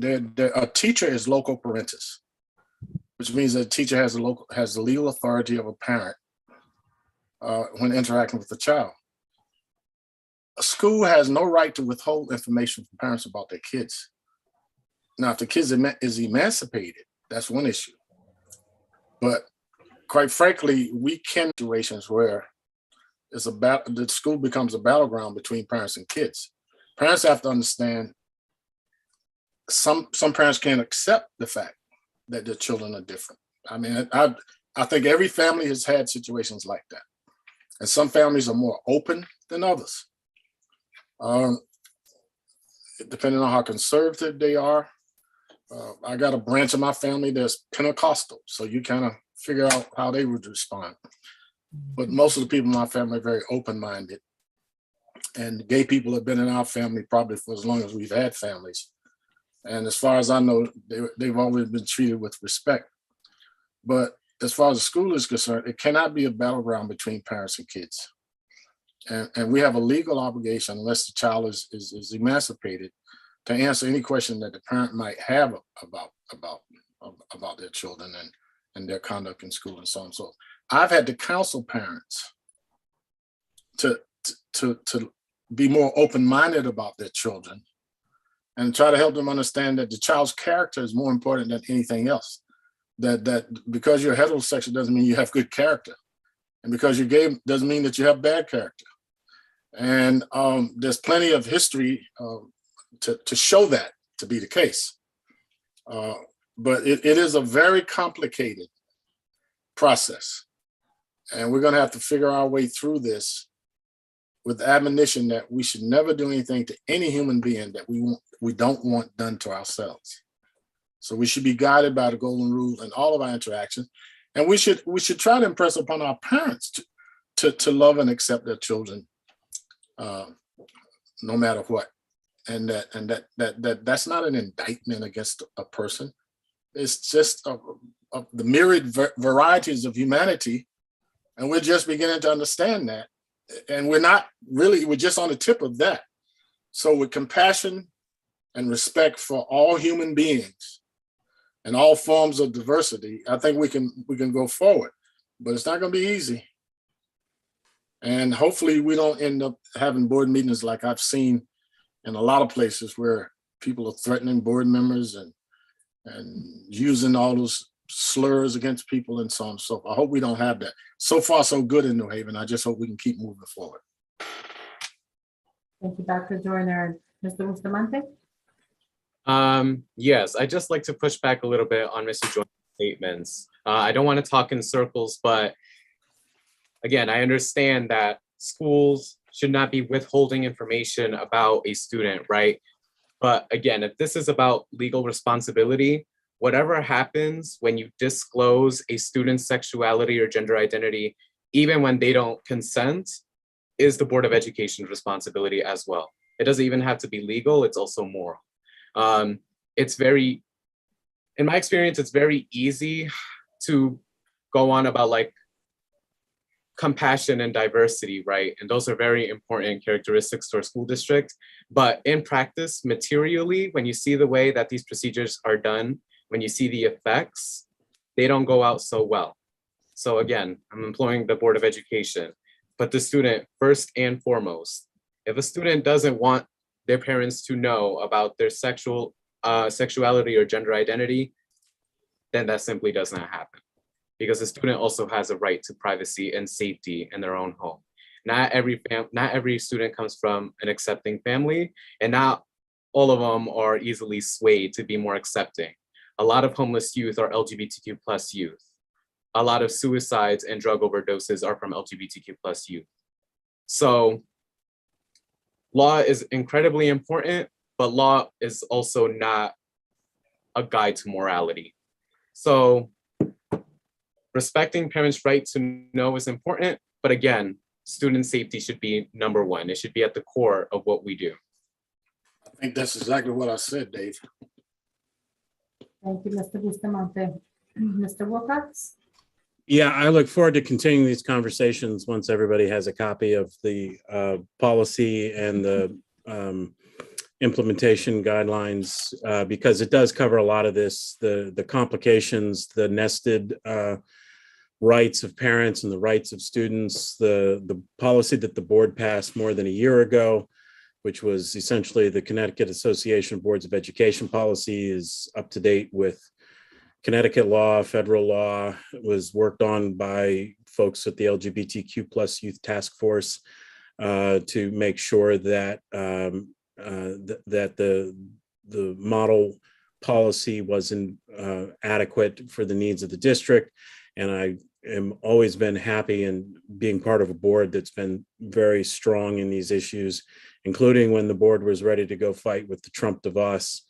a teacher is loco parentis, which means that a teacher has the legal authority of a parent when interacting with the child. A school has no right to withhold information from parents about their kids. Now, if the kid is emancipated, that's one issue. But quite frankly, we can situations where the school becomes a battleground between parents and kids. Parents have to understand some parents can't accept the fact that their children are different. I mean, I think every family has had situations like that. And some families are more open than others. Depending on how conservative they are. I got a branch of my family that's Pentecostal, so you kind of figure out how they would respond. But most of the people in my family are very open-minded. And gay people have been in our family probably for as long as we've had families. And as far as I know, they've always been treated with respect. But as far as the school is concerned, it cannot be a battleground between parents and kids. And we have a legal obligation, unless the child is emancipated, to answer any question that the parent might have about their children and their conduct in school and so on. So I've had to counsel parents to be more open-minded about their children and try to help them understand that the child's character is more important than anything else. That because you're heterosexual doesn't mean you have good character. And because you're gay doesn't mean that you have bad character. And there's plenty of history to show that to be the case. But it is a very complicated process. And we're gonna have to figure our way through this with the admonition that we should never do anything to any human being that we don't want done to ourselves. So we should be guided by the golden rule in all of our interactions. And we should try to impress upon our parents to love and accept their children no matter what. And that's not an indictment against a person. It's just the myriad varieties of humanity. And we're just beginning to understand that. And we're just on the tip of that. So with compassion and respect for all human beings and all forms of diversity, I think we can go forward, but it's not going to be easy. And hopefully we don't end up having board meetings like I've seen in a lot of places where people are threatening board members and using all those slurs against people and so on and so forth. I hope we don't have that. So far, so good in New Haven. I just hope we can keep moving forward. Thank you, Dr. Joyner. Mr. Bustamante? Yes, I just like to push back a little bit on Mr. Joyner's statements. I don't want to talk in circles, but again, I understand that schools should not be withholding information about a student, right? But again, if this is about legal responsibility, whatever happens when you disclose a student's sexuality or gender identity, even when they don't consent, is the Board of Education's responsibility as well. It doesn't even have to be legal, it's also moral. In my experience, it's very easy to go on about like compassion and diversity, right? And those are very important characteristics to our school district. But in practice, materially, when you see the way that these procedures are done, when you see the effects, they don't go out so well. So again, I'm employing the Board of Education, but the student first and foremost. If a student doesn't want their parents to know about their sexuality or gender identity, then that simply does not happen. Because the student also has a right to privacy and safety in their own home. Not every student comes from an accepting family, and not all of them are easily swayed to be more accepting. A lot of homeless youth are LGBTQ+ youth. A lot of suicides and drug overdoses are from LGBTQ+ youth. So law is incredibly important, but law is also not a guide to morality. So respecting parents' right to know is important, but again, student safety should be number one. It should be at the core of what we do. I think that's exactly what I said, Dave. Thank you, Mr. Bustamante. Mr. Wilcox? Yeah, I look forward to continuing these conversations once everybody has a copy of the policy and the implementation guidelines, because it does cover a lot of this, the complications, the nested rights of parents and the rights of students, the policy that the board passed more than a year ago, which was essentially the Connecticut Association of Boards of Education policy, is up to date with Connecticut law, federal law. It was worked on by folks at the LGBTQ+ Youth Task Force to make sure that that the model policy wasn't adequate for the needs of the district. And I am always been happy in being part of a board that's been very strong in these issues, including when the board was ready to go fight with the Trump DeVos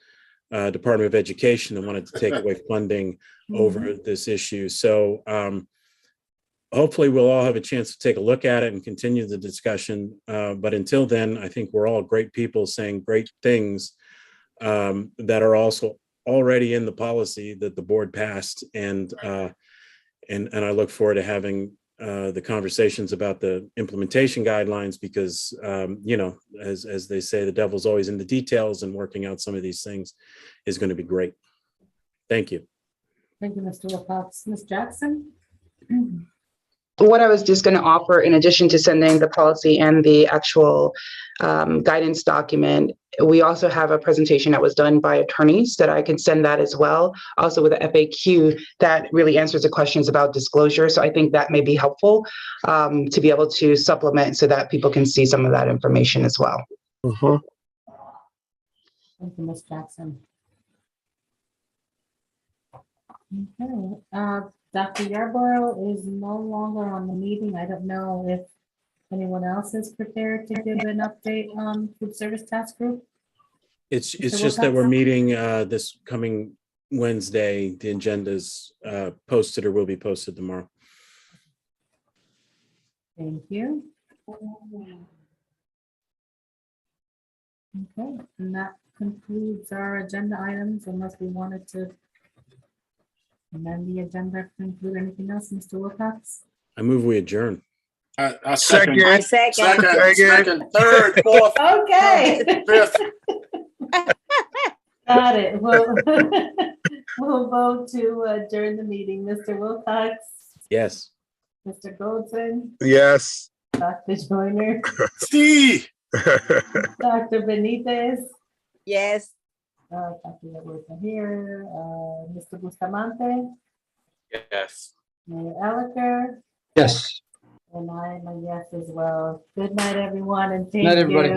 Department of Education and wanted to take away funding over this issue. So hopefully we'll all have a chance to take a look at it and continue the discussion. But until then, I think we're all great people saying great things that are also already in the policy that the board passed. And I look forward to having the conversations about the implementation guidelines because, you know, as they say, the devil's always in the details, and working out some of these things is going to be great. Thank you. Thank you, Mr. Wilcox. Ms. Jackson? What I was just going to offer, in addition to sending the policy and the actual guidance document, we also have a presentation that was done by attorneys that I can send that as well. Also with the FAQ that really answers the questions about disclosure. So I think that may be helpful to be able to supplement so that people can see some of that information as well. Thank you, Ms. Jackson. Okay, Dr. Yarborough is no longer on the meeting. I don't know if anyone else is prepared to give an update on food service task group. It's Mr. just that we're Wilcox? meeting this coming Wednesday. The agenda's posted or will be posted tomorrow. Thank you. Okay, and that concludes our agenda items unless we wanted to amend the agenda to include anything else, Mr. Wilcox? I move we adjourn. I second. I second. Second, third, fourth, Okay. fifth. Got it. Well, we'll vote to adjourn the meeting. Mr. Wilcox, Yes. Mr. Goldson, Yes. Dr. Joyner, Steve. Dr. Benitez, Yes. Dr. Edwards here, Mr. Bustamante, Yes. Mayor Elicker, Yes. and I'm a yes as well. Good night, everyone, and thank Night, everybody. you.